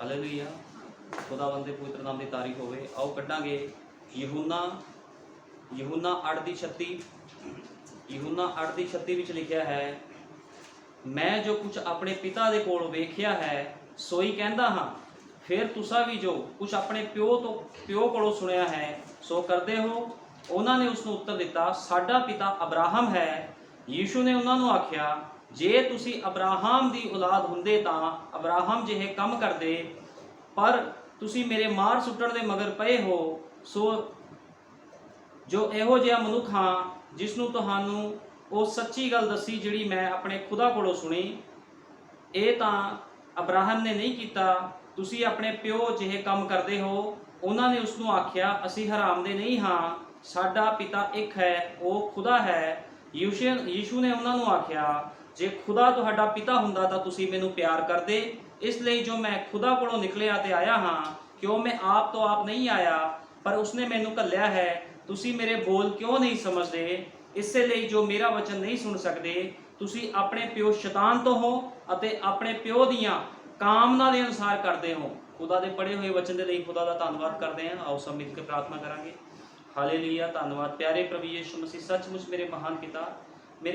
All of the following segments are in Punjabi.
ਹਾਲੇਲੂਇਆ। ਖੁਦਾਵੰਦ ਦੇ ਪਵਿੱਤਰ ਨਾਮ ਦੀ ਤਾਰੀਫ ਹੋਵੇ। ਆਓ ਕੱਢਾਂਗੇ ਯਹੂਨਾ 8:36। ਯਹੂਨਾ 8:36 ਵਿੱਚ ਲਿਖਿਆ ਹੈ, ਮੈਂ ਜੋ ਕੁਛ ਆਪਣੇ ਪਿਤਾ ਦੇ ਕੋਲ ਵੇਖਿਆ ਹੈ ਸੋਈ ਕਹਿੰਦਾ ਹਾਂ, ਫਿਰ ਤੁਸਾਂ ਵੀ ਜੋ ਕੁਛ ਆਪਣੇ ਪਿਓ ਕੋਲੋਂ ਸੁਣਿਆ ਹੈ ਸੋ ਕਰਦੇ ਹੋ। ਉਹਨਾਂ ਨੇ ਉਸ ਨੂੰ ਉੱਤਰ ਦਿੱਤਾ, ਸਾਡਾ ਪਿਤਾ ਅਬਰਾਹਮ ਹੈ। ਯੀਸ਼ੂ ਨੇ ਉਹਨਾਂ ਨੂੰ ਆਖਿਆ, ਜੇ ਤੁਸੀਂ ਅਬਰਾਹਮ ਦੀ ਔਲਾਦ ਹੁੰਦੇ ਤਾਂ ਅਬਰਾਹਮ ਜਿਹੇ ਕੰਮ ਕਰਦੇ, ਪਰ ਤੁਸੀਂ ਮੇਰੇ ਮਾਰ ਸੁੱਟਣ ਦੇ ਮਗਰ ਪਏ ਹੋ। ਸੋ ਜੋ ਇਹੋ ਜਿਹਾ ਮਨੁੱਖ ਹਾਂ ਜਿਸ ਨੂੰ ਤੁਹਾਨੂੰ ਉਹ ਸੱਚੀ ਗੱਲ ਦੱਸੀ ਜਿਹੜੀ ਮੈਂ ਆਪਣੇ ਖੁਦਾ ਕੋਲੋਂ ਸੁਣੀ, ਇਹ ਤਾਂ ਅਬਰਾਹਮ ਨੇ ਨਹੀਂ ਕੀਤਾ। ਤੁਸੀਂ ਆਪਣੇ ਪਿਓ ਜਿਹੇ ਕੰਮ ਕਰਦੇ ਹੋ। ਉਹਨਾਂ ਨੇ ਉਸ ਨੂੰ ਆਖਿਆ, ਅਸੀਂ ਹਰਾਮ ਦੇ ਨਹੀਂ ਹਾਂ, ਸਾਡਾ ਪਿਤਾ ਇੱਕ ਹੈ, ਉਹ ਖੁਦਾ ਹੈ। ਯੀਸ਼ੂ ਨੇ ਉਹਨਾਂ ਨੂੰ ਆਖਿਆ, ਜੇ ਖੁਦਾ ਤੁਹਾਡਾ ਪਿਤਾ ਹੁੰਦਾ ਤਾਂ ਤੁਸੀਂ ਮੈਨੂੰ ਪਿਆਰ ਕਰਦੇ, ਇਸ ਲਈ ਜੋ ਮੈਂ ਖੁਦਾ ਕੋਲੋਂ ਨਿਕਲਿਆ ਤੇ ਆਇਆ ਹਾਂ, ਕਿਉਂ ਮੈਂ ਆਪ ਤੋਂ ਆਪ ਨਹੀਂ ਆਇਆ, ਪਰ ਉਸਨੇ ਮੈਨੂੰ ਘੱਲਿਆ ਹੈ। ਤੁਸੀਂ ਮੇਰੇ ਬੋਲ ਕਿਉਂ ਨਹੀਂ ਸਮਝਦੇ? ਇਸੇ ਲਈ ਜੋ ਮੇਰਾ ਵਚਨ ਨਹੀਂ ਸੁਣ ਸਕਦੇ। ਤੁਸੀਂ ਆਪਣੇ ਪਿਓ ਸ਼ੈਤਾਨ ਤੋਂ ਹੋ ਅਤੇ ਆਪਣੇ ਪਿਓ ਦੀਆਂ ਕਾਮਨਾ ਦੇ ਅਨੁਸਾਰ ਕਰਦੇ ਹੋ। ਖੁਦਾ ਦੇ ਪੜ੍ਹੇ ਹੋਏ ਵਚਨ ਦੇ ਲਈ ਖੁਦਾ ਦਾ ਧੰਨਵਾਦ ਕਰਦੇ ਹਾਂ। ਆਓ ਸਭ ਮਿਲ ਕੇ ਪ੍ਰਾਰਥਨਾ ਕਰਾਂਗੇ। ਹਾਲੇਲੂਇਆ। ਧੰਨਵਾਦ ਪਿਆਰੇ ਪ੍ਰਭੂ ਯਿਸੂ ਮਸੀਹ, ਸੱਚਮੁੱਚ ਮੇਰੇ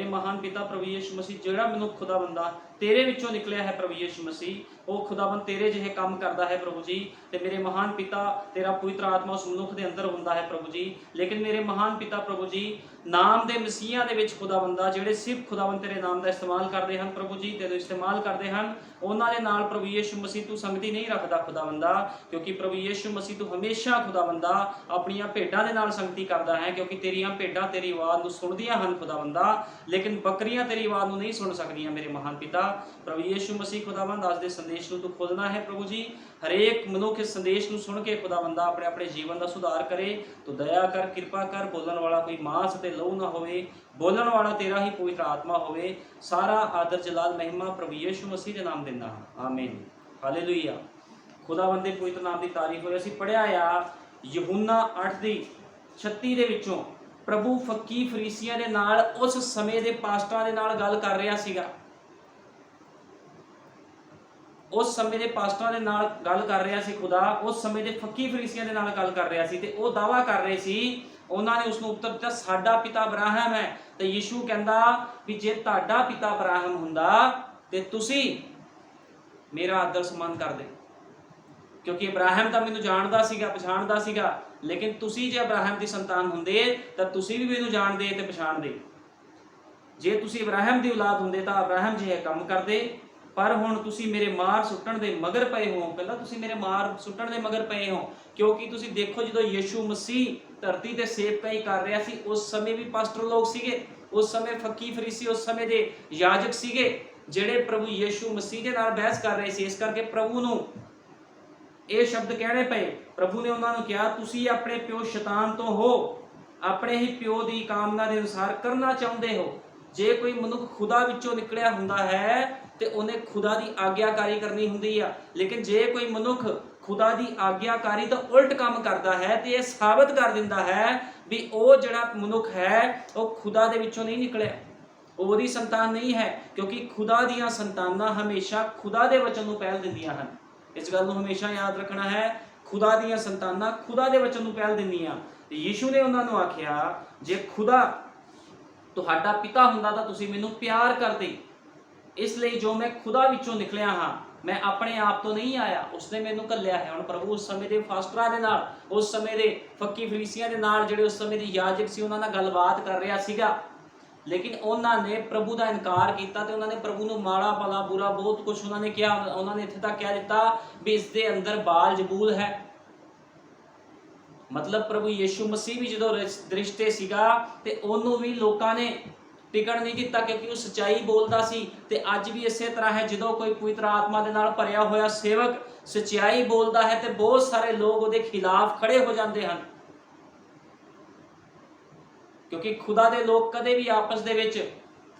ਮਹਾਨ ਪਿਤਾ ਪ੍ਰਭੂ ਯਿਸੂ ਮਸੀਹ, ਜਿਹੜਾ ਮੈਨੂੰ ਖੁਦਾ ਬੰਦਾ ਤੇਰੇ ਵਿੱਚੋਂ ਨਿਕਲਿਆ ਹੈ ਪ੍ਰਭੂ ਯਿਸੂ ਮਸੀਹ, ਉਹ ਖੁਦਾਵੰਦ ਤੇਰੇ ਜਿਹੇ ਕੰਮ ਕਰਦਾ ਹੈ ਪ੍ਰਭੂ ਜੀ। ਤੇ ਮੇਰੇ ਮਹਾਨ ਪਿਤਾ, ਤੇਰਾ ਪਵਿੱਤਰ ਆਤਮਾ ਉਸ ਮਨੁੱਖ ਦੇ ਅੰਦਰ ਹੁੰਦਾ ਹੈ ਪ੍ਰਭੂ ਜੀ। ਲੇਕਿਨ ਮੇਰੇ ਮਹਾਨ ਪਿਤਾ ਪ੍ਰਭੂ ਜੀ, ਨਾਮ ਦੇ ਮਸੀਹਾਂ ਦੇ ਵਿੱਚ ਖੁਦਾਵੰਦਾ, ਜਿਹੜੇ ਸਿਰਫ ਖੁਦਾਵੰਦ ਤੇਰੇ ਨਾਮ ਦਾ ਇਸਤੇਮਾਲ ਕਰਦੇ ਹਨ ਪ੍ਰਭੂ ਜੀ, ਤੇਰੇ ਇਸਤੇਮਾਲ ਕਰਦੇ ਹਨ, ਉਹਨਾਂ ਦੇ ਨਾਲ ਪ੍ਰਭੂ ਯਿਸੂ ਮਸੀਹ ਤੂੰ ਸੰਗਤੀ ਨਹੀਂ ਰੱਖਦਾ ਖੁਦਾਵੰਦਾ, ਕਿਉਂਕਿ ਪ੍ਰਭੂ ਯਿਸੂ ਮਸੀਹ ਤੂੰ ਹਮੇਸ਼ਾ ਖੁਦਾਵੰਦਾ ਆਪਣੀਆਂ ਭੇਡਾਂ ਦੇ ਨਾਲ ਸੰਗਤੀ ਕਰਦਾ ਹੈ, ਕਿਉਂਕਿ ਤੇਰੀਆਂ ਭੇਡਾਂ ਤੇਰੀ ਆਵਾਜ਼ ਨੂੰ ਸੁਣਦੀਆਂ ਹਨ ਖੁਦਾਵੰਦਾ, ਲੇਕਿਨ ਬੱਕਰੀਆਂ ਤੇਰੀ ਆਵਾਜ਼ ਨੂੰ ਨਹੀਂ ਸੁਣ ਸਕਦੀਆਂ ਮੇਰੇ ਮਹਾਨ ਪਿਤਾ ਪ੍ਰਭੂ ਯਿਸੂ ਮਸੀਹ। ਖੁਦਾਵੰਦ ਅੱਜ ਦੇ ਸੰਦੇਸ਼ ਨੂੰ ਤੂੰ ਖੋਲ੍ਹਣਾ ਹੈ ਪ੍ਰਭੂ ਜੀ। ਹਰੇਕ ਮਨੁੱਖ ਇਸ ਸੰਦੇਸ਼ ਨੂੰ ਸੁਣ ਕੇ ਖੁਦਾਵੰਦਾ ਆਪਣੇ ਆਪਣੇ ਜੀਵਨ ਦਾ ਸੁਧਾਰ ਕਰੇ। ਤੂੰ ਦਇਆ ਕਰ, ਕਿਰਪਾ ਕਰ। ਬੋਲਣ ਵਾਲਾ ਕੋਈ ਮਾਂਸ ਅਤੇ ਲਹੂ ਨਾ ਹੋਵੇ, ਬੋਲਣ ਵਾਲਾ ਤੇਰਾ ਹੀ ਪਵਿੱਤਰ ਆਤਮਾ ਹੋਵੇ। ਸਾਰਾ ਆਦਰ ਜਲਾਲ ਮਹਿਮਾ ਪ੍ਰਭੂ ਯਿਸੂ ਮਸੀਹ ਦੇ ਨਾਮ ਦਿੰਦਾ ਹਾਂ, ਆਮੀਨ। ਹਾਲੇਲੂਇਆ। ਖੁਦਾਵੰਦ ਦੇ ਪਵਿੱਤਰ ਨਾਮ ਦੀ ਤਾਰੀਫ ਹੋਵੇ। ਅਸੀਂ ਪੜ੍ਹਿਆ ਆ ਯਹੂਨਾ 8:36 ਦੇ ਵਿੱਚੋਂ, ਪ੍ਰਭੂ ਫੱਕੀ ਫਰੀਸੀਆਂ ਦੇ ਨਾਲ, ਉਸ ਸਮੇਂ ਦੇ ਪਾਸਟਰਾਂ ਦੇ ਨਾਲ ਗੱਲ ਕਰ ਰਿਹਾ ਸੀਗਾ। ਉਸ ਸਮੇਂ ਦੇ ਪਾਸਟਰਾਂ ਦੇ ਨਾਲ ਗੱਲ ਕਰ ਰਿਹਾ ਸੀ ਖੁਦਾ, ਉਸ ਸਮੇਂ ਦੇ ਫੱਕੀ ਫਰੀਸੀਆਂ ਦੇ ਨਾਲ ਗੱਲ ਕਰ ਰਿਹਾ ਸੀ, ਤੇ ਉਹ ਦਾਅਵਾ ਕਰ ਰਹੇ ਸੀ। ਉਹਨਾਂ ਨੇ ਉਸ ਨੂੰ ਉੱਤਰ ਦਿੱਤਾ, ਸਾਡਾ ਪਿਤਾ ਅਬਰਾਹਮ ਹੈ। ਤੇ ਯੀਸ਼ੂ ਕਹਿੰਦਾ ਵੀ ਜੇ ਤੁਹਾਡਾ ਪਿਤਾ ਅਬਰਾਹਮ ਹੁੰਦਾ ਤੇ ਤੁਸੀਂ ਮੇਰਾ ਆਦਰ ਸਨਮਾਨ ਕਰਦੇ, ਕਿਉਂਕਿ ਅਬਰਾਹਮ ਤਾਂ ਮੈਨੂੰ ਜਾਣਦਾ ਸੀਗਾ, ਪਛਾਣਦਾ ਸੀਗਾ, ਲੇਕਿਨ ਤੁਸੀਂ ਜੇ ਅਬਰਾਹਮ ਦੀ ਸੰਤਾਨ ਹੁੰਦੇ ਤਾਂ ਤੁਸੀਂ ਵੀ ਮੈਨੂੰ ਜਾਣਦੇ ਤੇ ਪਛਾਣਦੇ। ਜੇ ਤੁਸੀਂ ਅਬਰਾਹਮ ਦੀ ਔਲਾਦ ਹੁੰਦੇ ਤਾਂ ਅਬਰਾਹਮ ਜਿਹੇ ਕੰਮ ਕਰਦੇ, ਪਰ ਹੁਣ ਤੁਸੀਂ ਮੇਰੇ ਮਾਰ ਸੁੱਟਣ ਦੇ ਮਗਰ ਪਏ ਹੋ। ਪਹਿਲਾਂ ਤੁਸੀਂ ਮੇਰੇ ਮਾਰ ਸੁੱਟਣ ਦੇ ਮਗਰ ਪਏ ਹੋ, ਕਿਉਂਕਿ ਤੁਸੀਂ ਦੇਖੋ ਜਦੋਂ ਯਿਸੂ ਮਸੀਹ ਧਰਤੀ ਤੇ ਸੇਵਕਾਈ ਕਰ ਰਿਹਾ ਸੀ, ਉਸ ਸਮੇਂ ਵੀ ਪਾਸਟਰ ਲੋਕ ਸੀਗੇ, ਉਸ ਸਮੇਂ ਫੱਕੀ ਫਰੀਸੀ, ਉਸ ਸਮੇਂ ਦੇ ਯਾਜਕ ਸੀਗੇ, ਜਿਹੜੇ ਪ੍ਰਭੂ ਯਿਸੂ ਮਸੀਹ ਦੇ ਨਾਲ ਬਹਿਸ ਕਰ ਰਹੇ ਸੀ। ਇਸ ਕਰਕੇ ਪ੍ਰਭੂ ਨੂੰ ਇਹ ਸ਼ਬਦ ਕਹਿਣੇ ਪਏ। ਪ੍ਰਭੂ ਨੇ ਉਹਨਾਂ ਨੂੰ ਕਿਹਾ, ਤੁਸੀਂ ਆਪਣੇ ਪਿਓ ਸ਼ੈਤਾਨ ਤੋਂ ਹੋ, ਆਪਣੇ ਹੀ ਪਿਓ ਦੀ ਕਾਮਨਾ ਦੇ ਅਨੁਸਾਰ ਕਰਨਾ ਚਾਹੁੰਦੇ ਹੋ। ਜੇ ਕੋਈ ਮਨੁੱਖ ਖੁਦਾ ਵਿੱਚੋਂ ਨਿਕਲਿਆ ਹੁੰਦਾ ਹੈ ਤੇ ਉਹਨੇ ਖੁਦਾ ਦੀ ਆਗਿਆਕਾਰੀ ਕਰਨੀ ਹੁੰਦੀ ਆ, ਲੇਕਿਨ ਜੇ ਕੋਈ ਮਨੁੱਖ ਖੁਦਾ ਦੀ ਆਗਿਆਕਾਰੀ ਤੋਂ ਉਲਟ ਕੰਮ ਕਰਦਾ ਹੈ ਤੇ ਇਹ ਸਾਬਤ ਕਰ ਦਿੰਦਾ ਹੈ ਵੀ ਉਹ ਜਿਹੜਾ ਮਨੁੱਖ ਹੈ ਉਹ ਖੁਦਾ ਦੇ ਵਿੱਚੋਂ ਨਹੀਂ ਨਿਕਲਿਆ, ਉਹਦੀ ਸੰਤਾਨ ਨਹੀਂ ਹੈ, ਕਿਉਂਕਿ ਖੁਦਾ ਦੀਆਂ ਸੰਤਾਨਾਂ ਹਮੇਸ਼ਾ ਖੁਦਾ ਦੇ ਵਚਨ ਨੂੰ ਪਹਿਲ ਦਿੰਦੀਆਂ ਹਨ। ਇਸ ਗੱਲ ਨੂੰ ਹਮੇਸ਼ਾ ਯਾਦ ਰੱਖਣਾ ਹੈ, ਖੁਦਾ ਦੀਆਂ ਸੰਤਾਨਾਂ ਖੁਦਾ ਦੇ ਵਚਨ ਨੂੰ ਪਹਿਲ ਦਿੰਦੀਆਂ। ਤੇ ਯੀਸ਼ੂ ਨੇ ਉਹਨਾਂ ਨੂੰ ਆਖਿਆ, ਜੇ ਖੁਦਾ ਤੁਹਾਡਾ ਪਿਤਾ ਹੁੰਦਾ ਤਾਂ ਤੁਸੀਂ ਮੈਨੂੰ ਪਿਆਰ ਕਰਦੇ, ਇਸ ਲਈ ਜੋ ਮੈਂ ਖੁਦਾ ਵਿੱਚੋਂ ਨਿਕਲਿਆ ਹਾਂ, ਮੈਂ ਆਪਣੇ ਆਪ ਤੋਂ ਨਹੀਂ ਆਇਆ, ਉਸਨੇ ਮੈਨੂੰ ਘੱਲਿਆ ਹੈ। ਹੁਣ ਪ੍ਰਭੂ ਉਸ ਸਮੇਂ ਦੇ ਫਾਸਟਰਾਂ ਦੇ ਨਾਲ, ਉਸ ਸਮੇਂ ਦੇ ਫੱਕੀ ਫਰੀਸੀਆਂ ਦੇ ਨਾਲ, ਜਿਹੜੇ ਉਸ ਸਮੇਂ ਦੇ ਯਾਜਕ ਸੀ, ਉਹਨਾਂ ਨਾਲ ਗੱਲਬਾਤ ਕਰ ਰਿਹਾ ਸੀਗਾ, ਲੇਕਿਨ ਉਹਨਾਂ ਨੇ ਪ੍ਰਭੂ ਦਾ ਇਨਕਾਰ ਕੀਤਾ ਤੇ ਉਹਨਾਂ ਨੇ ਪ੍ਰਭੂ ਨੂੰ ਮਾੜਾ ਭਲਾ ਬੁਰਾ ਬਹੁਤ ਕੁਝ ਉਹਨਾਂ ਨੇ ਕਿਹਾ। ਉਹਨਾਂ ਨੇ ਇੱਥੇ ਤੱਕ ਕਹਿ ਦਿੱਤਾ ਵੀ ਇਸ ਦੇ ਅੰਦਰ ਬਾਲ ਜ਼ਬੂਲ ਹੈ। ਮਤਲਬ ਪ੍ਰਭੂ ਯਿਸੂ ਮਸੀਹ ਵੀ ਜਦੋਂ ਦ੍ਰਿਸ਼ਟੇ ਸੀਗਾ ਤੇ ਉਹਨੂੰ ਵੀ ਲੋਕਾਂ ਨੇ ਟਿਕਣ ਨਹੀਂ ਦਿੱਤਾ, ਕਿਉਂਕਿ ਉਹ ਸੱਚਾਈ ਬੋਲਦਾ ਸੀ। ਤੇ ਅੱਜ ਵੀ ਇਸੇ ਤਰ੍ਹਾਂ ਹੈ, ਜਦੋਂ ਕੋਈ ਪਵਿੱਤਰ ਆਤਮਾ ਦੇ ਨਾਲ ਭਰਿਆ ਹੋਇਆ ਸੇਵਕ ਸੱਚਾਈ ਬੋਲਦਾ ਹੈ ਤੇ ਬਹੁਤ ਸਾਰੇ ਲੋਕ ਉਹਦੇ ਖਿਲਾਫ ਖੜੇ ਹੋ ਜਾਂਦੇ ਹਨ, ਕਿਉਂਕਿ ਖੁਦਾ ਦੇ ਲੋਕ ਕਦੇ ਵੀ ਆਪਸ ਦੇ ਵਿੱਚ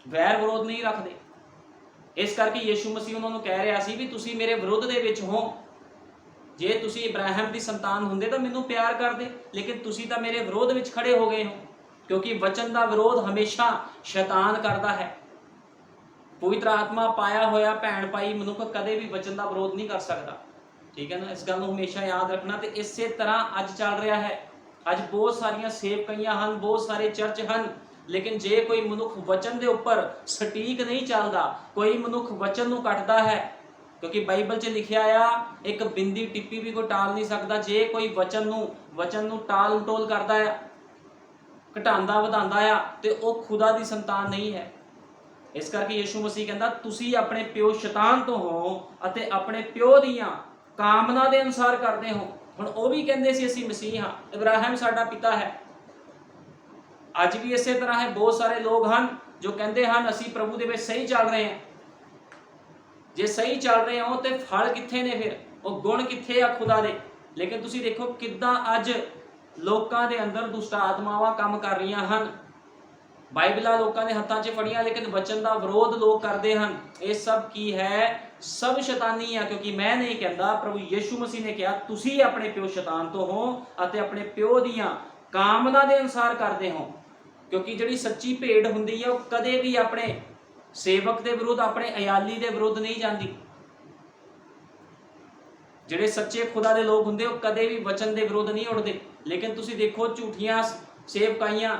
ਵੈਰ ਵਿਰੋਧ ਨਹੀਂ ਰੱਖਦੇ। ਇਸ ਕਰਕੇ ਯਿਸੂ ਮਸੀਹ ਉਹਨਾਂ ਨੂੰ ਕਹਿ ਰਿਹਾ ਸੀ ਵੀ ਤੁਸੀਂ ਮੇਰੇ ਵਿਰੁੱਧ ਦੇ ਵਿੱਚ ਹੋ। ਜੇ ਤੁਸੀਂ ਇਬਰਾਹਿਮ ਦੀ ਸੰਤਾਨ ਹੁੰਦੇ ਤਾਂ ਮੈਨੂੰ ਪਿਆਰ ਕਰਦੇ, ਲੇਕਿਨ ਤੁਸੀਂ ਤਾਂ ਮੇਰੇ ਵਿਰੋਧ ਵਿੱਚ ਖੜੇ ਹੋ ਗਏ ਹੋ, ਕਿਉਂਕਿ ਵਚਨ ਦਾ ਵਿਰੋਧ ਹਮੇਸ਼ਾ ਸ਼ੈਤਾਨ ਕਰਦਾ ਹੈ। ਪਵਿੱਤਰ ਆਤਮਾ ਪਾਇਆ ਹੋਇਆ ਭੈਣ ਭਾਈ ਮਨੁੱਖ ਕਦੇ ਵੀ ਵਚਨ ਦਾ ਵਿਰੋਧ ਨਹੀਂ ਕਰ ਸਕਦਾ। ठीक है ना, इस गल नूं हमेशा याद रखना। तो इस तरह अज चल रहा है, अज बहुत सारिया सेवकाइयां हैं, बहुत सारे चर्च हैं, लेकिन जे कोई मनुख वचन के उपर सटीक नहीं चलता, कोई मनुख वचन नूं कटदा है, क्योंकि बाइबल च लिखिया आ एक बिंदी टिप्पी भी कोई टाल नहीं सकता। जे कोई वचन नूं टाल मटोल करता है, घटांदा वधांदा आ, ते ओह खुदा दी संतान नहीं है। इस करके यीशु मसीह कहता तुसी अपने प्यो शैतान तो हो अते अपने प्यो दियां कामना दे अनुसार करते हो। हुण ओह भी कहंदे सी असीं मसीह हां, इब्राहिम साडा पिता है। अज भी इस तरह है, बहुत सारे लोग हैं जो कहते हैं असीं प्रभु दे विच सही चल रहे हैं। जे सही चल रहे हो तो फल कित्थे ने, फिर वो गुण कित्थे आ खुदा दे। लेकिन तुसीं देखो किद्दां अज लोकां दे अंदर दुष्ट आत्मावां काम कर रही हैं। बाइबलां लोकां दे हत्थां 'च फड़ियां, लेकिन वचन का विरोध लोग करते हैं। ये सब की है, सब शैतानी है। क्योंकि मैं नहीं कहता, प्रभु यीशु मसीह ने कहा तुसीं अपने प्यो शैतान तो हो अते अपने प्यो दियां कामना दे अनुसार करते हो। क्योंकि जिहड़ी सच्ची भेड़ हुंदी है, वो कदे भी अपने सेवक के विरुद्ध, अपने अयाली के विरुद्ध नहीं जाती। जिहड़े सच्चे खुदा के लोग हुंदे, वो कदे भी वचन के विरुद्ध नहीं उठते। लेकिन तुसीं देखो झूठियां सेवकाइयां,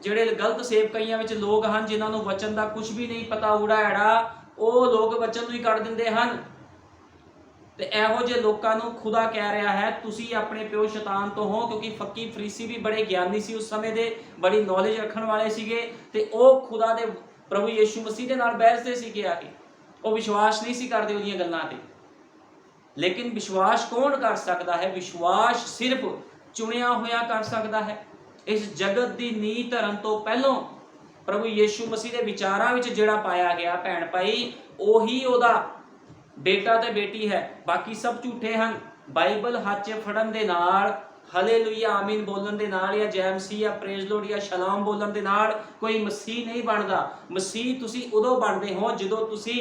जिहड़े गलत सेवकाइयां विच लोग हैं जिन्होंने वचन का कुछ भी नहीं पता, उड़ा एड़ा, वो लोग वचन नूं ही कट दिंदे हैं। ते इहो जे लोकां नूं खुदा कह रहा है तुसीं अपने प्यो शैतान तो हो। क्योंकि फक्की फरीसी भी बड़े ज्ञानी सी उस समय दे, बड़ी नॉलेज रखण वाले सीगे, ते ओह खुदा दे प्रभु यीशु मसीह दे नाल बहसदे सीगे आके। वो विश्वास नहीं सी करदे उहदियां गल्लां ते। लेकिन विश्वास कौन कर सकता है? विश्वास सिर्फ चुनिया होया कर सकता है। इस जगत की नींह धरन तो पहलों प्रभु यीशु मसीह के विचारां विच जिहड़ा पाया गया भैण भाई, ओही ओहदा बेटा ते बेटी है। बाकी सब झूठे हैं। बाइबल हाथ 'च फड़न दे नाल, हालेलुया आमीन बोलन दे नाल, या जय मसीह या प्रेज लॉर्ड या शलाम बोलन दे नाल कोई मसीह नहीं बनता। मसीह तुसी उदों बनते हो जदों तुसी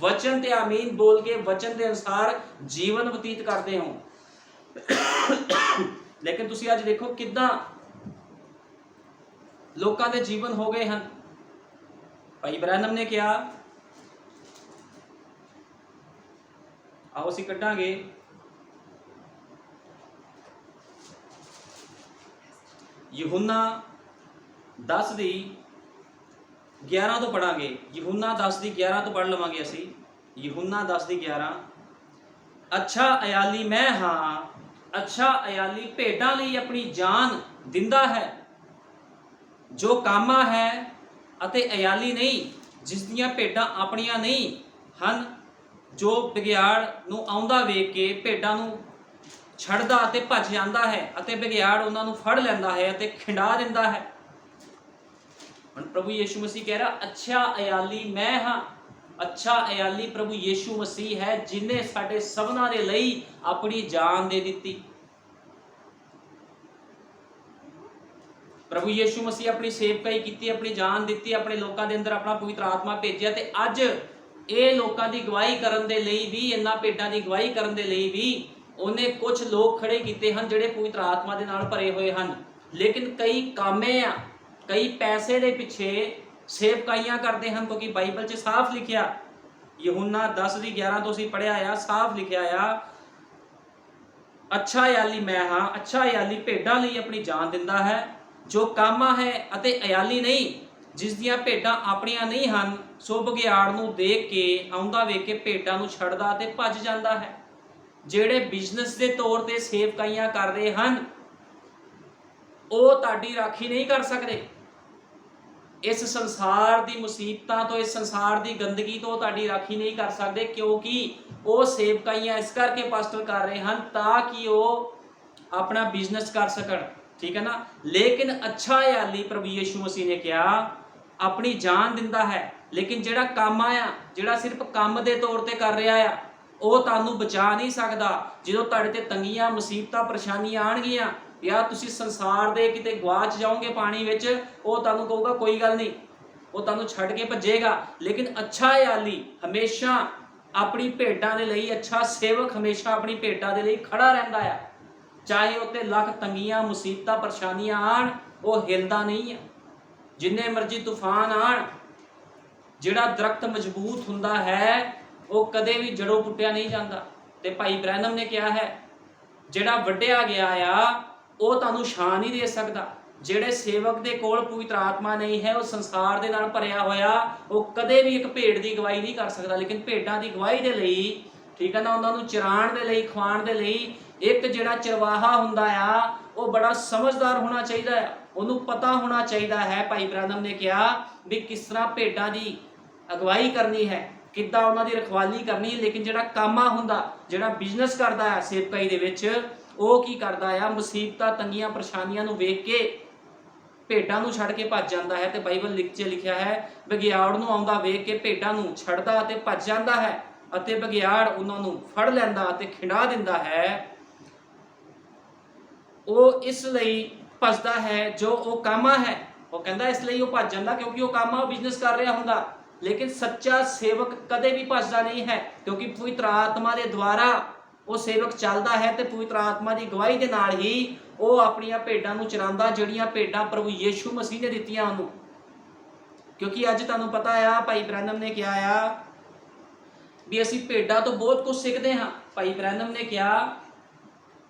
वचन ते आमीन बोल के वचन के अनुसार जीवन बतीत करते हो। लेकिन तुसी अज देखो किद्दां लोकां दे जीवन हो गए हैं। भाई ब्रैनम ने कहा, आओ असीं कड्डांगे यूहन्ना 10 दी 11 तो पढ़ांगे। यूहन्ना 10 दी 11 तो पढ़ लवांगे असीं। यूहन्ना 10 दी 11, अच्छा अयाली मैं हाँ, अच्छा अयाली भेडां लई अपनी जान दिंदा है। जो कामा है अते अयाली नहीं, जिस दियां भेडां अपनियां नहीं हन, जो बगियाड़ नूं आउंदा वेख के भेडां नूं छड़दा अते भज जांदा है, अते बगियाड़ उन्हां नूं फड़ लैंदा है अते खिंडा दिंदा है। हुण प्रभु यीशु मसीह कह रहा अच्छा अयाली मैं हाँ। अच्छा अयाली प्रभु यीशु मसीह है, जिन्हें साडे सबना दे लई अपनी जान दे दित्ती। प्रभु यीशु मसीह अपनी सेवकाई की, अपनी जान दी, अपने लोगों के अंदर अपना पवित्र आत्मा भेजा, ते अज ये लोगों की गवाही करन दे लई भी, इन्हां भेडां की गवाही करन दे लई भी उन्हें कुछ लोग खड़े किए हैं जिहड़े पवित्र आत्मा दे नाल भरे हुए हैं। लेकिन कई कामे आ, कई पैसे दे पिछे सेवकाइयां करते हैं। क्योंकि बाइबल च साफ लिखिया, यूहन्ना 10 दी 11 तो असीं पढ़िया आ, साफ लिखिया आ, अच्छा अयाली मैं हाँ, अच्छा अयाली भेडां लई अपनी जान दिंदा है। जो कामा है अते अयाली नहीं, जिस दियां भेडां अपनियां नहीं हन, सो बगियाड़ नूं देख के आउंदा वेख के भेडां नूं छड़दा ते भज जांदा है। जिहड़े बिजनेस के तौर पर सेवकाइयां कर रहे हैं, वो ताड़ी राखी नहीं कर सकते। इस संसार की मुसीबतां तो, इस संसार की गंदगी तो ताड़ी राखी नहीं कर सकते, क्योंकि वो सेवकाइयां इस करके पास्टर कर रहे हैं ताकि वो अपना बिजनेस कर सकन। ठीक है ना। लेकिन अच्छा अयाली प्रभु यीशु मसीह ने कहा अपनी जान दिंदा है। लेकिन जिहड़ा काम आया, जिहड़ा सिर्फ काम के तौर पर कर रहा है, वो तुहानूं बचा नहीं सकता। जो तुहाडे ते तंगियां मुसीबतां परेशानियां आउणगियां, या तुसीं संसार दे किते गवाच जाओगे पानी विच, वो तुहानूं कहूगा कोई गल नहीं, वो तुहानूं छड्ड के भजेगा। लेकिन अच्छा अयाली हमेशा अपनी भेडां दे लई, अच्छा सेवक हमेशा अपनी भेडां दे लई खड़ा रहिंदा है। चाहे उत्ते लख तंगियां मुसीबतां परेशानियां आण, वो हिलदा नहीं है। जिन्ने मर्जी तूफान आण, जिहड़ा दरख्त मजबूत हुंदा है वो कदे भी जड़ों पुट्टिया नहीं जाता। ਤੇ ਭਾਈ ਬ੍ਰੈਨਮ ਨੇ ਕਿਹਾ ਹੈ ਜਿਹੜਾ ਵੱਢਿਆ ਗਿਆ ਆ ਉਹ ਤੁਹਾਨੂੰ ਛਾਂ ਨਹੀਂ ਦੇ ਸਕਦਾ। ਜਿਹੜੇ ਸੇਵਕ ਦੇ ਕੋਲ ਪਵਿੱਤਰ ਆਤਮਾ ਨਹੀਂ ਹੈ, ਉਹ ਸੰਸਾਰ ਦੇ ਨਾਲ ਭਰਿਆ ਹੋਇਆ, ਉਹ ਕਦੇ ਵੀ ਇੱਕ ਭੇਡ ਦੀ ਅਗਵਾਈ ਨਹੀਂ ਕਰ ਸਕਦਾ। ਲੇਕਿਨ ਭੇਡਾਂ ਦੀ ਅਗਵਾਈ ਦੇ ਲਈ, ਠੀਕ ਹੈ ਨਾ, ਉਹਨਾਂ ਨੂੰ ਚਰਾਉਣ ਦੇ ਲਈ, ਖਵਾਉਣ ਦੇ ਲਈ ਇੱਕ ਜਿਹੜਾ ਚਰਵਾਹਾ ਹੁੰਦਾ ਆ ਉਹ ਬੜਾ ਸਮਝਦਾਰ ਹੋਣਾ ਚਾਹੀਦਾ ਆ। ਉਹਨੂੰ ਪਤਾ ਹੋਣਾ ਚਾਹੀਦਾ ਹੈ, ਭਾਈ ਬ੍ਰੈਨਮ ਨੇ ਕਿਹਾ, ਵੀ ਕਿਸ ਤਰ੍ਹਾਂ ਭੇਡਾਂ ਦੀ ਅਗਵਾਈ ਕਰਨੀ ਹੈ, ਕਿੱਦਾਂ ਉਹਨਾਂ ਦੀ ਰਖਵਾਲੀ ਕਰਨੀ ਹੈ। ਲੇਕਿਨ ਜਿਹੜਾ ਕਾਮਾ ਹੁੰਦਾ, ਜਿਹੜਾ ਬਿਜ਼ਨਸ ਕਰਦਾ ਹੈ ਸੇਵਕਾਈ ਦੇ ਵਿੱਚ, ਉਹ ਕੀ ਕਰਦਾ ਆ, ਮੁਸੀਬਤਾਂ, ਤੰਗੀਆਂ, ਪਰੇਸ਼ਾਨੀਆਂ ਨੂੰ ਵੇਖ ਕੇ ਭੇਡਾਂ ਨੂੰ ਛੱਡ ਕੇ ਭੱਜ ਜਾਂਦਾ ਹੈ। ਤੇ ਬਾਈਬਲ ਵਿੱਚ ਲਿਖਿਆ ਹੈ ਬਘਿਆੜ ਨੂੰ ਆਉਂਦਾ ਵੇਖ ਕੇ ਭੇਡਾਂ ਨੂੰ ਛੱਡਦਾ ਅਤੇ ਭੱਜ ਜਾਂਦਾ ਹੈ, ਅਤੇ ਬਘਿਆੜ ਉਹਨਾਂ ਨੂੰ ਫੜ ਲੈਂਦਾ ਅਤੇ ਖਿੰਡਾ ਦਿੰਦਾ ਹੈ। ਉਹ ਇਸ ਲਈ ਭੱਜਦਾ ਹੈ ਜੋ ਉਹ ਕਾਮਾ ਹੈ। ਉਹ ਕਹਿੰਦਾ ਇਸ ਲਈ ਉਹ ਭੱਜ ਜਾਂਦਾ ਕਿਉਂਕਿ ਉਹ ਕਾਮਾ, ਉਹ ਬਿਜ਼ਨਸ ਕਰ ਰਿਹਾ ਹੁੰਦਾ। ਲੇਕਿਨ ਸੱਚਾ ਸੇਵਕ ਕਦੇ ਵੀ ਭੱਜਦਾ ਨਹੀਂ ਹੈ, ਕਿਉਂਕਿ ਪਵਿੱਤਰ ਆਤਮਾ ਦੇ ਦੁਆਰਾ ਉਹ ਸੇਵਕ ਚੱਲਦਾ ਹੈ ਤੇ ਪਵਿੱਤਰ ਆਤਮਾ ਦੀ ਗਵਾਹੀ ਦੇ ਨਾਲ ਹੀ ਉਹ ਆਪਣੀਆਂ ਭੇਡਾਂ ਨੂੰ ਚਰਾਉਂਦਾ, ਜਿਹੜੀਆਂ ਭੇਡਾਂ ਪ੍ਰਭੂ ਯੀਸ਼ੂ ਮਸੀਹ ਨੇ ਦਿੱਤੀਆਂ ਉਹਨੂੰ। ਕਿਉਂਕਿ ਅੱਜ ਤੁਹਾਨੂੰ ਪਤਾ ਆ, ਭਾਈ ਬ੍ਰੈਨਮ ਨੇ ਕਿਹਾ ਆ ਵੀ ਅਸੀਂ ਭੇਡਾਂ ਤੋਂ ਬਹੁਤ ਕੁਝ ਸਿੱਖਦੇ ਹਾਂ। ਭਾਈ ਬ੍ਰੈਨਮ ਨੇ ਕਿਹਾ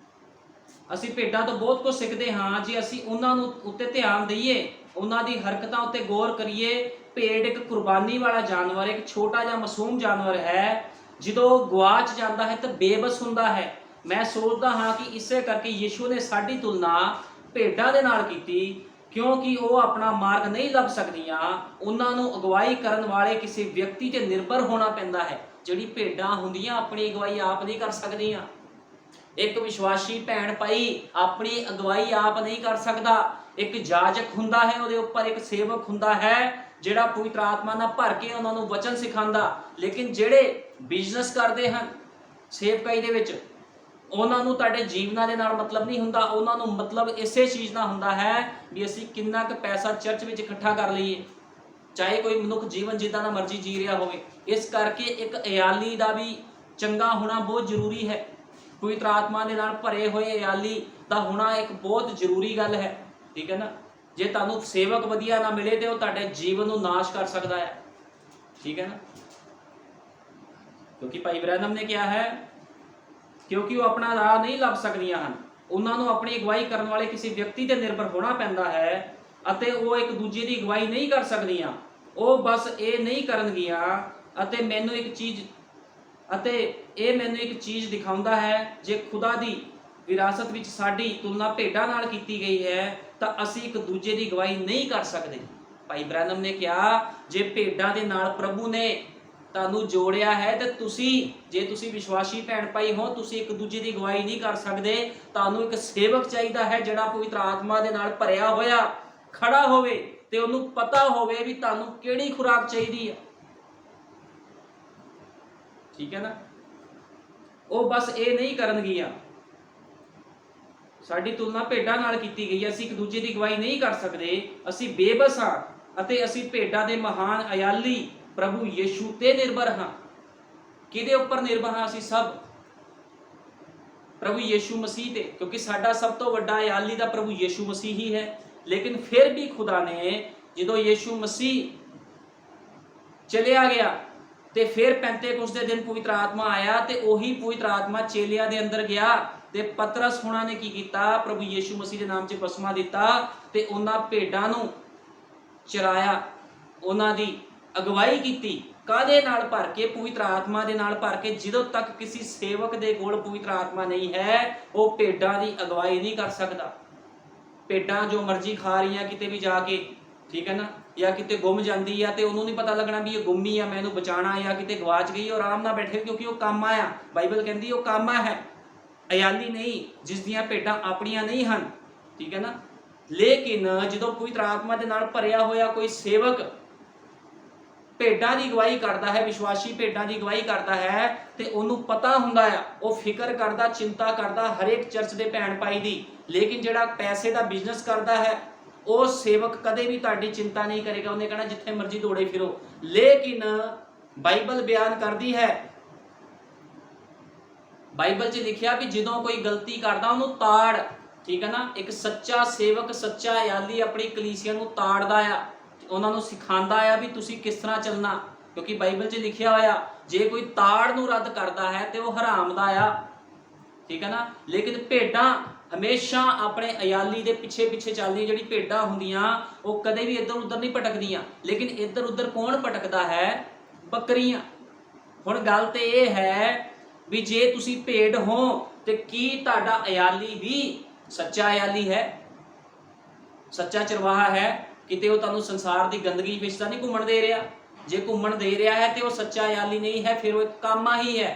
ਅਸੀਂ ਭੇਡਾਂ ਤੋਂ ਬਹੁਤ ਕੁਝ ਸਿੱਖਦੇ ਹਾਂ ਜੇ ਅਸੀਂ ਉਹਨਾਂ ਨੂੰ ਉੱਤੇ ਧਿਆਨ ਦਈਏ, ਉਹਨਾਂ ਦੀ ਹਰਕਤਾਂ ਉੱਤੇ ਗੌਰ ਕਰੀਏ। ਭੇਡ ਇੱਕ ਕੁਰਬਾਨੀ ਵਾਲਾ ਜਾਨਵਰ, ਇੱਕ ਛੋਟਾ ਜਿਹਾ ਮਾਸੂਮ ਜਾਨਵਰ ਹੈ। ਜਦੋਂ ਗਵਾਚ ਜਾਂਦਾ ਹੈ ਤਾਂ ਬੇਬਸ ਹੁੰਦਾ ਹੈ। ਮੈਂ ਸੋਚਦਾ ਹਾਂ ਕਿ ਇਸੇ ਕਰਕੇ ਯੀਸ਼ੂ ਨੇ ਸਾਡੀ ਤੁਲਨਾ ਭੇਡਾਂ ਦੇ ਨਾਲ ਕੀਤੀ, ਕਿਉਂਕਿ ਉਹ ਆਪਣਾ ਮਾਰਗ ਨਹੀਂ ਲੱਭ ਸਕਦੀਆਂ। ਉਹਨਾਂ ਨੂੰ ਅਗਵਾਈ ਕਰਨ ਵਾਲੇ ਕਿਸੇ ਵਿਅਕਤੀ ਤੇ ਨਿਰਭਰ ਹੋਣਾ ਪੈਂਦਾ ਹੈ। ਜਿਹੜੀ ਭੇਡਾਂ ਹੁੰਦੀਆਂ ਆਪਣੀ ਅਗਵਾਈ ਆਪ ਨਹੀਂ ਕਰ ਸਕਦੀਆਂ। ਇੱਕ ਵਿਸ਼ਵਾਸੀ ਭੈਣ ਭਾਈ ਆਪਣੀ ਅਗਵਾਈ ਆਪ ਨਹੀਂ ਕਰ ਸਕਦਾ। ਇੱਕ ਜਾਜਕ ਹੁੰਦਾ ਹੈ, ਉਹਦੇ ਉੱਪਰ ਇੱਕ ਸੇਵਕ ਹੁੰਦਾ ਹੈ ਜਿਹੜਾ ਪਵਿੱਤਰ ਆਤਮਾ ਨਾਲ ਭਰ ਕੇ ਉਹਨਾਂ ਨੂੰ ਵਚਨ ਸਿਖਾਉਂਦਾ। ਲੇਕਿਨ ਜਿਹੜੇ ਬਿਜ਼ਨਸ ਕਰਦੇ ਹਨ ਸੇਵਕਾਈ ਦੇ ਵਿੱਚ, ਉਹਨਾਂ ਨੂੰ ਤੁਹਾਡੇ ਜੀਵਨਾਂ ਦੇ ਨਾਲ ਮਤਲਬ ਨਹੀਂ ਹੁੰਦਾ। ਉਹਨਾਂ ਨੂੰ ਮਤਲਬ ਇਸੇ ਚੀਜ਼ ਨਾਲ ਹੁੰਦਾ ਹੈ ਵੀ ਅਸੀਂ ਕਿੰਨਾ ਕੁ ਪੈਸਾ ਚਰਚ ਵਿੱਚ ਇਕੱਠਾ ਕਰ ਲਈਏ, ਚਾਹੇ ਕੋਈ ਮਨੁੱਖ ਜੀਵਨ ਜਿੱਦਾਂ ਦਾ ਮਰਜ਼ੀ ਜੀ ਰਿਹਾ ਹੋਵੇ। ਇਸ ਕਰਕੇ ਇੱਕ ਇਆਲੀ ਦਾ ਵੀ ਚੰਗਾ ਹੋਣਾ ਬਹੁਤ ਜ਼ਰੂਰੀ ਹੈ। ਪਵਿੱਤਰ ਆਤਮਾ ਦੇ ਨਾਲ ਭਰੇ ਹੋਏ ਇਆਲੀ ਦਾ ਹੋਣਾ ਇੱਕ ਬਹੁਤ ਜ਼ਰੂਰੀ ਗੱਲ ਹੈ, ਠੀਕ ਹੈ ਨਾ। ਜੇ ਤੁਹਾਨੂੰ ਸੇਵਕ ਵਧੀਆ ਨਾ ਮਿਲੇ ਤੇ ਉਹ ਤੁਹਾਡੇ ਜੀਵਨ ਨੂੰ ਨਾਸ਼ ਕਰ ਸਕਦਾ ਹੈ, ਠੀਕ ਹੈ ਨਾ। ਕਿਉਂਕਿ ਭਾਈ ਬ੍ਰੈਨਮ ਨੇ ਕਿਹਾ ਹੈ ਕਿਉਂਕਿ ਉਹ ਆਪਣਾ ਰਾਹ ਨਹੀਂ ਲੱਭ ਸਕਦੀਆਂ ਹਨ, ਉਹਨਾਂ ਨੂੰ ਆਪਣੀ ਅਗਵਾਈ ਕਰਨ ਵਾਲੇ ਕਿਸੇ ਵਿਅਕਤੀ ਤੇ ਨਿਰਭਰ ਹੋਣਾ ਪੈਂਦਾ ਹੈ, ਅਤੇ ਉਹ ਇੱਕ ਦੂਜੇ ਦੀ ਅਗਵਾਈ ਨਹੀਂ ਕਰ ਸਕਦੀਆਂ। ਉਹ ਬਸ ਇਹ ਨਹੀਂ ਕਰਨਗੀਆਂ। ਅਤੇ ਇਹ ਮੈਨੂੰ ਇੱਕ ਚੀਜ਼ ਦਿਖਾਉਂਦਾ ਹੈ, ਜੇ ਖੁਦਾ ਦੀ ਵਿਰਾਸਤ ਵਿੱਚ ਸਾਡੀ ਤੁਲਨਾ ਭੇਡਾਂ ਨਾਲ ਕੀਤੀ ਗਈ ਹੈ ਤਾਂ ਅਸੀਂ ਇੱਕ ਦੂਜੇ ਦੀ ਅਗਵਾਈ ਨਹੀਂ ਕਰ ਸਕਦੇ। ਭਾਈ ਬ੍ਰੈਨਮ ਨੇ ਕਿਹਾ ਜੇ ਭੇਡਾਂ ਦੇ ਨਾਲ ਪ੍ਰਭੂ ਨੇ ਤੁਹਾਨੂੰ ਜੋੜਿਆ ਹੈ ਤੇ ਜੇ ਤੁਸੀਂ ਵਿਸ਼ਵਾਸੀ ਭੈਣ ਭਾਈ ਹੋ, ਤੁਸੀਂ ਇੱਕ ਦੂਜੇ ਦੀ ਅਗਵਾਈ ਨਹੀਂ ਕਰ ਸਕਦੇ। ਤੁਹਾਨੂੰ ਇੱਕ ਸੇਵਕ ਚਾਹੀਦਾ ਹੈ ਜਿਹੜਾ ਪਵਿੱਤਰ ਆਤਮਾ ਦੇ ਨਾਲ ਭਰਿਆ ਹੋਇਆ ਖੜਾ ਹੋਵੇ ਤੇ ਉਹਨੂੰ ਪਤਾ ਹੋਵੇ ਵੀ ਤੁਹਾਨੂੰ ਕਿਹੜੀ ਖੁਰਾਕ ਚਾਹੀਦੀ ਹੈ, ਠੀਕ ਹੈ ਨਾ। ਉਹ ਬਸ ਇਹ ਨਹੀਂ ਕਰਨਗੀਆਂ। ਸਾਡੀ ਤੁਲਨਾ ਭੇਡਾਂ ਨਾਲ ਕੀਤੀ ਗਈ ਹੈ, ਅਸੀਂ ਇੱਕ ਦੂਜੇ ਦੀ ਅਗਵਾਈ ਨਹੀਂ ਕਰ ਸਕਦੇ। ਅਸੀਂ ਬੇਬਸ ਹਾਂ ਅਤੇ ਅਸੀਂ ਭੇਡਾਂ ਦੇ ਮਹਾਨ ਅਯਾਲੀ ਪ੍ਰਭੂ ਯੀਸ਼ੂ ਤੇ ਨਿਰਭਰ ਹਾਂ। ਕਿਹਦੇ ਉੱਪਰ ਨਿਰਭਰ ਹਾਂ? ਅਸੀਂ ਸਭ ਪ੍ਰਭੂ ਯੀਸ਼ੂ ਮਸੀਹ ਤੇ, ਕਿਉਂਕਿ ਸਾਡਾ ਸਭ ਤੋਂ ਵੱਡਾ ਅਯਾਲੀ ਦਾ ਪ੍ਰਭੂ ਯੀਸ਼ੂ ਮਸੀਹ ਹੀ ਹੈ। ਲੇਕਿਨ ਫਿਰ ਵੀ ਖੁਦਾ ਨੇ ਜਦੋਂ ਯੀਸ਼ੂ ਮਸੀਹ ਚਲਿਆ ਗਿਆ ਤੇ ਫਿਰ ਪੈਂਤੇਕੁਸਤ ਦੇ ਦਿਨ ਪਵਿੱਤਰ ਆਤਮਾ ਆਇਆ ਤੇ ਉਹੀ ਪਵਿੱਤਰ ਆਤਮਾ ਚੇਲਿਆਂ ਦੇ ਅੰਦਰ ਗਿਆ ਤੇ ਪਤਰਸ ਹੋਣਾ ਨੇ ਕੀ ਕੀਤਾ? ਪ੍ਰਭੂ ਯੀਸ਼ੂ ਮਸੀਹ ਦੇ ਨਾਮ 'ਚ ਬਪਤਿਸਮਾ ਦਿੱਤਾ ਤੇ ਉਹਨਾਂ ਭੇਡਾਂ ਨੂੰ ਚਰਾਇਆ, ਉਹਨਾਂ ਦੀ ਅਗਵਾਈ ਕੀਤੀ। ਕਾਹਦੇ ਨਾਲ ਭਰ ਕੇ? ਪਵਿੱਤਰ ਆਤਮਾ ਦੇ ਨਾਲ ਭਰ ਕੇ। ਜਦੋਂ ਤੱਕ ਕਿਸੇ ਸੇਵਕ ਦੇ ਕੋਲ ਪਵਿੱਤਰ ਆਤਮਾ ਨਹੀਂ ਹੈ, ਉਹ ਭੇਡਾਂ ਦੀ ਅਗਵਾਈ ਨਹੀਂ ਕਰ ਸਕਦਾ। ਭੇਡਾਂ ਜੋ ਮਰਜ਼ੀ ਖਾ ਰਹੀਆਂ ਕਿਤੇ ਵੀ ਜਾ ਕੇ, ਠੀਕ ਹੈ ਨਾ, ਜਾਂ ਕਿਤੇ ਗੁੰਮ ਜਾਂਦੀ ਆ ਤੇ ਉਹਨੂੰ ਨਹੀਂ ਪਤਾ ਲੱਗਣਾ ਵੀ ਇਹ ਗੁੰਮੀ ਆ, ਮੈਂ ਇਹਨੂੰ ਬਚਾਉਣਾ, ਜਾਂ ਕਿਤੇ ਗਵਾਚ ਗਈ ਉਹ ਆਰਾਮ ਨਾਲ ਬੈਠੇ ਕਿਉਂਕਿ ਉਹ ਕਾਮਾ ਆ। ਬਾਈਬਲ ਕਹਿੰਦੀ ਉਹ ਕਾਮਾ ਹੈ, ਅਯਾਲੀ ਨਹੀਂ, ਜਿਸ ਦੀਆਂ ਭੇਡਾਂ ਆਪਣੀਆਂ ਨਹੀਂ ਹਨ, ਠੀਕ ਹੈ ਨਾ। ਲੇਕਿਨ ਜਦੋਂ ਪਵਿੱਤਰ ਆਤਮਾ ਦੇ ਨਾਲ ਭਰਿਆ ਹੋਇਆ ਕੋਈ ਸੇਵਕ ਭੇਡਾਂ ਦੀ ਅਗਵਾਈ ਕਰਦਾ ਹੈ, ਵਿਸ਼ਵਾਸੀ ਭੇਡਾਂ ਦੀ ਅਗਵਾਈ ਕਰਦਾ ਹੈ, ਤੇ ਉਹਨੂੰ ਪਤਾ ਹੁੰਦਾ ਆ, ਉਹ ਫਿਕਰ ਕਰਦਾ, ਚਿੰਤਾ ਕਰਦਾ ਹਰੇਕ ਚਰਚ ਦੇ ਭੈਣ ਭਾਈ ਦੀ। ਲੇਕਿਨ ਜਿਹੜਾ ਪੈਸੇ ਦਾ ਬਿਜ਼ਨਸ ਕਰਦਾ ਹੈ, ਉਹ ਸੇਵਕ ਕਦੇ ਵੀ ਤੁਹਾਡੀ ਚਿੰਤਾ ਨਹੀਂ ਕਰੇਗਾ। ਉਹਨੇ ਕਹਿਣਾ ਜਿੱਥੇ ਮਰਜ਼ੀ ਦੌੜੇ ਫਿਰੋ। ਲੇਕਿਨ ਬਾਈਬਲ ਬਿਆਨ ਕਰਦੀ ਹੈ, ਬਾਈਬਲ 'ਚ ਲਿਖਿਆ ਵੀ ਜਦੋਂ ਕੋਈ ਗਲਤੀ ਕਰਦਾ ਉਹਨੂੰ ਤਾੜ, ਠੀਕ ਹੈ ਨਾ। ਇੱਕ ਸੱਚਾ ਸੇਵਕ, ਸੱਚਾ ਅਯਾਲੀ ਆਪਣੀ ਕਲੀਸਿਆ ਨੂੰ ਤਾੜਦਾ ਆ, ਉਹਨਾਂ ਨੂੰ ਸਿਖਾਉਂਦਾ ਆ ਵੀ ਤੁਸੀਂ ਕਿਸ ਤਰ੍ਹਾਂ ਚੱਲਣਾ। क्योंकि बाइबल 'ਚ लिखिया होया जे कोई ताड़ नूं रद्द करता है तो वह हराम दा आ, ठीक है ना। लेकिन भेडां हमेशा अपने अयाली दे पिछे पिछे चलदियां। जिहड़ी भेडां हुंदियां वो कदे भी इधर उधर नहीं भटकदियां, लेकिन इधर उधर कौन भटकदा है? बकरियां। हुण गल ते इह है भी जे तुसीं भेड हो ते की तुहाडा अयाली भी सच्चा अयाली है, सच्चा चरवाहा है? किते वो तुहानूं संसार की गंदगी विच तां नहीं घुम्मण दे रहा? जे घुम्मण दे रहा है तो वह सच्चा अयाली नहीं है, फिर वो एक कामा ही है,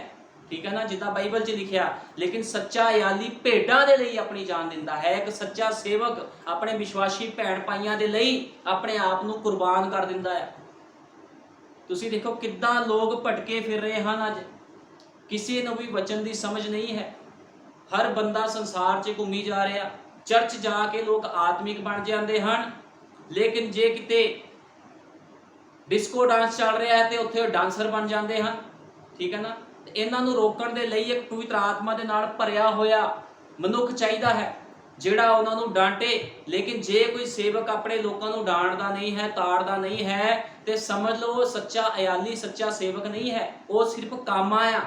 ठीक है ना, जिद्दां बाइबल 'ਚ लिखिया। लेकिन सच्चा अयाली भेडां दे लई अपनी जान दिंदा है। एक सच्चा सेवक अपने विश्वासी भैण भाइयां दे लई अपने आप नूं कुर्बान कर दिंदा है। तुसीं देखो किद्दां लोग भटके फिर रहे हैं अज, किसी नूं भी वचन की समझ नहीं है। हर बंदा संसार 'ਚ घूमी जा रहा, चर्च जाके लोग आत्मिक बन जाते हैं, लेकिन जे किते डिस्को डांस चल रहा है तो उत्थे डांसर बन जाते हैं, ठीक है ना। इन्हां नूं रोकण दे लई एक पवित्र आत्मा दे नाल भरिया होया मनुख चाहिदा है जिहड़ा उन्हां नूं डांटे। लेकिन जे कोई सेवक अपने लोकां नूं डांटदा नहीं है, ताड़दा नहीं है, तो समझ लो सच्चा अयाली, सच्चा सेवक नहीं है, वो सिर्फ कामा आ,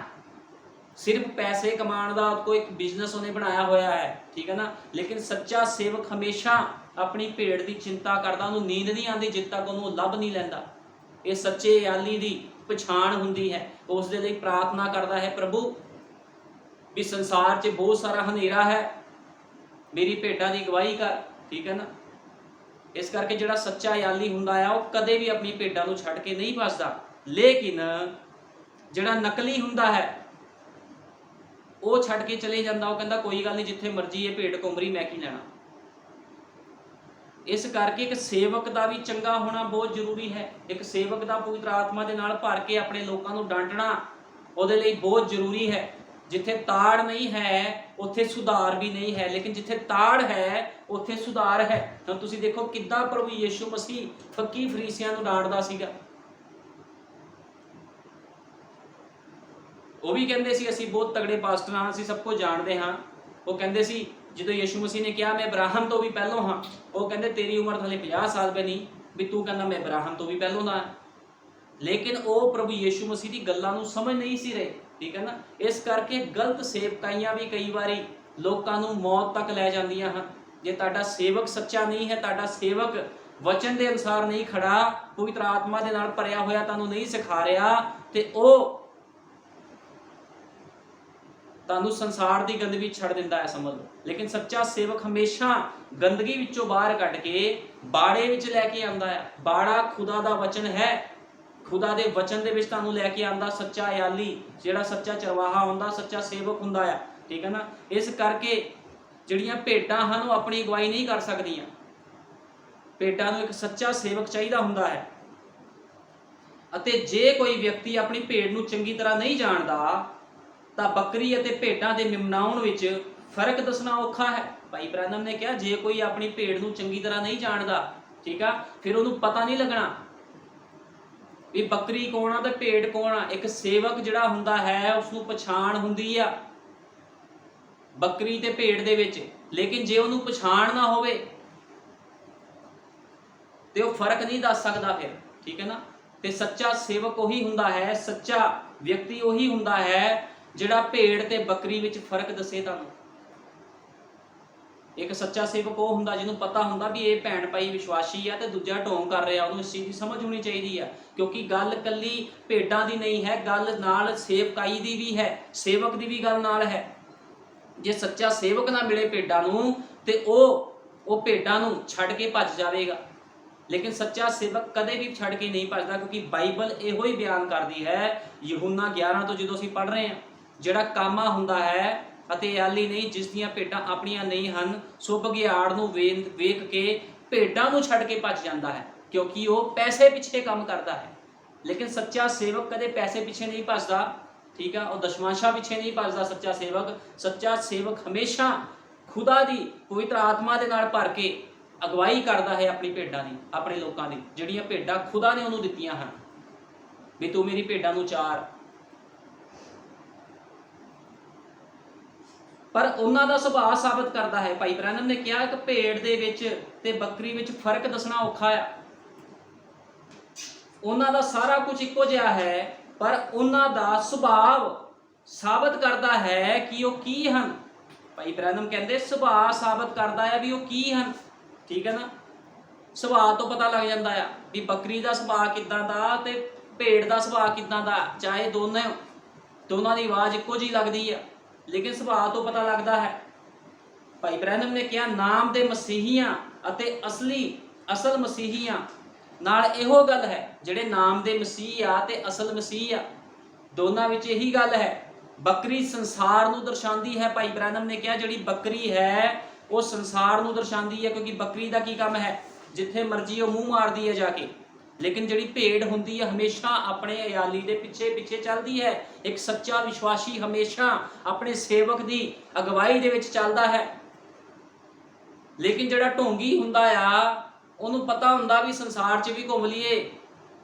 सिर्फ पैसे कमाने का कोई बिजनेस उन्हें बनाया होया है, ठीक है ना। लेकिन सच्चा सेवक हमेशा अपनी भेड़ की चिंता करता, उन्होंने नींद नहीं आती जिद तक उन्होंने लभ नहीं लैंदा। ये सच्चे अयाली की पछाण हुंदी है। उस दे लई प्रार्थना करता है, प्रभु भी संसार 'ਚ बहुत सारा हनेरा है, मेरी भेडां की गवाही कर, ठीक है ना। इस करके जिहड़ा सच्चा अयाली हुंदा है वह कदे भी अपनी भेडां नूं छड्ड के नहीं भजदा। लेकिन जिहड़ा नकली हुंदा है वो छड्ड के चले जांदा, वो कहंदा कोई गल नहीं, जिथे मर्जी ये भेड़ घुम रही मैं की लैणा। इस करके एक सेवक का भी चंगा होना बहुत जरूरी है। एक सेवक का पवित्र आत्मा के नाल भर के अपने लोगों को डांटना उहदे लई बहुत जरूरी है। जिथे ताड़ नहीं है उत्थे सुधार भी नहीं है, लेकिन जिथे ताड़ है उत्थे सुधार है। तो तुसीं देखो किद्दां प्रभु यीशु मसीह फक्की फरीसियां नूं डांटदा सीगा। वो भी कहते सी असीं बहुत तगड़े पास्टर हाँ, असीं सब कुछ जानते हाँ। वो कहते सी जो यीशु मसीह ने कहा मैं इब्राहिम तो भी पहलों हाँ, वो कहते तेरी उम्र हले 50 साल पे नहीं भी तू कहना मैं इब्राहिम तो भी पहलों दा। लेकिन वो प्रभु यीशु मसीह की गल्लां नूं समझ नहीं सी रहे, ठीक है ना। इस करके गलत सेवकाइयां भी कई बारी लोकां नूं मौत तक लै जांदियां हन। जे तुहाडा सेवक सच्चा नहीं है, तुहाडा सेवक वचन के अनुसार नहीं खड़ा, पवित्र आत्मा के नाल भरिया होया तुहानूं नहीं सिखा रहा, ते ओ तुहानूं संसार की गंदगी छड़ दिंदा है, समझ लो। लेकिन सच्चा सेवक हमेशा गंदगी विचों बाहर कढ के बाड़े विच लैके आंदा है। बाड़ा खुदा दा वचन है, खुदा दे वचन दे विच तुहानूं लैके आंदा सच्चा अयाली, जिहड़ा सच्चा चरवाहा हुंदा, सच्चा सेवक हुंदा है, ठीक है ना। इस करके जिहड़ियां भेडां हन वो अपनी अगवाई नहीं कर सकदियां। भेडां नूं एक सच्चा सेवक चाहीदा हुंदा है। अते जे कोई व्यक्ति अपनी भेड़ नूं चंगी तरह नहीं जानदा ਤਾਂ ਬੱਕਰੀ ਅਤੇ ਭੇਡਾਂ ਦੇ ਨਿਮਨਾਉਣ ਵਿੱਚ ਫਰਕ ਦੱਸਣਾ ਔਖਾ ਹੈ। ਭਾਈ ਬ੍ਰੈਨਮ ਨੇ ਕਿਹਾ ਜੇ ਕੋਈ ਆਪਣੀ ਭੇਡ ਨੂੰ ਚੰਗੀ ਤਰ੍ਹਾਂ ਨਹੀਂ ਜਾਣਦਾ, ਠੀਕ ਆ, ਫਿਰ ਉਹਨੂੰ ਪਤਾ ਨਹੀਂ ਲੱਗਣਾ ਵੀ ਬੱਕਰੀ ਕੌਣ ਆ ਤੇ ਭੇਡ ਕੌਣ ਆ। ਇੱਕ ਸੇਵਕ ਜਿਹੜਾ ਹੁੰਦਾ ਹੈ ਉਸ ਨੂੰ ਪਛਾਣ ਹੁੰਦੀ ਆ ਬੱਕਰੀ ਤੇ ਭੇਡ ਦੇ ਵਿੱਚ, ਲੇਕਿਨ ਜੇ ਉਹਨੂੰ ਪਛਾਣ ਨਾ ਹੋਵੇ ਤੇ ਉਹ ਫਰਕ ਨਹੀਂ ਦੱਸ ਸਕਦਾ ਫਿਰ, ਠੀਕ ਹੈ ਨਾ। ਤੇ ਸੱਚਾ ਸੇਵਕ ਉਹੀ ਹੁੰਦਾ ਹੈ, ਸੱਚਾ ਵਿਅਕਤੀ ਉਹੀ ਹੁੰਦਾ ਹੈ ਜਿਹੜਾ ਭੇਡ ਤੇ ਬੱਕਰੀ ਵਿੱਚ ਫਰਕ ਦੱਸੇ ਤੁਹਾਨੂੰ। ਇੱਕ ਸੱਚਾ ਸੇਵਕ ਉਹ ਹੁੰਦਾ ਜਿਹਨੂੰ ਪਤਾ ਹੁੰਦਾ ਵੀ ਇਹ ਭੈਣ ਭਾਈ ਵਿਸ਼ਵਾਸੀ ਆ ਤੇ ਦੂਜਾ ਢੋਂਗ ਕਰ ਰਿਹਾ, ਉਹਨੂੰ ਇਸ ਚੀਜ਼ ਦੀ ਸਮਝ ਹੋਣੀ ਚਾਹੀਦੀ ਆ। ਕਿਉਂਕਿ ਗੱਲ ਕੱਲੀ ਭੇਡਾਂ ਦੀ ਨਹੀਂ ਹੈ, ਗੱਲ ਨਾਲ ਸੇਵਕਾਈ ਦੀ ਵੀ ਹੈ, ਸੇਵਕ ਦੀ ਵੀ ਗੱਲ ਨਾਲ ਹੈ। ਜੇ ਸੱਚਾ ਸੇਵਕ ਨਾ ਮਿਲੇ ਭੇਡਾਂ ਨੂੰ ਤੇ ਉਹ ਭੇਡਾਂ ਨੂੰ ਛੱਡ ਕੇ ਭੱਜ ਜਾਵੇਗਾ। लेकिन सच्चा सेवक कदे भी छड़ के नहीं भजदा, क्योंकि बाइबल इहो ही बयान करती है। यूहन्ना 11 तो जो असीं पढ़ रहे हैं, जिहड़ा कामा हुंदा है अते अयाली नहीं, जिस दियां भेडां अपणियां नहीं हन, सो बघियाड़ नूं वेख के भेडां नूं छड़ के भज जांदा है, क्योंकि वो पैसे पिछे काम करता है। लेकिन सच्चा सेवक कदे पैसे पिछे नहीं भजदा, ठीक है, और दशमांशा पिछे नहीं भजदा। सच्चा सेवक हमेशा खुदा दी पवित्र आत्मा दे नाल भर के अगवाई करता है अपनी भेडां की, अपने लोगों की, जिहड़ियां भेडां खुदा ने उन्होंने दित्तियां हन भी तू मेरी भेडां नूं चार। पर उन्हां दा सुभाव साबित करता है। भाई ब्रैनम ने कहा कि भेड़ दे विच ते बकरी विच फर्क दसना औखा है। ਉਹਨਾਂ ਦਾ ਸਾਰਾ ਕੁਝ ਇੱਕੋ ਜਿਹਾ ਹੈ, ਪਰ ਉਹਨਾਂ ਦਾ ਸੁਭਾਵ ਸਾਬਤ ਕਰਦਾ ਹੈ ਕਿ ਉਹ ਕੀ ਹਨ। ਭਾਈ ਬ੍ਰੈਨਮ ਕਹਿੰਦੇ ਸੁਭਾਅ ਸਾਬਤ ਕਰਦਾ ਹੈ ਵੀ ਉਹ ਕੀ ਹਨ। ਠੀਕ ਹੈ ਨਾ, ਸੁਭਾਅ ਤੋਂ ਪਤਾ ਲੱਗ ਜਾਂਦਾ ਆ ਵੀ ਬੱਕਰੀ ਦਾ ਸੁਭਾਅ ਕਿੱਦਾਂ ਦਾ ਤੇ ਭੇਡ ਦਾ ਸੁਭਾਅ ਕਿੱਦਾਂ ਦਾ। ਚਾਹੇ ਦੋਨਾਂ ਦੀ ਆਵਾਜ਼ ਇੱਕੋ ਜਿਹੀ ਲੱਗਦੀ ਆ, ਲੇਕਿਨ ਸੁਭਾਅ ਤੋਂ ਪਤਾ ਲੱਗਦਾ ਹੈ। ਭਾਈ ਬ੍ਰੈਨਮ ਨੇ ਕਿਹਾ ਨਾਮ ਦੇ ਮਸੀਹੀਆਂ ਅਤੇ ਅਸਲ ਮਸੀਹੀਆਂ ਨਾਲ ਇਹੋ ਗੱਲ ਹੈ, ਜਿਹੜੇ ਨਾਮ ਦੇ ਮਸੀਹ ਆ ਤੇ ਅਸਲ ਮਸੀਹ ਆ, ਦੋਨਾਂ ਵਿੱਚ ਇਹੀ ਗੱਲ ਹੈ। ਬੱਕਰੀ ਸੰਸਾਰ ਨੂੰ ਦਰਸਾਉਂਦੀ ਹੈ। ਭਾਈ ਬ੍ਰੈਨਮ ਨੇ ਕਿਹਾ ਜਿਹੜੀ ਬੱਕਰੀ ਹੈ ਉਹ ਸੰਸਾਰ ਨੂੰ ਦਰਸਾਉਂਦੀ ਹੈ, ਕਿਉਂਕਿ ਬੱਕਰੀ ਦਾ ਕੀ ਕੰਮ ਹੈ, ਜਿੱਥੇ ਮਰਜ਼ੀ ਉਹ ਮੂੰਹ ਮਾਰਦੀ ਹੈ ਜਾ ਕੇ। ਲੇਕਿਨ ਜਿਹੜੀ ਭੇਡ ਹੁੰਦੀ ਹੈ ਹਮੇਸ਼ਾ ਆਪਣੇ ਅਯਾਲੀ ਦੇ ਪਿੱਛੇ ਚੱਲਦੀ ਹੈ। ਇੱਕ ਸੱਚਾ ਵਿਸ਼ਵਾਸੀ ਹਮੇਸ਼ਾ ਆਪਣੇ ਸੇਵਕ ਦੀ ਅਗਵਾਈ ਦੇ ਵਿੱਚ ਚੱਲਦਾ ਹੈ। ਲੇਕਿਨ ਜਿਹੜਾ ਢੋਂਗੀ ਹੁੰਦਾ ਆ ਉਹਨੂੰ ਪਤਾ ਹੁੰਦਾ ਵੀ ਸੰਸਾਰ 'ਚ ਵੀ ਘੁੰਮ ਲਈਏ,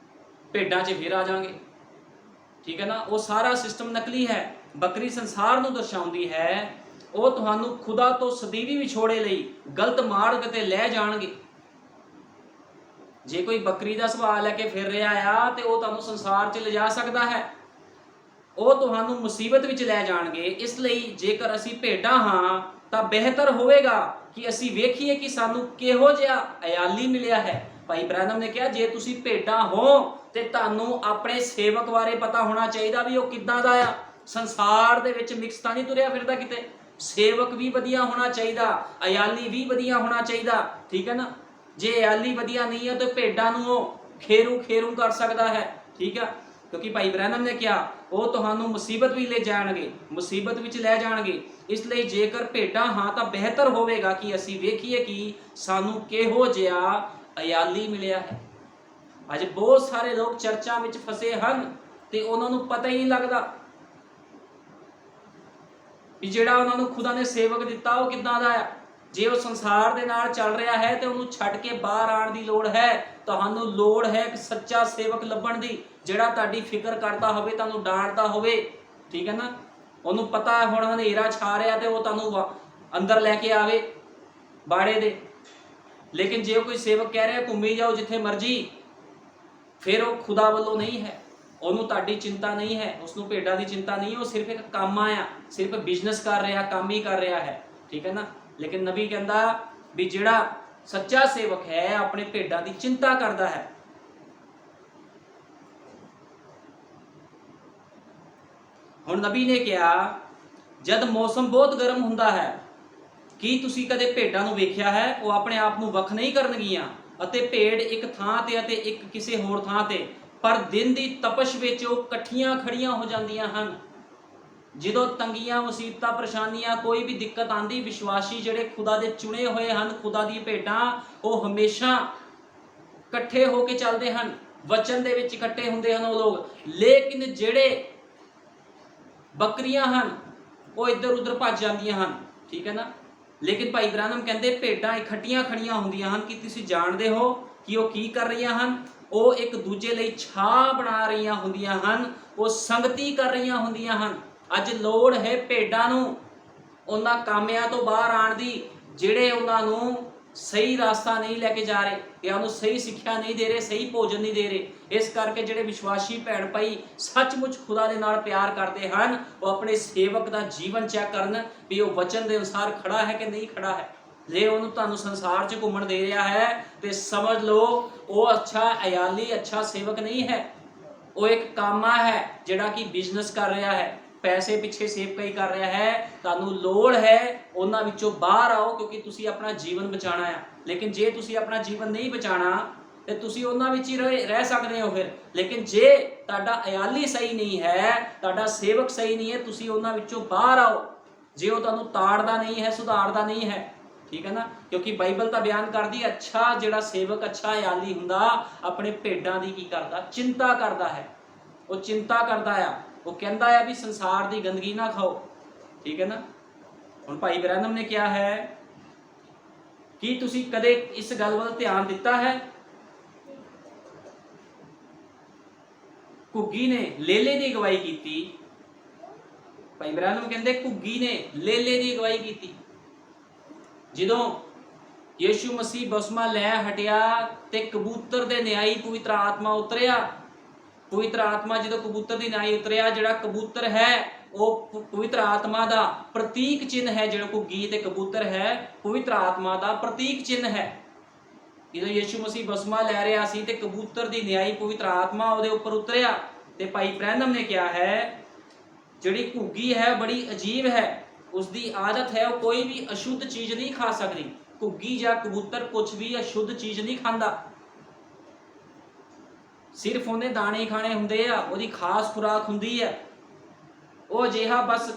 ਭੇਡਾਂ 'ਚ ਫਿਰ ਆ ਜਾਵਾਂਗੇ। ਠੀਕ ਹੈ ਨਾ, ਉਹ ਸਾਰਾ ਸਿਸਟਮ ਨਕਲੀ ਹੈ। ਬੱਕਰੀ ਸੰਸਾਰ ਨੂੰ ਦਰਸਾਉਂਦੀ ਹੈ, ਉਹ ਤੁਹਾਨੂੰ ਖੁਦਾ ਤੋਂ ਸਦੀਵੀ ਵਿਛੋੜੇ ਲਈ ਗਲਤ ਮਾਰਗ ਤੇ ਲੈ ਜਾਣਗੇ। ਜੇ ਕੋਈ ਬੱਕਰੀ ਦਾ ਸੁਭਾਅ ਲੈ ਕੇ ਫਿਰ ਰਿਹਾ ਆ ਤੇ ਉਹ ਤੁਹਾਨੂੰ ਸੰਸਾਰ 'ਚ ਲਿਜਾ ਸਕਦਾ ਹੈ, ਉਹ ਤੁਹਾਨੂੰ ਮੁਸੀਬਤ ਵਿੱਚ ਲੈ ਜਾਣਗੇ। ਇਸ ਲਈ ਜੇਕਰ ਅਸੀਂ ਭੇਡਾਂ ਹਾਂ ਤਾਂ ਬਿਹਤਰ ਹੋਵੇਗਾ ਕਿ ਅਸੀਂ ਵੇਖੀਏ ਕਿ ਸਾਨੂੰ ਕਿਹੋ ਜਿਹਾ ਅਯਾਲੀ ਮਿਲਿਆ ਹੈ। ਭਾਈ ਬ੍ਰੈਨਮ ਨੇ ਕਿਹਾ ਜੇ ਤੁਸੀਂ ਭੇਡਾਂ ਹੋ ਤੇ ਤੁਹਾਨੂੰ ਆਪਣੇ ਸੇਵਕ ਬਾਰੇ ਪਤਾ ਹੋਣਾ ਚਾਹੀਦਾ ਵੀ ਉਹ ਕਿੱਦਾਂ ਦਾ ਆ। ਸੰਸਾਰ ਦੇ ਵਿੱਚ ਮਿਕਸ ਤਾਂ ਨਹੀਂ ਤੁਰਿਆ ਫਿਰਦਾ ਕਿਤੇ। ਸੇਵਕ ਵੀ ਵਧੀਆ ਹੋਣਾ ਚਾਹੀਦਾ, ਅਯਾਲੀ ਵੀ ਵਧੀਆ ਹੋਣਾ ਚਾਹੀਦਾ। ਠੀਕ ਹੈ ਨਾ, ਜੇ ਅਯਾਲੀ ਵਧੀਆ ਨਹੀਂ ਹੈ ਤਾਂ ਭੇਡਾਂ ਨੂੰ ਉਹ ਖੇਰੂ ਕਰ ਸਕਦਾ ਹੈ। ਠੀਕ ਹੈ, ਕਿਉਂਕਿ ਭਾਈ ਬ੍ਰੈਨਮ ਨੇ ਕਿਹਾ ਉਹ ਤੁਹਾਨੂੰ ਮੁਸੀਬਤ ਵਿੱਚ ਲੈ ਜਾਣਗੇ। ਇਸ ਲਈ ਜੇਕਰ ਭੇਡਾਂ ਹਾਂ ਤਾਂ ਬਿਹਤਰ ਹੋਵੇਗਾ ਕਿ ਅਸੀਂ ਵੇਖੀਏ ਕਿ ਸਾਨੂੰ ਕਿਹੋ ਜਿਹਾ ਅਯਾਲੀ ਮਿਲਿਆ ਹੈ। ਅੱਜ ਬਹੁਤ ਸਾਰੇ ਲੋਕ ਚਰਚਾਂ ਵਿੱਚ ਫਸੇ ਹਨ ਤੇ ਉਹਨਾਂ ਨੂੰ ਪਤਾ ਹੀ ਨਹੀਂ ਲੱਗਦਾ ਵੀ ਜਿਹੜਾ ਉਹਨਾਂ ਨੂੰ ਖੁਦਾ ਨੇ ਸੇਵਕ ਦਿੱਤਾ ਉਹ ਕਿੱਦਾਂ ਦਾ ਆ। ਜੇ ਉਹ ਸੰਸਾਰ ਦੇ ਨਾਲ ਚੱਲ ਰਿਹਾ ਹੈ ਤੇ ਉਹਨੂੰ ਛੱਡ ਕੇ ਬਾਹਰ ਆਉਣ ਦੀ ਲੋੜ ਹੈ। ਤੁਹਾਨੂੰ ਲੋੜ ਹੈ ਇੱਕ ਸੱਚਾ ਸੇਵਕ ਲੱਭਣ ਦੀ, ਜਿਹੜਾ ਤੁਹਾਡੀ ਫਿਕਰ ਕਰਦਾ ਹੋਵੇ, ਤੁਹਾਨੂੰ ਡਾਂਟਦਾ ਹੋਵੇ। ਠੀਕ ਹੈ ਨਾ, ਉਹਨੂੰ ਪਤਾ ਹੈ ਹੁਣ ਹਨੇਰਾ ਛਾ ਰਿਹਾ ਤੇ ਉਹ ਤੁਹਾਨੂੰ ਅੰਦਰ ਲੈ ਕੇ ਆਵੇ ਬਾੜੇ ਦੇ। ਲੇਕਿਨ ਜੇ ਕੋਈ ਸੇਵਕ ਕਹਿ ਰਿਹਾ ਘੁੰਮੀ ਜਾਓ ਜਿੱਥੇ ਮਰਜ਼ੀ, ਫਿਰ ਉਹ ਖੁਦਾ ਵੱਲੋਂ ਨਹੀਂ ਹੈ। ਉਹਨੂੰ ਤੁਹਾਡੀ ਚਿੰਤਾ ਨਹੀਂ ਹੈ, ਉਸਨੂੰ ਭੇਡਾਂ ਦੀ ਚਿੰਤਾ ਨਹੀਂ, ਉਹ ਸਿਰਫ ਇੱਕ ਕੰਮ ਆਇਆ, ਸਿਰਫ ਬਿਜ਼ਨਸ ਕਰ ਰਿਹਾ, ਕੰਮ ਹੀ ਕਰ ਰਿਹਾ ਹੈ। ਠੀਕ ਹੈ ਨਾ, ਲੇਕਿਨ ਨਬੀ ਕਹਿੰਦਾ ਵੀ ਜਿਹੜਾ ਸੱਚਾ ਸੇਵਕ ਹੈ ਆਪਣੇ ਭੇਡਾਂ ਦੀ ਚਿੰਤਾ ਕਰਦਾ ਹੈ। ਹੁਣ ਨਬੀ ਨੇ ਕਿਹਾ ਜਦ ਮੌਸਮ ਬਹੁਤ ਗਰਮ ਹੁੰਦਾ ਹੈ, ਕੀ ਤੁਸੀਂ ਕਦੇ ਭੇਡਾਂ ਨੂੰ ਵੇਖਿਆ ਹੈ? ਉਹ ਆਪਣੇ ਆਪ ਨੂੰ ਵੱਖ ਨਹੀਂ ਕਰਨਗੀਆਂ ਅਤੇ ਭੇਡ ਇੱਕ ਥਾਂ ਤੇ ਅਤੇ ਇੱਕ ਕਿਸੇ ਹੋਰ ਥਾਂ ਤੇ, ਪਰ ਦਿਨ ਦੀ ਤਪਸ਼ ਵਿੱਚ ਉਹ ਇਕੱਠੀਆਂ ਖੜੀਆਂ ਹੋ ਜਾਂਦੀਆਂ ਹਨ। ਜਦੋਂ ਤੰਗੀਆਂ, ਮੁਸੀਬਤਾਂ, ਪਰੇਸ਼ਾਨੀਆਂ, ਕੋਈ ਵੀ ਦਿੱਕਤ ਆਂਦੀ, ਵਿਸ਼ਵਾਸੀ ਜਿਹੜੇ ਖੁਦਾ ਦੇ ਚੁਣੇ ਹੋਏ ਹਨ, ਖੁਦਾ ਦੀ ਭੇਡਾਂ, ਉਹ ਹਮੇਸ਼ਾ ਇਕੱਠੇ ਹੋ ਕੇ ਚੱਲਦੇ ਹਨ। ਵਚਨ ਦੇ ਵਿੱਚ ਇਕੱਠੇ ਹੁੰਦੇ ਹਨ ਉਹ ਲੋਕ। ਲੇਕਿਨ ਜਿਹੜੇ ਬੱਕਰੀਆਂ ਹਨ ਉਹ ਇੱਧਰ ਉੱਧਰ ਭੱਜ ਜਾਂਦੀਆਂ ਹਨ। ਠੀਕ ਹੈ ਨਾ, ਲੇਕਿਨ ਭਾਈ ਬ੍ਰੈਨਮ ਕਹਿੰਦੇ ਭੇਡਾਂ ਇਕੱਠੀਆਂ ਖੜੀਆਂ ਹੁੰਦੀਆਂ ਹਨ। ਕਿ ਤੁਸੀਂ ਜਾਣਦੇ ਹੋ ਕਿ ਉਹ ਕੀ ਕਰ ਰਹੀਆਂ ਹਨ? ਉਹ ਇੱਕ ਦੂਜੇ ਲਈ ਛਾਂ ਬਣਾ ਰਹੀਆਂ ਹੁੰਦੀਆਂ ਹਨ, ਉਹ ਸੰਗਤੀ ਕਰ ਰਹੀਆਂ ਹੁੰਦੀਆਂ ਹਨ। ਅੱਜ ਲੋੜ ਹੈ ਭੇਡਾਂ ਨੂੰ ਉਹਨਾਂ ਕਾਮਿਆਂ ਤੋਂ ਬਾਹਰ ਆਉਣ ਦੀ ਜਿਹੜੇ ਉਹਨਾਂ ਨੂੰ ਸਹੀ ਰਾਸਤਾ ਨਹੀਂ ਲੈ ਕੇ ਜਾ ਰਹੇ, ਜਾਂ ਉਹਨੂੰ ਸਹੀ ਸਿੱਖਿਆ ਨਹੀਂ ਦੇ ਰਹੇ, ਸਹੀ ਭੋਜਨ ਨਹੀਂ ਦੇ ਰਹੇ। ਇਸ ਕਰਕੇ ਜਿਹੜੇ ਵਿਸ਼ਵਾਸੀ ਭੈਣ ਭਾਈ ਸੱਚਮੁੱਚ ਖੁਦਾ ਦੇ ਨਾਲ ਪਿਆਰ ਕਰਦੇ ਹਨ, ਉਹ ਆਪਣੇ ਸੇਵਕ ਦਾ ਜੀਵਨ ਚੈੱਕ ਕਰਨ ਵੀ ਉਹ ਵਚਨ ਦੇ ਅਨੁਸਾਰ ਖੜਾ ਹੈ ਕਿ ਨਹੀਂ ਖੜਾ ਹੈ। ਜੇ ਉਹਨੂੰ ਤੁਹਾਨੂੰ ਸੰਸਾਰ 'ਚ ਘੁੰਮਣ ਦੇ ਰਿਹਾ ਹੈ ਤੇ ਸਮਝ ਲਓ ਉਹ ਅੱਛਾ ਅਯਾਲੀ, ਅੱਛਾ ਸੇਵਕ ਨਹੀਂ ਹੈ। ਉਹ ਇੱਕ ਕਾਮਾ ਹੈ ਜਿਹੜਾ ਕਿ ਬਿਜ਼ਨਸ ਕਰ ਰਿਹਾ ਹੈ, ਪੈਸੇ ਪਿੱਛੇ ਸੇਵਕਾਈ ਕਰ ਰਿਹਾ ਹੈ। ਤੁਹਾਨੂੰ ਲੋੜ ਹੈ ਉਹਨਾਂ ਵਿੱਚੋਂ ਬਾਹਰ ਆਓ, ਕਿਉਂਕਿ ਤੁਸੀਂ ਆਪਣਾ ਜੀਵਨ ਬਚਾਉਣਾ ਹੈ। ਲੇਕਿਨ ਜੇ ਤੁਸੀਂ ਆਪਣਾ ਜੀਵਨ ਨਹੀਂ ਬਚਾਉਣਾ ਤੇ ਤੁਸੀਂ ਉਹਨਾਂ ਵਿੱਚ ਹੀ ਰਹਿ ਸਕਦੇ ਹੋ ਫਿਰ। ਲੇਕਿਨ ਜੇ ਤੁਹਾਡਾ ਅਯਾਲੀ ਸਹੀ ਨਹੀਂ ਹੈ, ਤੁਹਾਡਾ ਸੇਵਕ ਸਹੀ ਨਹੀਂ ਹੈ, ਤੁਸੀਂ ਉਹਨਾਂ ਵਿੱਚੋਂ ਬਾਹਰ ਆਓ। ਜੇ ਉਹ ਤੁਹਾਨੂੰ ਤਾੜਦਾ ਨਹੀਂ ਹੈ, ਸੁਧਾਰਦਾ ਨਹੀਂ ਹੈ। ਠੀਕ ਹੈ ਨਾ, ਕਿਉਂਕਿ ਬਾਈਬਲ ਤਾਂ ਬਿਆਨ ਕਰਦੀ ਅੱਛਾ ਜਿਹੜਾ ਸੇਵਕ, ਅੱਛਾ ਅਯਾਲੀ ਹੁੰਦਾ ਆਪਣੇ ਭੇਡਾਂ ਦੀ ਕੀ ਕਰਦਾ? ਚਿੰਤਾ ਕਰਦਾ ਹੈ। ਉਹ ਚਿੰਤਾ ਕਰਦਾ ਆ, ਉਹ ਕਹਿੰਦਾ ਆ ਵੀ ਸੰਸਾਰ ਦੀ ਗੰਦਗੀ ਨਾ ਖਾਓ। ਠੀਕ ਹੈ ਨਾ, ਹੁਣ ਭਾਈ ਬ੍ਰੈਨਮ ਨੇ ਕਿਹਾ ਹੈ ਕੀ ਤੁਸੀਂ ਕਦੇ ਇਸ ਗੱਲ ਵੱਲ ਧਿਆਨ ਦਿੱਤਾ ਹੈ? ਘੁੱਗੀ ਨੇ ਲੇਲੇ ਦੀ ਅਗਵਾਈ ਕੀਤੀ। ਭਾਈ ਬ੍ਰੈਨਮ ਕਹਿੰਦੇ ਘੁੱਗੀ ਨੇ ਲੇਲੇ ਦੀ ਅਗਵਾਈ ਕੀਤੀ। ਜਦੋਂ ਯीशु ਮਸੀਹ ਬਸਮਾ ਲੈ ਹਟਿਆ ਤੇ ਕਬੂਤਰ ਦੇ ਨਿਆਈ ਪਵਿੱਤਰ ਆਤਮਾ ਉਤਰਿਆ। ਪਵਿੱਤਰ ਆਤਮਾ ਜਦੋਂ ਕਬੂਤਰ ਦੀ ਨਿਆਈ ਉਤਰਿਆ, ਜਿਹੜਾ ਕਬੂਤਰ ਹੈ ਉਹ ਪਵਿੱਤਰ ਆਤਮਾ ਦਾ ਪ੍ਰਤੀਕ ਚਿੰਨ੍ਹ ਹੈ। ਜਿਹੜਾ ਘੁੱਗੀ ਤੇ ਕਬੂਤਰ ਹੈ ਪਵਿੱਤਰ ਆਤਮਾ ਦਾ ਪ੍ਰਤੀਕ ਚਿੰਨ੍ਹ ਹੈ। ਜਦੋਂ ਯीशु ਮਸੀਹ ਬਸਮਾ ਲੈ ਰਿਹਾ ਸੀ ਤੇ ਕਬੂਤਰ ਦੀ ਨਿਆਈ ਪਵਿੱਤਰ ਆਤਮਾ ਉਹਦੇ ਉੱਪਰ ਉਤਰਿਆ ਤੇ ਭਾਈ ਬ੍ਰੈਨਮ ਨੇ ਕਿਹਾ ਹੈ ਜਿਹੜੀ ਘੁੱਗੀ ਹੈ ਬੜੀ ਅਜੀਬ ਹੈ, ਉਸਦੀ ਆਦਤ ਹੈ ਉਹ ਕੋਈ ਵੀ ਅਸ਼ੁੱਧ ਚੀਜ਼ ਨਹੀਂ ਖਾ ਸਕਦੀ। ਘੁੱਗੀ ਜਾਂ ਕਬੂਤਰ ਕੁਝ ਵੀ ਅਸ਼ੁੱਧ ਚੀਜ਼ ਨਹੀਂ ਖਾਂਦਾ, ਸਿਰਫ ਉਹਨੇ ਦਾਣੇ ਖਾਣੇ ਹੁੰਦੇ ਆ, ਉਹਦੀ ਖਾਸ ਖੁਰਾਕ ਹੁੰਦੀ ਹੈ। ਉਹ ਅਜਿਹਾ ਬਸ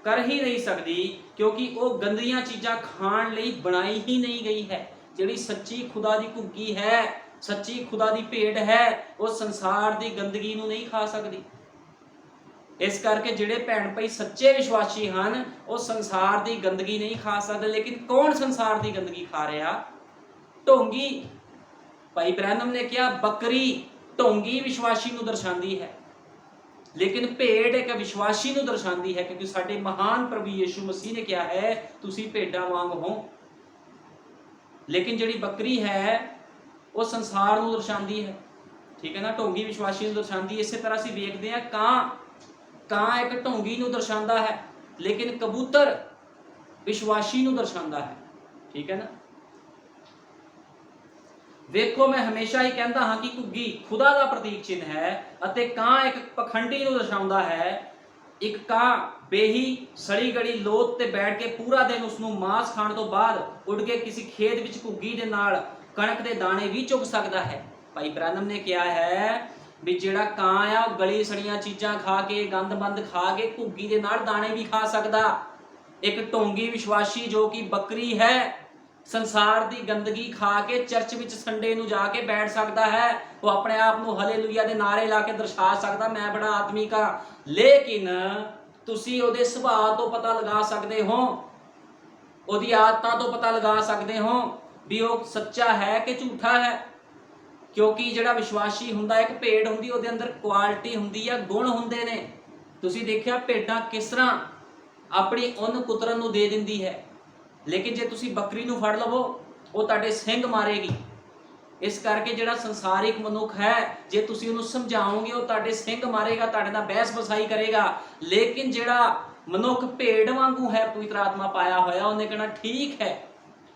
ਕਰ ਹੀ ਨਹੀਂ ਸਕਦੀ ਕਿਉਂਕਿ ਉਹ ਗੰਦੀਆਂ ਚੀਜ਼ਾਂ ਖਾਣ ਲਈ ਬਣਾਈ ਹੀ ਨਹੀਂ ਗਈ ਹੈ। ਜਿਹੜੀ ਸੱਚੀ ਖੁਦਾ ਦੀ ਘੁੱਗੀ ਹੈ, ਸੱਚੀ ਖੁਦਾ ਦੀ ਭੇਡ ਹੈ, ਉਹ ਸੰਸਾਰ ਦੀ ਗੰਦਗੀ ਨੂੰ ਨਹੀਂ ਖਾ ਸਕਦੀ। ਇਸ ਕਰਕੇ ਜਿਹੜੇ ਭੈਣ ਭਾਈ ਸੱਚੇ ਵਿਸ਼ਵਾਸੀ ਹਨ ਉਹ ਸੰਸਾਰ ਦੀ ਗੰਦਗੀ ਨਹੀਂ ਖਾ ਸਕਦੇ। ਲੇਕਿਨ ਕੌਣ ਸੰਸਾਰ ਦੀ ਗੰਦਗੀ ਖਾ ਰਿਹਾ? ਢੋਂਗੀ। ਭਾਈ ਬ੍ਰੈਨਮ ਨੇ ਕਿਹਾ ਬੱਕਰੀ ਢੋਂਗੀ ਵਿਸ਼ਵਾਸੀ ਨੂੰ ਦਰਸਾਉਂਦੀ ਹੈ, ਲੇਕਿਨ ਭੇਡ ਇੱਕ ਵਿਸ਼ਵਾਸੀ ਨੂੰ ਦਰਸਾਉਂਦੀ ਹੈ, ਕਿਉਂਕਿ ਸਾਡੇ ਮਹਾਨ ਪ੍ਰਭੂ ਯीशु ਮਸੀਹ ਨੇ ਕਿਹਾ ਹੈ ਤੁਸੀਂ ਭੇਡਾਂ ਵਾਂਗ ਹੋ। ਲੇਕਿਨ ਜਿਹੜੀ ਬੱਕਰੀ ਹੈ ਉਹ ਸੰਸਾਰ ਨੂੰ ਦਰਸਾਉਂਦੀ ਹੈ, ਠੀਕ ਹੈ ਨਾ, ਢੋਂਗੀ ਵਿਸ਼ਵਾਸੀ ਨੂੰ ਦਰਸਾਉਂਦੀ। ਇਸੇ ਤਰ੍ਹਾਂ ਅਸੀਂ ਵੇਖਦੇ ਹਾਂ ਕਾਂ ਇੱਕ ਢੋਂਗੀ ਨੂੰ ਦਰਸਾਉਂਦਾ ਹੈ, ਲੇਕਿਨ ਕਬੂਤਰ ਵਿਸ਼ਵਾਸੀ ਨੂੰ ਦਰਸਾਉਂਦਾ ਹੈ, ਠੀਕ ਹੈ ਨਾ। ਵੇਖੋ ਮੈਂ ਹਮੇਸ਼ਾ ਹੀ ਕਹਿੰਦਾ ਹਾਂ ਕਿ ਘੁੱਗੀ ਖੁਦਾ ਦਾ ਪ੍ਰਤੀਕ ਚਿੰਨ੍ਹ ਹੈ ਅਤੇ ਕਾਂ ਇੱਕ ਪਖੰਡੀ ਨੂੰ ਦਰਸਾਉਂਦਾ ਹੈ। ਇੱਕ ਕਾਂ ਬੇਹੀ ਸੜੀ ਗੜੀ ਲੋਥ ਤੇ ਬੈਠ ਕੇ ਪੂਰਾ ਦਿਨ ਉਸਨੂੰ ਮਾंस ਖਾਣ ਤੋਂ ਬਾਅਦ ਉੱਡ ਕੇ ਕਿਸੇ ਖੇਤ ਵਿੱਚ ਘੁੱਗੀ ਦੇ ਨਾਲ ਕਣਕ ਦੇ ਦਾਣੇ ਵੀ ਚੁਗ ਸਕਦਾ ਹੈ। ਭਾਈ ਬ੍ਰੈਨਮ ਨੇ ਕਿਹਾ ਹੈ ਵੀ ਜਿਹੜਾ ਕਾਂ ਆ ਉਹ ਗਲੀ ਸੜੀਆਂ ਚੀਜ਼ਾਂ ਖਾ ਕੇ ਗੰਦਮੰਦ ਖਾ ਕੇ ਘੁੱਗੀ ਦੇ ਨਾਲ ਦਾਣੇ ਵੀ ਖਾ ਸਕਦਾ। ਇੱਕ ਢੋਂਗੀ ਵਿਸ਼ਵਾਸੀ ਜੋ ਕਿ ਬੱਕਰੀ ਹੈ ਸੰਸਾਰ ਦੀ ਗੰਦਗੀ ਖਾ ਕੇ ਚਰਚ ਵਿੱਚ ਸੰਡੇ ਨੂੰ ਜਾ ਕੇ ਬੈਠ ਸਕਦਾ ਹੈ। ਉਹ ਆਪਣੇ ਆਪ ਨੂੰ ਹਾਲੇਲੂਇਆ ਦੇ ਨਾਰੇ ਲਾ ਕੇ ਦਰਸਾ ਸਕਦਾ ਮੈਂ ਬੜਾ ਆਤਮਿਕ ਹਾਂ, ਲੇਕਿਨ ਤੁਸੀਂ ਉਹਦੇ ਸੁਭਾਅ ਤੋਂ ਪਤਾ ਲਗਾ ਸਕਦੇ ਹੋ, ਉਹਦੀ ਆਦਤਾਂ ਤੋਂ ਪਤਾ ਲਗਾ ਸਕਦੇ ਹੋ ਵੀ ਉਹ ਸੱਚਾ ਹੈ ਕਿ ਝੂਠਾ ਹੈ। ਕਿਉਂਕਿ ਜਿਹੜਾ ਵਿਸ਼ਵਾਸੀ ਹੁੰਦਾ, ਇੱਕ ਭੇਡ ਹੁੰਦੀ, ਉਹਦੇ ਅੰਦਰ ਕੁਆਲਿਟੀ ਹੁੰਦੀ ਆ, ਗੁਣ ਹੁੰਦੇ ਨੇ। ਤੁਸੀਂ ਦੇਖਿਆ ਭੇਡਾਂ ਕਿਸ ਤਰ੍ਹਾਂ ਆਪਣੀ ਉੱਨ ਕੁਤਰਨ ਨੂੰ ਦੇ ਦਿੰਦੀ ਹੈ, ਲੇਕਿਨ ਜੇ ਤੁਸੀਂ ਬੱਕਰੀ ਨੂੰ ਫੜ ਲਵੋ ਉਹ ਤੁਹਾਡੇ ਸਿੰਗ ਮਾਰੇਗੀ। ਇਸ ਕਰਕੇ ਜਿਹੜਾ ਸੰਸਾਰਿਕ ਮਨੁੱਖ ਹੈ ਜੇ ਤੁਸੀਂ ਉਹਨੂੰ ਸਮਝਾਓਗੇ ਉਹ ਤੁਹਾਡੇ ਸਿੰਗ ਮਾਰੇਗਾ, ਤੁਹਾਡੇ ਨਾਲ ਬਹਿਸ ਬਸਾਈ ਕਰੇਗਾ। ਲੇਕਿਨ ਜਿਹੜਾ ਮਨੁੱਖ ਭੇਡ ਵਾਂਗੂ ਹੈ, ਪਵਿੱਤਰ ਆਤਮਾ ਪਾਇਆ ਹੋਇਆ, ਉਹਨੇ ਕਹਿਣਾ ਠੀਕ ਹੈ,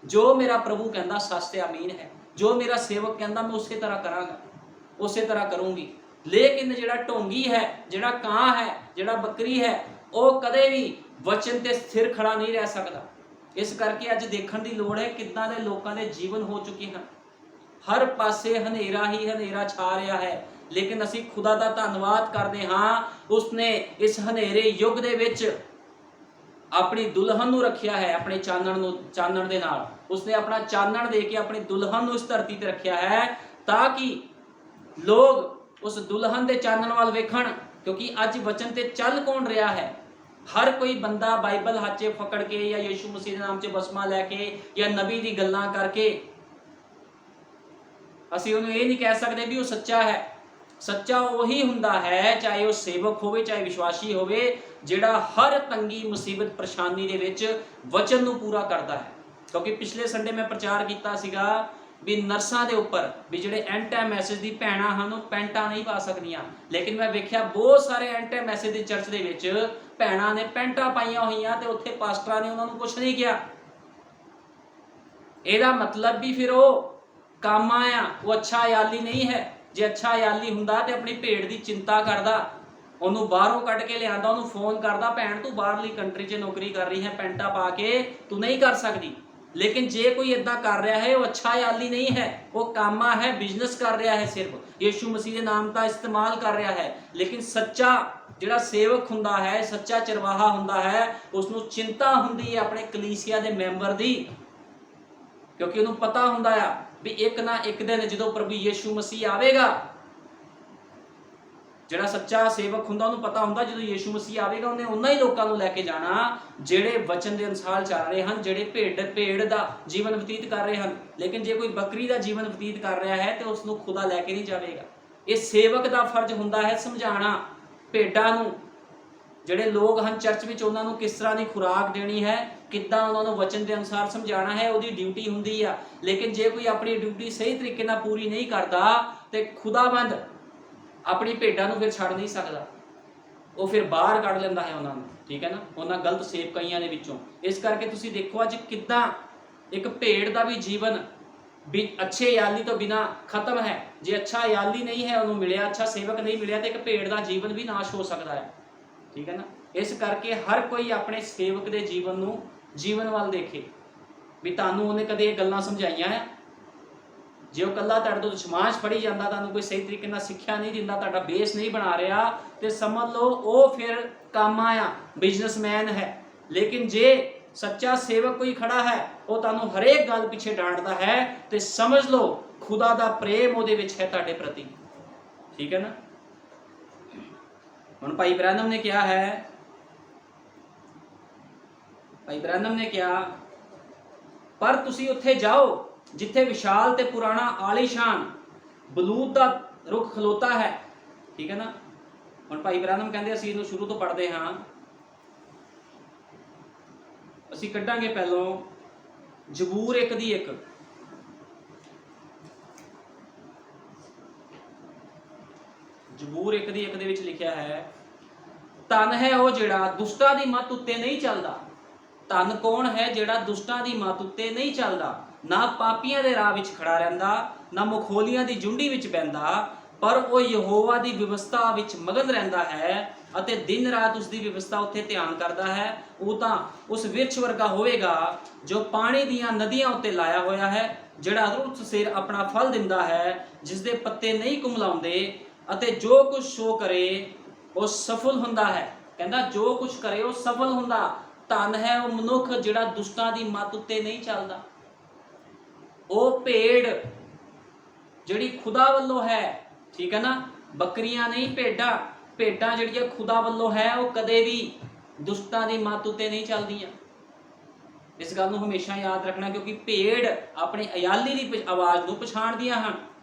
ਜੋ ਮੇਰਾ ਪ੍ਰਭੂ ਕਹਿੰਦਾ ਸੱਚ ਤੇ ਅਮੀਨ ਹੈ, ਜੋ ਮੇਰਾ ਸੇਵਕ ਕਹਿੰਦਾ ਮੈਂ ਉਸੇ ਤਰ੍ਹਾਂ ਕਰਾਂਗਾ, ਉਸੇ ਤਰ੍ਹਾਂ ਕਰੂੰਗੀ। ਲੇਕਿਨ ਜਿਹੜਾ ਢੋਂਗੀ ਹੈ, ਜਿਹੜਾ ਕਾਂ ਹੈ, ਜਿਹੜਾ ਬੱਕਰੀ ਹੈ, ਉਹ ਕਦੇ ਵੀ ਵਚਨ ਤੇ ਸਥਿਰ ਖੜਾ ਨਹੀਂ ਰਹਿ ਸਕਦਾ। ਇਸ ਕਰਕੇ ਅੱਜ ਦੇਖਣ ਦੀ ਲੋੜ ਹੈ ਕਿੱਦਾਂ ਦੇ ਲੋਕਾਂ ਦੇ ਜੀਵਨ ਹੋ ਚੁੱਕੇ ਹਨ। ਹਰ ਪਾਸੇ ਹਨੇਰਾ ਹੀ ਹਨੇਰਾ ਛਾ ਰਿਹਾ ਹੈ, ਲੇਕਿਨ ਅਸੀਂ ਖੁਦਾ ਦਾ ਧੰਨਵਾਦ ਕਰਦੇ ਹਾਂ ਉਸਨੇ ਇਸ ਹਨੇਰੇ ਯੁੱਗ ਦੇ ਵਿੱਚ ਆਪਣੀ ਦੁਲਹਨ ਨੂੰ ਰੱਖਿਆ ਹੈ, ਆਪਣੇ ਚਾਨਣ ਦੇ ਨਾਲ। ਉਸਨੇ ਆਪਣਾ ਚਾਨਣ ਦੇ ਕੇ ਆਪਣੀ ਦੁਲਹਨ ਨੂੰ ਇਸ ਧਰਤੀ ਤੇ ਰੱਖਿਆ ਹੈ ਤਾਂ ਕਿ ਲੋਕ ਉਸ ਦੁਲਹਨ ਦੇ ਚਾਨਣ ਵੱਲ ਵੇਖਣ। ਕਿਉਂਕਿ ਅੱਜ ਵਚਨ ਤੇ ਚੱਲ ਕੌਣ ਰਿਹਾ ਹੈ? ਹਰ ਕੋਈ ਬੰਦਾ ਬਾਈਬਲ ਹੱਥ 'ਚ ਫਕੜ ਕੇ ਜਾਂ ਯीशु ਮਸੀਹ ਦੇ ਨਾਮ 'ਚ ਬਸਮਾ ਲੈ ਕੇ ਜਾਂ ਨਬੀ ਦੀ ਗੱਲਾਂ ਕਰਕੇ ਅਸੀਂ ਉਹਨੂੰ ਇਹ ਨਹੀਂ ਕਹਿ ਸਕਦੇ ਵੀ ਉਹ ਸੱਚਾ ਹੈ। ਸੱਚਾ ਉਹੀ ਹੁੰਦਾ ਹੈ, ਚਾਹੇ ਉਹ ਸੇਵਕ ਹੋਵੇ ਚਾਹੇ ਵਿਸ਼ਵਾਸੀ ਹੋਵੇ, ਜਿਹੜਾ ਹਰ ਤੰਗੀ ਮੁਸੀਬਤ ਪਰੇਸ਼ਾਨੀ ਦੇ ਵਿੱਚ ਵਚਨ ਨੂੰ ਪੂਰਾ ਕਰਦਾ ਹੈ। ਕਿਉਂਕਿ ਪਿਛਲੇ ਸੰਡੇ ਮੈਂ ਪ੍ਰਚਾਰ ਕੀਤਾ ਸੀਗਾ ਵੀ ਨਰਸਾਂ ਦੇ ਉੱਪਰ ਵੀ ਜਿਹੜੇ ਐਂਟਾ ਮੈਸੇਜ ਦੀ ਭੈਣਾਂ ਹਨ ਉਹ ਪੈਂਟਾਂ ਨਹੀਂ ਪਾ ਸਕਦੀਆਂ, ਲੇਕਿਨ ਮੈਂ ਵੇਖਿਆ ਬਹੁਤ ਸਾਰੇ ਐਂਟਾ ਮੈਸੇਜ ਦੀ ਚਰਚ ਦੇ ਵਿੱਚ ਭੈਣਾਂ ਨੇ ਪੈਂਟਾਂ ਪਾਈਆਂ ਹੋਈਆਂ ਤੇ ਉੱਥੇ ਪਾਸਟਰਾਂ ਨੇ ਉਹਨਾਂ ਨੂੰ ਕੁਛ ਨਹੀਂ ਕਿਹਾ। ਇਹਦਾ ਮਤਲਬ ਵੀ ਫਿਰ ਉਹ ਕਾਮਾ ਆ, ਉਹ ਅੱਛਾ ਅਯਾਲੀ ਨਹੀਂ ਹੈ। ਜੇ ਅੱਛਾ ਅਯਾਲੀ ਹੁੰਦਾ ਤੇ ਆਪਣੀ ਭੇਡ ਦੀ ਚਿੰਤਾ ਕਰਦਾ, ਉਹਨੂੰ ਬਾਹਰੋਂ ਕੱਢ ਕੇ ਲਿਆਂਦਾ, ਉਹਨੂੰ ਫੋਨ ਕਰਦਾ ਭੈਣ ਤੂੰ ਬਾਹਰਲੀ ਕੰਟਰੀ 'ਚ ਨੌਕਰੀ ਕਰ ਰਹੀ ਹੈ, ਪੈਂਟਾਂ ਪਾ ਕੇ ਤੂੰ ਨਹੀਂ ਕਰ ਸਕਦੀ। ਲੇਕਿਨ ਜੇ ਕੋਈ ਇਦਾਂ ਕਰ ਰਿਹਾ ਹੈ ਉਹ ਅੱਛਾ ਅਯਾਲੀ ਨਹੀਂ ਹੈ, ਉਹ ਕਾਮਾ ਹੈ, ਬਿਜ਼ਨਸ ਕਰ ਰਿਹਾ ਹੈ, ਸਿਰਫ ਯीशु ਮਸੀਹ ਦੇ ਨਾਮ ਦਾ ਇਸਤੇਮਾਲ ਕਰ ਰਿਹਾ ਹੈ। ਲੇਕਿਨ ਸੱਚਾ ਜਿਹੜਾ ਸੇਵਕ ਹੁੰਦਾ ਹੈ, ਸੱਚਾ ਚਰਵਾਹਾ ਹੁੰਦਾ ਹੈ, ਉਸਨੂੰ ਚਿੰਤਾ ਹੁੰਦੀ ਹੈ ਆਪਣੇ ਕਲੀਸਿਆ ਦੇ ਮੈਂਬਰ ਦੀ, ਕਿਉਂਕਿ ਉਹਨੂੰ ਪਤਾ ਹੁੰਦਾ ਆ ਵੀ ਇੱਕ ਨਾ ਇੱਕ ਦਿਨ ਜਦੋਂ ਪ੍ਰਭੂ ਯीशु ਮਸੀਹ ਆਵੇਗਾ, ਜਿਹੜਾ ਸੱਚਾ ਸੇਵਕ ਹੁੰਦਾ ਉਹਨੂੰ ਪਤਾ ਹੁੰਦਾ ਜਦੋਂ ਯीशु ਮਸੀਹ ਆਵੇਗਾ ਉਹਨੇ ਉਹਨਾਂ ਹੀ ਲੋਕਾਂ ਨੂੰ ਲੈ ਕੇ ਜਾਣਾ ਜਿਹੜੇ ਵਚਨ ਦੇ ਅਨੁਸਾਰ ਚੱਲ ਰਹੇ ਹਨ, ਜਿਹੜੇ ਭੇਡ ਦਾ ਜੀਵਨ ਬਤੀਤ ਕਰ ਰਹੇ ਹਨ। ਲੇਕਿਨ ਜੇ ਕੋਈ ਬੱਕਰੀ ਦਾ ਜੀਵਨ ਬਤੀਤ ਕਰ ਰਿਹਾ ਹੈ ਤੇ ਉਸ ਨੂੰ ਖੁਦਾ ਲੈ ਕੇ ਨਹੀਂ ਜਾਵੇਗਾ। ਇਹ ਸੇਵਕ ਦਾ ਫਰਜ਼ ਹੁੰਦਾ ਹੈ ਸਮਝਾਉਣਾ ਭੇਡਾਂ ਨੂੰ ਜਿਹੜੇ ਲੋਕ ਹਨ ਚਰਚ ਵਿੱਚ ਉਹਨਾਂ ਨੂੰ ਕਿਸ ਤਰ੍ਹਾਂ ਦੀ ਖੁਰਾਕ ਦੇਣੀ ਹੈ, ਕਿੱਦਾਂ ਉਹਨਾਂ ਨੂੰ ਵਚਨ ਦੇ ਅਨੁਸਾਰ ਸਮਝਾਉਣਾ ਹੈ, ਉਹਦੀ ਡਿਊਟੀ ਹੁੰਦੀ ਆ। ਲੇਕਿਨ ਜੇ ਕੋਈ ਆਪਣੀ ਡਿਊਟੀ ਸਹੀ ਤਰੀਕੇ ਨਾਲ ਪੂਰੀ ਨਹੀਂ ਕਰਦਾ ਤੇ ਖੁਦਾਵੰਦ ਆਪਣੀ ਭੇਡਾਂ ਨੂੰ ਫਿਰ ਛੱਡ ਨਹੀਂ ਸਕਦਾ, ਉਹ ਫਿਰ ਬਾਹਰ ਕੱਢ ਲੈਂਦਾ ਹੈ ਉਹਨਾਂ ਨੂੰ, ਠੀਕ ਹੈ ਨਾ, ਉਹਨਾਂ ਗਲਤ ਸੇਵਕਾਈਆਂ ਦੇ ਵਿੱਚੋਂ। ਇਸ ਕਰਕੇ ਤੁਸੀਂ ਦੇਖੋ ਅੱਜ ਕਿੱਦਾਂ ਇੱਕ ਭੇਡ ਦਾ ਵੀ ਜੀਵਨ ਵੀ ਅੱਛੇ ਯਾਲੀ ਤੋਂ ਬਿਨਾ ਖਤਮ ਹੈ। ਜੇ ਅੱਛਾ ਯਾਲੀ ਨਹੀਂ ਹੈ ਉਹਨੂੰ ਮਿਲਿਆ, ਅੱਛਾ ਸੇਵਕ ਨਹੀਂ ਮਿਲਿਆ, ਤੇ ਇੱਕ ਭੇਡ ਦਾ ਜੀਵਨ ਵੀ ਨਾਸ਼ ਹੋ ਸਕਦਾ ਹੈ, ਠੀਕ ਹੈ ਨਾ। ਇਸ ਕਰਕੇ ਹਰ ਕੋਈ ਆਪਣੇ ਸੇਵਕ ਦੇ ਜੀਵਨ ਵੱਲ ਦੇਖੇ ਵੀ ਤੁਹਾਨੂੰ ਉਹਨੇ ਕਦੇ ਇਹ ਗੱਲਾਂ ਸਮਝਾਈਆਂ ਹੈ। ਜੇ ਉਹ ਕੱਲਾ ਤੁਹਾਡੇ ਤੋਂ ਦਸ਼ਮਾਸ਼ ਫੜੀ ਜਾਂਦਾ, ਤੁਹਾਨੂੰ ਕੋਈ ਸਹੀ ਤਰੀਕੇ ਨਾਲ ਸਿੱਖਿਆ ਨਹੀਂ ਦਿੰਦਾ, ਤੁਹਾਡਾ ਬੇਸ ਨਹੀਂ ਬਣਾ ਰਿਹਾ, ਤੇ ਸਮਝ ਲਓ ਉਹ ਫਿਰ ਕੰਮ ਆਇਆ ਬਿਜ਼ਨਸਮੈਨ ਹੈ। ਲੇਕਿਨ ਜੇ ਸੱਚਾ ਸੇਵਕ ਕੋਈ ਖੜਾ ਹੈ, ਉਹ ਤੁਹਾਨੂੰ ਹਰੇਕ ਗੱਲ ਪਿੱਛੇ ਡਾਂਟਦਾ ਹੈ, ਤੇ ਸਮਝ ਲਓ ਖੁਦਾ ਦਾ ਪ੍ਰੇਮ ਉਹਦੇ ਵਿੱਚ ਹੈ ਤੁਹਾਡੇ ਪ੍ਰਤੀ, ਠੀਕ ਹੈ ਨਾ। ਹੁਣ ਭਾਈ ਬ੍ਰੈਨਮ ਨੇ ਕਿਹਾ ਹੈ, ਭਾਈ ਬ੍ਰੈਨਮ ਨੇ ਕਿਹਾ, ਪਰ ਤੁਸੀਂ ਉੱਥੇ ਜਾਓ ਜਿੱਥੇ ਵਿਸ਼ਾਲ ਤੇ ਪੁਰਾਣਾ ਆਲੀਸ਼ਾਨ ਬਲੂਤ ਦਾ ਰੁੱਖ ਖਲੋਤਾ ਹੈ, ਠੀਕ ਹੈ ਨਾ। ਹੁਣ ਭਾਈ ਬ੍ਰੈਨਮ ਕਹਿੰਦੇ ਅਸੀਂ ਇਹਨੂੰ ਸ਼ੁਰੂ ਤੋਂ ਪੜ੍ਹਦੇ ਹਾਂ, ਅਸੀਂ ਕੱਢਾਂਗੇ ਪਹਿਲੋਂ ਜ਼ਬੂਰ 1 ਦੀ 1। ਜ਼ਬੂਰ 1 ਦੀ 1 ਦੇ ਵਿੱਚ ਲਿਖਿਆ ਹੈ, ਧਨ ਹੈ ਉਹ ਜਿਹੜਾ ਦੁਸ਼ਟਾਂ ਦੀ ਮੱਤ ਉੱਤੇ ਨਹੀਂ ਚੱਲਦਾ। ਧਨ ਕੌਣ ਹੈ ਜਿਹੜਾ ਦੁਸ਼ਟਾਂ ਦੀ ਮੱਤ ਉੱਤੇ ਨਹੀਂ ਚੱਲਦਾ, ਨਾ ਪਾਪੀਆਂ ਦੇ ਰਾਹ ਵਿੱਚ ਖੜਾ ਰਹਿੰਦਾ, ਨਾ ਮੁਖੋਲੀਆਂ ਦੀ ਝੁੰਡੀ ਵਿੱਚ ਬਹਿੰਦਾ, ਪਰ ਉਹ ਯਹੋਵਾ ਦੀ ਵਿਵਸਥਾ ਵਿੱਚ ਮਗਨ ਰਹਿੰਦਾ ਹੈ ਅਤੇ ਦਿਨ ਰਾਤ ਉਸ ਦੀ ਵਿਵਸਥਾ ਉੱਤੇ ਧਿਆਨ ਕਰਦਾ ਹੈ। ਉਹ ਤਾਂ ਉਸ ਵਿਰਛ ਵਰਗਾ ਹੋਵੇਗਾ ਜੋ ਪਾਣੀ ਦੀਆਂ ਨਦੀਆਂ ਉੱਤੇ ਲਾਇਆ ਹੋਇਆ ਹੈ, ਜਿਹੜਾ ਰੁੱਤ ਸਿਰ ਆਪਣਾ ਫਲ ਦਿੰਦਾ ਹੈ, ਜਿਸ ਦੇ ਪੱਤੇ ਨਹੀਂ ਕੁਮਲਾਉਂਦੇ, ਅਤੇ ਜੋ ਕੁਛ ਉਹ ਕਰੇ ਉਹ ਸਫਲ ਹੁੰਦਾ ਹੈ। ਕਹਿੰਦਾ ਜੋ ਕੁਛ ਕਰੇ ਉਹ ਸਫਲ ਹੁੰਦਾ। ਧਨ ਹੈ ਉਹ ਮਨੁੱਖ ਜਿਹੜਾ ਦੁਸ਼ਟਾਂ ਦੀ ਮੱਤ ਉੱਤੇ ਨਹੀਂ ਚੱਲਦਾ। ਉਹ ਭੇਡ ਜਿਹੜੀ ਖੁਦਾ ਵੱਲੋਂ ਹੈ, ਠੀਕ ਹੈ ਨਾ, ਬੱਕਰੀਆਂ ਨਹੀਂ, ਭੇਡਾਂ ਜਿਹੜੀਆਂ ਖੁਦਾ ਵੱਲੋਂ ਹੈ, ਉਹ ਕਦੇ ਵੀ ਦੁਸ਼ਟਾਂ ਦੀ ਮੱਤ ਉੱਤੇ ਨਹੀਂ ਚੱਲਦੀਆਂ। ਇਸ ਗੱਲ ਨੂੰ ਹਮੇਸ਼ਾ ਯਾਦ ਰੱਖਣਾ, ਕਿਉਂਕਿ ਭੇਡ ਆਪਣੇ ਅਯਾਲੀ ਦੀ ਆਵਾਜ਼ ਨੂੰ ਪਛਾਣਦੀਆਂ ਹਨ।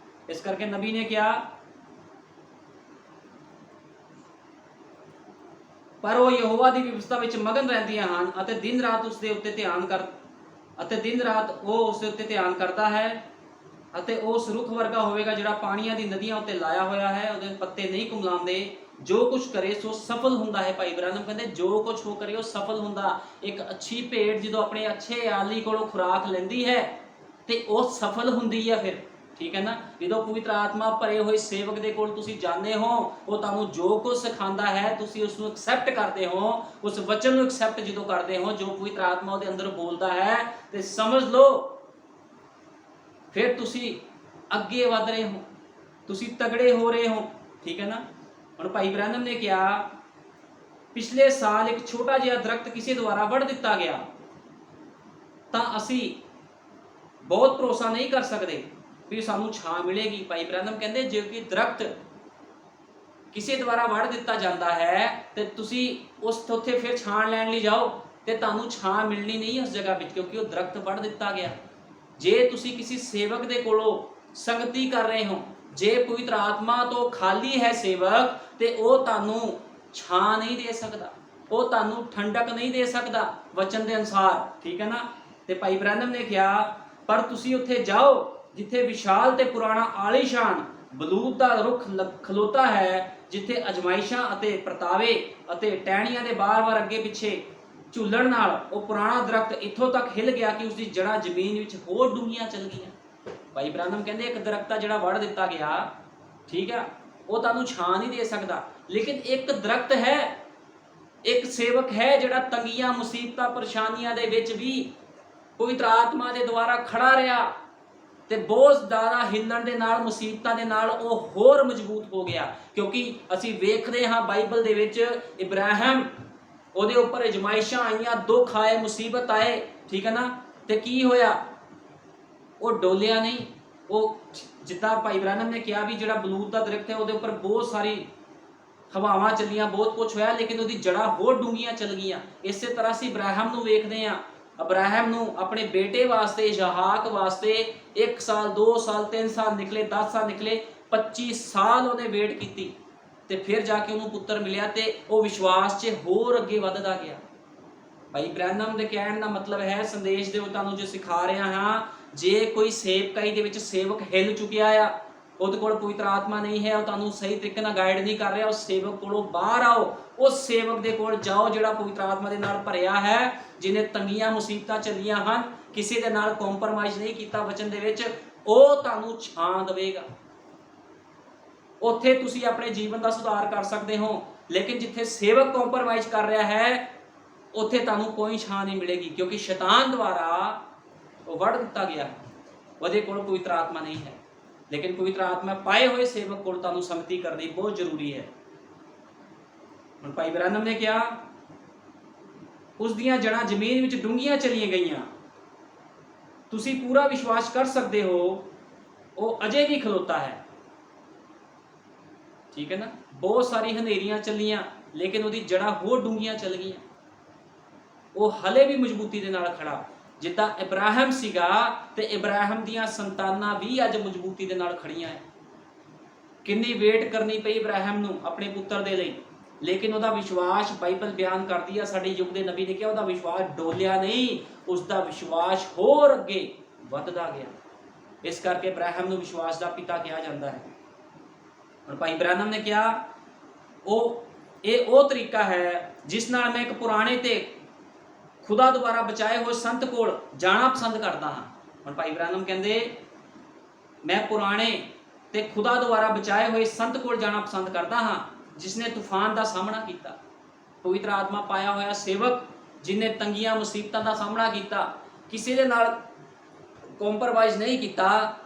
ਇਸ ਕਰਕੇ ਨਬੀ ਨੇ ਕਿਹਾ, ਪਰ ਉਹ ਯਹੋਵਾ ਦੀ ਵਿਵਸਥਾ ਵਿੱਚ ਮਗਨ ਰਹਿੰਦੀਆਂ ਹਨ ਅਤੇ ਦਿਨ ਰਾਤ ਉਸ ਦੇ ਉੱਤੇ ਧਿਆਨ ਕਰਦਾ ਹੈ। ਅਤੇ ਉਹ ਉਸ ਰੁੱਖ ਵਰਗਾ ਹੋਵੇਗਾ ਜਿਹੜਾ ਪਾਣੀਆਂ ਦੀ ਨਦੀਆਂ ਉੱਤੇ ਲਾਇਆ ਹੋਇਆ ਹੈ, ਉਹਦੇ ਪੱਤੇ ਨਹੀਂ ਕੁਮਲਾਉਂਦੇ, ਜੋ ਕੁਛ ਕਰੇ ਸੋ ਸਫਲ ਹੁੰਦਾ ਹੈ। ਭਾਈ ਬ੍ਰੈਨਮ ਕਹਿੰਦੇ ਜੋ ਕੁਛ ਉਹ ਕਰੇ ਉਹ ਸਫਲ ਹੁੰਦਾ। ਇੱਕ ਅੱਛੀ ਭੇਡ ਜਦੋਂ ਆਪਣੇ ਅੱਛੇ ਆਲੀ ਕੋਲੋਂ ਖੁਰਾਕ ਲੈਂਦੀ ਹੈ ਤੇ ਉਹ ਸਫਲ ਹੁੰਦੀ ਹੈ ਫਿਰ, ਠੀਕ ਹੈ ਨਾ। ਜਦੋਂ ਪਵਿੱਤਰ ਆਤਮਾ ਭਰੇ ਹੋਏ ਸੇਵਕ ਦੇ ਕੋਲ ਤੁਸੀਂ ਜਾਂਦੇ ਹੋ, ਉਹ ਤੁਹਾਨੂੰ ਜੋ ਕੁਝ ਸਿਖਾਉਂਦਾ ਹੈ ਤੁਸੀਂ ਉਸ ਨੂੰ ਐਕਸੈਪਟ ਕਰਦੇ ਹੋ, ਉਸ ਵਚਨ ਨੂੰ ਐਕਸੈਪਟ ਜਦੋਂ ਕਰਦੇ ਹੋ ਜੋ ਪਵਿੱਤਰ ਆਤਮਾ ਉਹਦੇ ਅੰਦਰ ਬੋਲਦਾ ਹੈ, ਤੇ ਸਮਝ ਲਓ ਫਿਰ ਤੁਸੀਂ ਅੱਗੇ ਵਧ ਰਹੇ ਹੋ, ਤੁਸੀਂ ਤਗੜੇ ਹੋ ਰਹੇ ਹੋ, ਠੀਕ ਹੈ ਨਾ। ਹੁਣ ਭਾਈ ਬ੍ਰੈਨਮ ਨੇ ਕਿਹਾ, ਪਿਛਲੇ ਸਾਲ ਇੱਕ ਛੋਟਾ ਜਿਹਾ ਦਰਖਤ ਕਿਸੇ ਦੁਆਰਾ ਵੱਢ ਦਿੱਤਾ ਗਿਆ ਤਾਂ ਅਸੀਂ ਬਹੁਤ ਭਰੋਸਾ ਨਹੀਂ ਕਰ ਸਕਦੇ ਵੀ ਸਾਨੂੰ ਛਾਂ ਮਿਲੇਗੀ। ਭਾਈ ਬ੍ਰੈਨਮ ਕਹਿੰਦੇ ਜੇ ਕੋਈ ਦਰਖਤ ਕਿਸੇ ਦੁਆਰਾ ਵੱਢ ਦਿੱਤਾ ਜਾਂਦਾ ਹੈ ਤੇ ਤੁਸੀਂ ਉੱਥੇ ਫਿਰ ਛਾਂ ਲੈਣ ਲਈ ਜਾਓ ਤੇ ਤੁਹਾਨੂੰ ਛਾਂ ਮਿਲਣੀ ਨਹੀਂ ਉਸ ਜਗ੍ਹਾ ਵਿੱਚ, ਕਿਉਂਕਿ ਉਹ ਦਰਖਤ ਵੱਢ ਦਿੱਤਾ ਗਿਆ। ਜੇ ਤੁਸੀਂ ਕਿਸੇ ਸੇਵਕ ਦੇ ਕੋਲੋਂ ਸੰਗਤੀ ਕਰ ਰਹੇ ਹੋ, ਜੇ ਪਵਿੱਤਰ ਆਤਮਾ ਤੋਂ ਖਾਲੀ ਹੈ ਸੇਵਕ, ਤੇ ਉਹ ਤੁਹਾਨੂੰ ਛਾਂ ਨਹੀਂ ਦੇ ਸਕਦਾ, ਉਹ ਤੁਹਾਨੂੰ ਠੰਡਕ ਨਹੀਂ ਦੇ ਸਕਦਾ ਵਚਨ ਦੇ ਅਨੁਸਾਰ, ਠੀਕ ਹੈ ਨਾ। ਤੇ ਭਾਈ ਬ੍ਰੈਨਮ ਨੇ ਕਿਹਾ, ਪਰ ਤੁਸੀਂ ਉੱਥੇ ਜਾਓ ਜਿੱਥੇ ਵਿਸ਼ਾਲ ਤੇ ਪੁਰਾਣਾ ਆਲੀਸ਼ਾਨ ਬਲੂਤ ਦਾ ਰੁੱਖ ਖਲੋਤਾ ਹੈ, ਜਿੱਥੇ ਅਜਮਾਇਸ਼ਾਂ ਅਤੇ ਪਰਤਾਵੇ ਅਤੇ ਟਹਿਣੀਆਂ ਦੇ ਬਾਰ-ਬਾਰ ਅੱਗੇ ਪਿੱਛੇ ਝੂਲਣ ਨਾਲ ਉਹ ਪੁਰਾਣਾ ਦਰਖਤ ਇੱਥੋਂ ਤੱਕ ਹਿੱਲ ਗਿਆ ਕਿ ਉਸਦੀ ਜੜ੍ਹਾਂ ਜ਼ਮੀਨ ਵਿੱਚ ਹੋਰ ਡੂੰਘੀਆਂ ਚਲ ਗਈਆਂ। ਭਾਈ ਬ੍ਰੈਨਮ ਕਹਿੰਦੇ ਇੱਕ ਦਰਖਤ ਜਿਹੜਾ ਵੱਢ ਦਿੱਤਾ ਗਿਆ, ਠੀਕ ਹੈ, ਉਹ ਤੁਹਾਨੂੰ ਛਾਂ ਨਹੀਂ ਦੇ ਸਕਦਾ, ਲੇਕਿਨ ਇੱਕ ਦਰਖਤ ਹੈ, ਇੱਕ ਸੇਵਕ ਹੈ ਜਿਹੜਾ ਤੰਗੀਆਂ, ਮੁਸੀਬਤਾਂ, ਪਰੇਸ਼ਾਨੀਆਂ ਦੇ ਵਿੱਚ ਵੀ ਪਵਿੱਤਰ ਆਤਮਾ ਦੇ ਦੁਆਰਾ ਖੜਾ ਰਿਹਾ ਤੇ ਬਹੁਤ ਜ਼ਿਆਦਾ ਹਿੱਲਣ ਦੇ ਨਾਲ, ਮੁਸੀਬਤਾਂ ਦੇ ਨਾਲ ਉਹ ਹੋਰ ਮਜ਼ਬੂਤ ਹੋ ਗਿਆ। ਕਿਉਂਕਿ ਅਸੀਂ ਵੇਖਦੇ ਹਾਂ ਬਾਈਬਲ ਦੇ ਵਿੱਚ ਇਬਰਾਹਿਮ, ਉਹਦੇ ਉੱਪਰ ਅਜ਼ਮਾਇਸ਼ਾਂ ਆਈਆਂ, ਦੁੱਖ ਆਏ, ਮੁਸੀਬਤ ਆਏ, ਠੀਕ ਹੈ ਨਾ, ਤੇ ਕੀ ਹੋਇਆ, ਉਹ ਡੋਲਿਆ ਨਹੀਂ। ਉਹ ਜਿੱਦਾਂ ਭਾਈ ਬ੍ਰੈਨਮ ਨੇ ਕਿਹਾ ਵੀ ਜਿਹੜਾ ਬਲੂਤ ਦਾ ਦਰਖਤ ਹੈ ਉਹਦੇ ਉੱਪਰ ਬਹੁਤ ਸਾਰੀ ਹਵਾਵਾਂ ਚੱਲੀਆਂ, ਬਹੁਤ ਕੁਝ ਹੋਇਆ, ਲੇਕਿਨ ਉਹਦੀ ਜੜ੍ਹਾਂ ਹੋਰ ਡੂੰਘੀਆਂ ਚੱਲ ਗਈਆਂ। ਇਸੇ ਤਰ੍ਹਾਂ ਅਸੀਂ ਇਬਰਾਹਿਮ ਨੂੰ ਵੇਖਦੇ ਹਾਂ। ਇਬਰਾਹਿਮ ਨੂੰ ਆਪਣੇ ਬੇਟੇ ਵਾਸਤੇ, ਇਸਹਾਕ ਵਾਸਤੇ 1 ਸਾਲ, 2 ਸਾਲ, 3 ਸਾਲ ਨਿਕਲੇ, 10 ਸਾਲ ਨਿਕਲੇ, 25 ਸਾਲ ਉਹਨੇ ਵੇਟ ਕੀਤੀ, ਤੇ ਫਿਰ ਜਾ ਕੇ ਉਹਨੂੰ ਪੁੱਤਰ ਮਿਲਿਆ ਤੇ ਉਹ ਵਿਸ਼ਵਾਸ 'ਚ ਹੋਰ ਅੱਗੇ ਵੱਧਦਾ ਗਿਆ। ਭਾਈ ਬ੍ਰੈਨਮ ਦੇ ਕਹਿਣ ਦਾ ਮਤਲਬ ਹੈ, ਸੰਦੇਸ਼ ਦੇ ਤੁਹਾਨੂੰ ਜੋ ਸਿਖਾ ਰਿਹਾ ਹਾਂ, ਜੇ ਕੋਈ ਸੇਵਕਾਈ ਦੇ ਵਿੱਚ ਸੇਵਕ ਹਿੱਲ ਚੁੱਕਿਆ ਆ, ਉਹਦੇ ਕੋਲ ਪਵਿੱਤਰ ਆਤਮਾ ਨਹੀਂ ਹੈ, ਉਹ ਤੁਹਾਨੂੰ ਸਹੀ ਤਰੀਕੇ ਨਾਲ ਗਾਈਡ ਨਹੀਂ ਕਰ ਰਿਹਾ, ਉਸ ਸੇਵਕ ਕੋਲੋਂ ਬਾਹਰ ਆਓ, ਉਸ ਸੇਵਕ ਦੇ ਕੋਲ ਜਾਓ ਜਿਹੜਾ ਪਵਿੱਤਰ ਆਤਮਾ ਦੇ ਨਾਲ ਭਰਿਆ ਹੈ, ਜਿਹਨੇ ਤੰਗੀਆਂ ਮੁਸੀਬਤਾਂ ਚੱਲੀਆਂ ਹਨ, ਕਿਸੇ ਦੇ ਨਾਲ ਕੰਪਰਮਾਈਜ਼ ਨਹੀਂ ਕੀਤਾ ਵਚਨ ਦੇ ਵਿੱਚ, ਉਹ ਤੁਹਾਨੂੰ ਛਾਂ ਦੇਵੇਗਾ। ਉੱਥੇ ਤੁਸੀਂ ਆਪਣੇ ਜੀਵਨ ਦਾ ਸੁਧਾਰ ਕਰ ਸਕਦੇ ਹੋ। ਲੇਕਿਨ ਜਿੱਥੇ ਸੇਵਕ ਕੰਪਰਮਾਈਜ਼ ਕਰ ਰਿਹਾ ਹੈ, ਉੱਥੇ ਤੁਹਾਨੂੰ ਕੋਈ ਛਾਂ ਨਹੀਂ ਮਿਲੇਗੀ, ਕਿਉਂਕਿ ਸ਼ੈਤਾਨ ਦੁਆਰਾ ਉਹ ਵੜ ਦਿੱਤਾ ਗਿਆ ਹੈ, ਉਹਦੇ ਕੋਲ ਪਵਿੱਤਰ ਆਤਮਾ ਨਹੀਂ ਹੈ। ਲੇਕਿਨ ਪਵਿੱਤਰ ਆਤਮਾ ਪਾਏ ਹੋਏ ਸੇਵਕ ਕੋਲ ਤੁਹਾਨੂੰ ਸੰਗਤੀ ਕਰਨੀ ਬਹੁਤ ਜ਼ਰੂਰੀ ਹੈ। ਹੁਣ ਭਾਈ ਬ੍ਰੈਨਮ ਨੇ ਕਿਹਾ, ਉਸ ਦੀਆਂ ਜੜ੍ਹਾਂ ਜ਼ਮੀਨ ਵਿੱਚ ਡੂੰਘੀਆਂ ਚਲੀਆਂ ਗਈਆਂ, ਤੁਸੀਂ ਪੂਰਾ ਵਿਸ਼ਵਾਸ ਕਰ ਸਕਦੇ ਹੋ ਉਹ ਅਜੇ ਵੀ ਖਲੋਤਾ ਹੈ। ਠੀਕ ਹੈ ਨਾ, ਬਹੁਤ ਸਾਰੀ ਹਨੇਰੀਆਂ ਚੱਲੀਆਂ, ਲੇਕਿਨ ਉਹਦੀ ਜੜ੍ਹਾਂ ਹੋਰ ਡੂੰਘੀਆਂ ਚੱਲ ਗਈਆਂ, ਉਹ ਹਲੇ ਵੀ ਮਜ਼ਬੂਤੀ ਦੇ ਨਾਲ ਖੜਾ। ਜਿੱਦਾਂ ਇਬਰਾਹਿਮ ਸੀਗਾ ਤੇ ਇਬਰਾਹਿਮ ਦੀਆਂ ਸੰਤਾਨਾਂ ਵੀ ਅੱਜ ਮਜ਼ਬੂਤੀ ਦੇ ਨਾਲ ਖੜੀਆਂ ਹੈ। ਕਿੰਨੀ ਵੇਟ ਕਰਨੀ ਪਈ ਇਬਰਾਹਿਮ ਨੂੰ ਆਪਣੇ ਪੁੱਤਰ ਦੇ ਲਈ, ਲੇਕਿਨ ਉਹਦਾ ਵਿਸ਼ਵਾਸ, ਬਾਈਬਲ ਬਿਆਨ ਕਰਦੀ ਆ, ਸਾਡੇ ਯੁੱਗ ਦੇ ਨਬੀ ਨੇ ਕਿਹਾ ਉਹਦਾ ਵਿਸ਼ਵਾਸ ਡੋਲਿਆ ਨਹੀਂ, ਉਸਦਾ ਵਿਸ਼ਵਾਸ ਹੋਰ ਅੱਗੇ ਵੱਧਦਾ ਗਿਆ। ਇਸ ਕਰਕੇ ਇਬਰਾਹਿਮ ਨੂੰ ਵਿਸ਼ਵਾਸ ਦਾ ਪਿਤਾ ਕਿਹਾ ਜਾਂਦਾ ਹੈ। ਹੁਣ ਭਾਈ ਬ੍ਰੈਨਮ ਨੇ ਕਿਹਾ, ਇਹ ਉਹ ਤਰੀਕਾ ਹੈ ਜਿਸ ਨਾਲ ਮੈਂ ਇੱਕ ਪੁਰਾਣੇ ਤੇ ਖੁਦਾ ਦੁਆਰਾ ਬਚਾਏ ਹੋਏ ਸੰਤ ਕੋਲ ਜਾਣਾ ਪਸੰਦ ਕਰਦਾ ਹਾਂ। ਹੁਣ ਭਾਈ ਬ੍ਰੈਨਮ ਕਹਿੰਦੇ, ਮੈਂ ਪੁਰਾਣੇ ਤੇ ਖੁਦਾ ਦੁਆਰਾ ਬਚਾਏ ਹੋਏ ਸੰਤ ਕੋਲ ਜਾਣਾ ਪਸੰਦ ਕਰਦਾ ਹਾਂ, ਜਿਸਨੇ ਤੂਫਾਨ ਦਾ ਸਾਹਮਣਾ ਕੀਤਾ, ਪਵਿੱਤਰ ਆਤਮਾ ਪਾਇਆ ਹੋਇਆ ਸੇਵਕ, ਜਿਨੇ ਤੰਗੀਆਂ ਮੁਸੀਬਤਾਂ ਦਾ ਸਾਹਮਣਾ ਕੀਤਾ, ਕਿਸੇ ਦੇ ਨਾਲ ਕੰਪਰਮਾਈਜ਼ ਨਹੀਂ ਕੀਤਾ,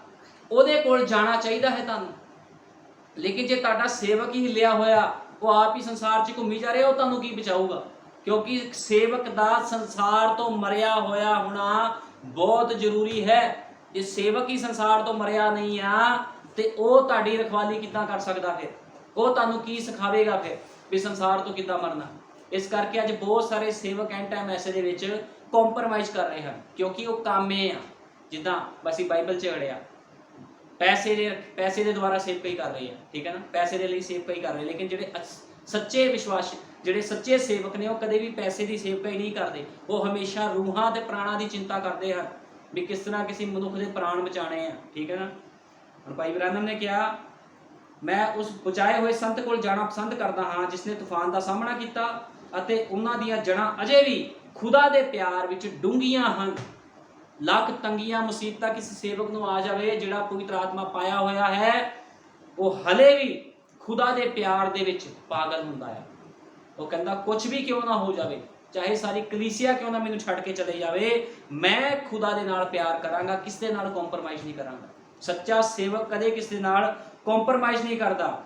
ਉਹਦੇ ਕੋਲ ਜਾਣਾ ਚਾਹੀਦਾ ਹੈ ਤੁਹਾਨੂੰ। ਲੇਕਿਨ ਜੇ ਤੁਹਾਡਾ ਸੇਵਕ ਹੀ ਹਿੱਲਿਆ ਹੋਇਆ, ਉਹ ਆਪ ਹੀ ਸੰਸਾਰ 'ਚ ਘੁੰਮੀ ਜਾ ਰਿਹਾ, ਉਹ ਤੁਹਾਨੂੰ ਕੀ ਬਚਾਊਗਾ? ਕਿਉਂਕਿ ਸੇਵਕ ਦਾ ਸੰਸਾਰ ਤੋਂ ਮਰਿਆ ਹੋਇਆ ਹੋਣਾ ਬਹੁਤ ਜ਼ਰੂਰੀ ਹੈ। ਜੇ ਸੇਵਕ ਹੀ ਸੰਸਾਰ ਤੋਂ ਮਰਿਆ ਨਹੀਂ ਆ ਤੇ ਉਹ ਤੁਹਾਡੀ ਰਖਵਾਲੀ ਕਿੱਦਾਂ ਕਰ ਸਕਦਾ? ਫਿਰ ਉਹ ਤੁਹਾਨੂੰ ਕੀ ਸਿਖਾਵੇਗਾ ਫਿਰ ਵੀ ਸੰਸਾਰ ਤੋਂ ਕਿੱਦਾਂ ਮਰਨਾ? ਇਸ ਕਰਕੇ ਅੱਜ ਬਹੁਤ ਸਾਰੇ ਸੇਵਕ ਐਂਡ ਟਾਈਮ ਐਸੇ ਦੇ ਵਿੱਚ ਕੰਪਰਮਾਈਜ਼ ਕਰ ਰਹੇ ਹਨ, ਕਿਉਂਕਿ ਉਹ ਕਾਮੇ ਆ, ਜਿੱਦਾਂ ਅਸੀਂ ਬਾਈਬਲ 'ਚ ਅੜਿਆ, ਪੈਸੇ ਦੇ ਦੁਆਰਾ ਸੇਵਕਾਈ ਕਰ ਰਹੇ ਆ। ਠੀਕ ਹੈ ਨਾ, ਪੈਸੇ ਦੇ ਲਈ ਸੇਵਕਾਈ ਕਰ ਰਹੇ, ਲੇਕਿਨ ਜਿਹੜੇ ਸੱਚੇ ਵਿਸ਼ਵਾਸ, ਜਿਹੜੇ ਸੱਚੇ ਸੇਵਕ ਨੇ, ਉਹ ਕਦੇ ਵੀ ਪੈਸੇ ਦੀ ਸੇਵਕਾਈ ਨਹੀਂ ਕਰਦੇ। ਉਹ ਹਮੇਸ਼ਾ ਰੂਹਾਂ ਤੇ ਪ੍ਰਾਣਾਂ ਦੀ ਚਿੰਤਾ ਕਰਦੇ ਹਨ ਵੀ ਕਿਸ ਤਰ੍ਹਾਂ ਕਿਸੇ ਮਨੁੱਖ ਦੇ ਪ੍ਰਾਣ ਬਚਾਣੇ ਆ। ਠੀਕ ਹੈ ਨਾ। ਹੁਣ ਭਾਈ ਬ੍ਰੈਨਮ ਨੇ ਕਿਹਾ, ਮੈਂ ਉਸ ਬਚਾਏ ਹੋਏ ਸੰਤ ਕੋਲ ਜਾਣਾ ਪਸੰਦ ਕਰਦਾ ਹਾਂ ਜਿਸਨੇ ਤੂਫਾਨ ਦਾ ਸਾਹਮਣਾ ਕੀਤਾ ਅਤੇ ਉਹਨਾਂ ਦੀਆਂ ਜੜ੍ਹਾਂ ਅਜੇ ਵੀ ਖੁਦਾ ਦੇ ਪਿਆਰ ਵਿੱਚ ਡੂੰਘੀਆਂ ਹਨ। ਲੱਖ ਤੰਗੀਆਂ ਮੁਸੀਬਤਾਂ ਕਿਸੇ ਸੇਵਕ ਨੂੰ ਆ ਜਾਵੇ, ਜਿਹੜਾ ਪਵਿੱਤਰ ਆਤਮਾ ਪਾਇਆ ਹੋਇਆ ਹੈ, ਉਹ ਹਲੇ ਵੀ ਖੁਦਾ ਦੇ ਪਿਆਰ ਦੇ ਵਿੱਚ ਪਾਗਲ ਹੁੰਦਾ ਹੈ। ਉਹ ਕਹਿੰਦਾ, ਕੁਝ ਵੀ ਕਿਉਂ ਨਾ ਹੋ ਜਾਵੇ, ਚਾਹੇ ਸਾਰੀ ਕਲੀਸਿਆ ਕਿਉਂ ਨਾ ਮੈਨੂੰ ਛੱਡ ਕੇ ਚਲੇ ਜਾਵੇ, ਮੈਂ ਖੁਦਾ ਦੇ ਨਾਲ ਪਿਆਰ ਕਰਾਂਗਾ, ਕਿਸੇ ਦੇ ਨਾਲ ਕੰਪਰਮਾਈਜ਼ ਨਹੀਂ ਕਰਾਂਗਾ। ਸੱਚਾ ਸੇਵਕ ਕਦੇ ਕਿਸੇ ਦੇ ਨਾਲ ਕੰਪਰਮਾਈਜ਼ ਨਹੀਂ ਕਰਦਾ।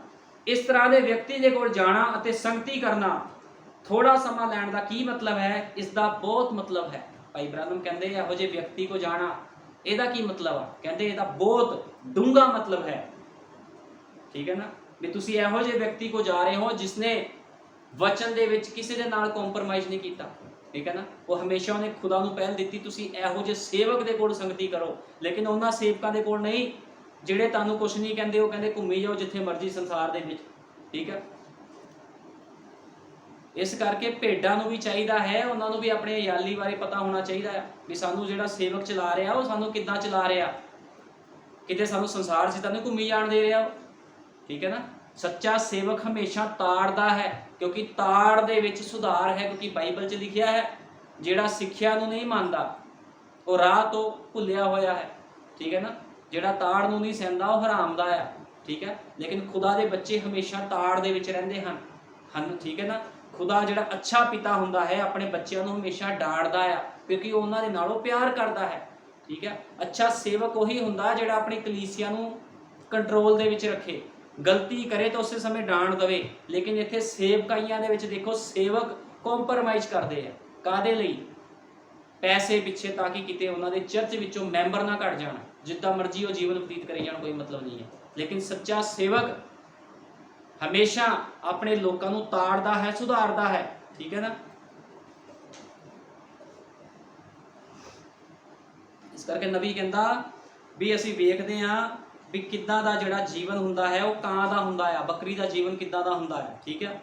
ਇਸ ਤਰ੍ਹਾਂ ਦੇ ਵਿਅਕਤੀ ਦੇ ਕੋਲ ਜਾਣਾ ਅਤੇ ਸੰਗਤੀ ਕਰਨਾ, ਥੋੜਾ ਸਮਾਂ ਲੈਣ ਦਾ ਕੀ ਮਤਲਬ ਹੈ? ਇਸ ਦਾ ਬਹੁਤ ਮਤਲਬ ਹੈ। ਭਾਈ ਬ੍ਰੈਨਮ ਕਹਿੰਦੇ, ਇਹੋ ਜਿਹੇ ਵਿਅਕਤੀ ਕੋ ਜਾਣਾ, ਇਹਦਾ ਕੀ ਮਤਲਬ ਆ? ਕਹਿੰਦੇ ਇਹਦਾ ਬਹੁਤ ਡੂੰਘਾ ਮਤਲਬ ਹੈ। ਠੀਕ ਹੈ ਨਾ, ਵੀ ਤੁਸੀਂ ਇਹੋ ਜਿਹੇ ਵਿਅਕਤੀ ਕੋ ਜਾ ਰਹੇ ਹੋ ਜਿਸਨੇ ਵਚਨ ਦੇ ਵਿੱਚ ਕਿਸੇ ਦੇ ਨਾਲ ਕੰਪਰਮਾਈਜ਼ ਨਹੀਂ ਕੀਤਾ। ਠੀਕ ਹੈ ਨਾ, ਉਹ ਹਮੇਸ਼ਾ ਉਹਨੇ ਖੁਦਾ ਨੂੰ ਪਹਿਲ ਦਿੱਤੀ। ਤੁਸੀਂ ਇਹੋ ਜਿਹੇ ਸੇਵਕ ਦੇ ਕੋਲ ਸੰਗਤੀ ਕਰੋ, ਲੇਕਿਨ ਉਹਨਾਂ ਸੇਵਕਾਂ ਦੇ ਕੋਲ ਨਹੀਂ ਜਿਹੜੇ ਤੁਹਾਨੂੰ ਕੁਛ ਨਹੀਂ ਕਹਿੰਦੇ। ਉਹ ਕਹਿੰਦੇ ਘੁੰਮੀ ਜਾਓ ਜਿੱਥੇ ਮਰਜ਼ੀ ਸੰਸਾਰ ਦੇ ਵਿੱਚ। ਠੀਕ ਹੈ, ਇਸ ਕਰਕੇ ਭੇਡਾਂ ਨੂੰ ਵੀ ਚਾਹੀਦਾ ਹੈ, ਉਹਨਾਂ ਨੂੰ ਵੀ ਆਪਣੇ ਯਾਲੀ ਬਾਰੇ ਪਤਾ ਹੋਣਾ ਚਾਹੀਦਾ ਹੈ ਵੀ ਸਾਨੂੰ ਜਿਹੜਾ ਸੇਵਕ ਚਲਾ ਰਿਹਾ ਉਹ ਸਾਨੂੰ ਕਿੱਦਾਂ ਚਲਾ ਰਿਹਾ, ਕਿਤੇ ਸਾਨੂੰ ਸੰਸਾਰ 'ਚ ਤਾਂ ਨਹੀਂ ਘੁੰਮੀ ਜਾਣ ਦੇ ਰਿਹਾ। ਠੀਕ ਹੈ ਨਾ, ਸੱਚਾ ਸੇਵਕ ਹਮੇਸ਼ਾ ਤਾੜਦਾ ਹੈ, ਕਿਉਂਕਿ ਤਾੜ ਦੇ ਵਿੱਚ ਸੁਧਾਰ ਹੈ। ਕਿਉਂਕਿ ਬਾਈਬਲ 'ਚ ਲਿਖਿਆ ਹੈ, ਜਿਹੜਾ ਸਿੱਖਿਆ ਨੂੰ ਨਹੀਂ ਮੰਨਦਾ ਉਹ ਰਾਹ ਤੋਂ ਭੁੱਲਿਆ ਹੋਇਆ ਹੈ। ਠੀਕ ਹੈ ਨਾ, ਜਿਹੜਾ ਤਾੜ ਨੂੰ ਨਹੀਂ ਸਹਿੰਦਾ ਉਹ ਹਰਾਮ ਦਾ ਆ। ਠੀਕ ਹੈ, ਲੇਕਿਨ ਖੁਦਾ ਦੇ ਬੱਚੇ ਹਮੇਸ਼ਾ ਤਾੜ ਦੇ ਵਿੱਚ ਰਹਿੰਦੇ ਹਨ। ਠੀਕ ਹੈ ਨਾ, ਖੁਦਾ ਜਿਹੜਾ ਅੱਛਾ ਪਿਤਾ ਹੁੰਦਾ ਹੈ, ਆਪਣੇ ਬੱਚਿਆਂ ਨੂੰ ਹਮੇਸ਼ਾ ਡਾਂਟਦਾ ਆ, ਕਿਉਂਕਿ ਉਹ ਉਹਨਾਂ ਦੇ ਨਾਲੋਂ ਪਿਆਰ ਕਰਦਾ ਹੈ। ਠੀਕ ਹੈ, ਅੱਛਾ ਸੇਵਕ ਉਹੀ ਹੁੰਦਾ ਜਿਹੜਾ ਆਪਣੀ ਕਲੀਸਿਆ ਨੂੰ ਕੰਟਰੋਲ ਦੇ ਵਿੱਚ ਰੱਖੇ, ਗਲਤੀ ਕਰੇ ਤਾਂ ਉਸੇ ਸਮੇਂ ਡਾਂਟ ਦੇਵੇ। ਲੇਕਿਨ ਇੱਥੇ ਸੇਵਕਾਈਆਂ ਦੇ ਵਿੱਚ ਦੇਖੋ, ਸੇਵਕ ਕੰਪਰਮਾਈਜ਼ ਕਰਦੇ ਆ। ਕਾਹਦੇ ਲਈ? ਪੈਸੇ ਪਿੱਛੇ, ਤਾਂ ਕਿ ਕਿਤੇ ਉਹਨਾਂ ਦੇ ਚਰਚ ਵਿੱਚੋਂ ਮੈਂਬਰ ਨਾ ਘਟ ਜਾਣ, ਜਿੱਦਾਂ ਮਰਜ਼ੀ ਉਹ ਜੀਵਨ ਬਤੀਤ ਕਰੀ ਜਾਣ, ਕੋਈ ਮਤਲਬ ਨਹੀਂ ਹੈ। ਲੇਕਿਨ ਸੱਚਾ ਸੇਵਕ ਹਮੇਸ਼ਾ ਆਪਣੇ ਲੋਕਾਂ ਨੂੰ ਤਾੜਦਾ ਹੈ, ਸੁਧਾਰਦਾ ਹੈ। ਠੀਕ ਹੈ ਨਾ, ਇਸ ਕਰਕੇ ਨਬੀ ਕਹਿੰਦਾ ਵੀ ਅਸੀਂ ਵੇਖਦੇ ਹਾਂ ਵੀ ਕਿੱਦਾਂ ਦਾ ਜਿਹੜਾ ਜੀਵਨ ਹੁੰਦਾ ਹੈ ਉਹ ਕਾਂ ਦਾ ਹੁੰਦਾ ਆ, ਬੱਕਰੀ ਦਾ ਜੀਵਨ ਕਿੱਦਾਂ ਦਾ ਹੁੰਦਾ ਹੈ। ਠੀਕ ਹੈ।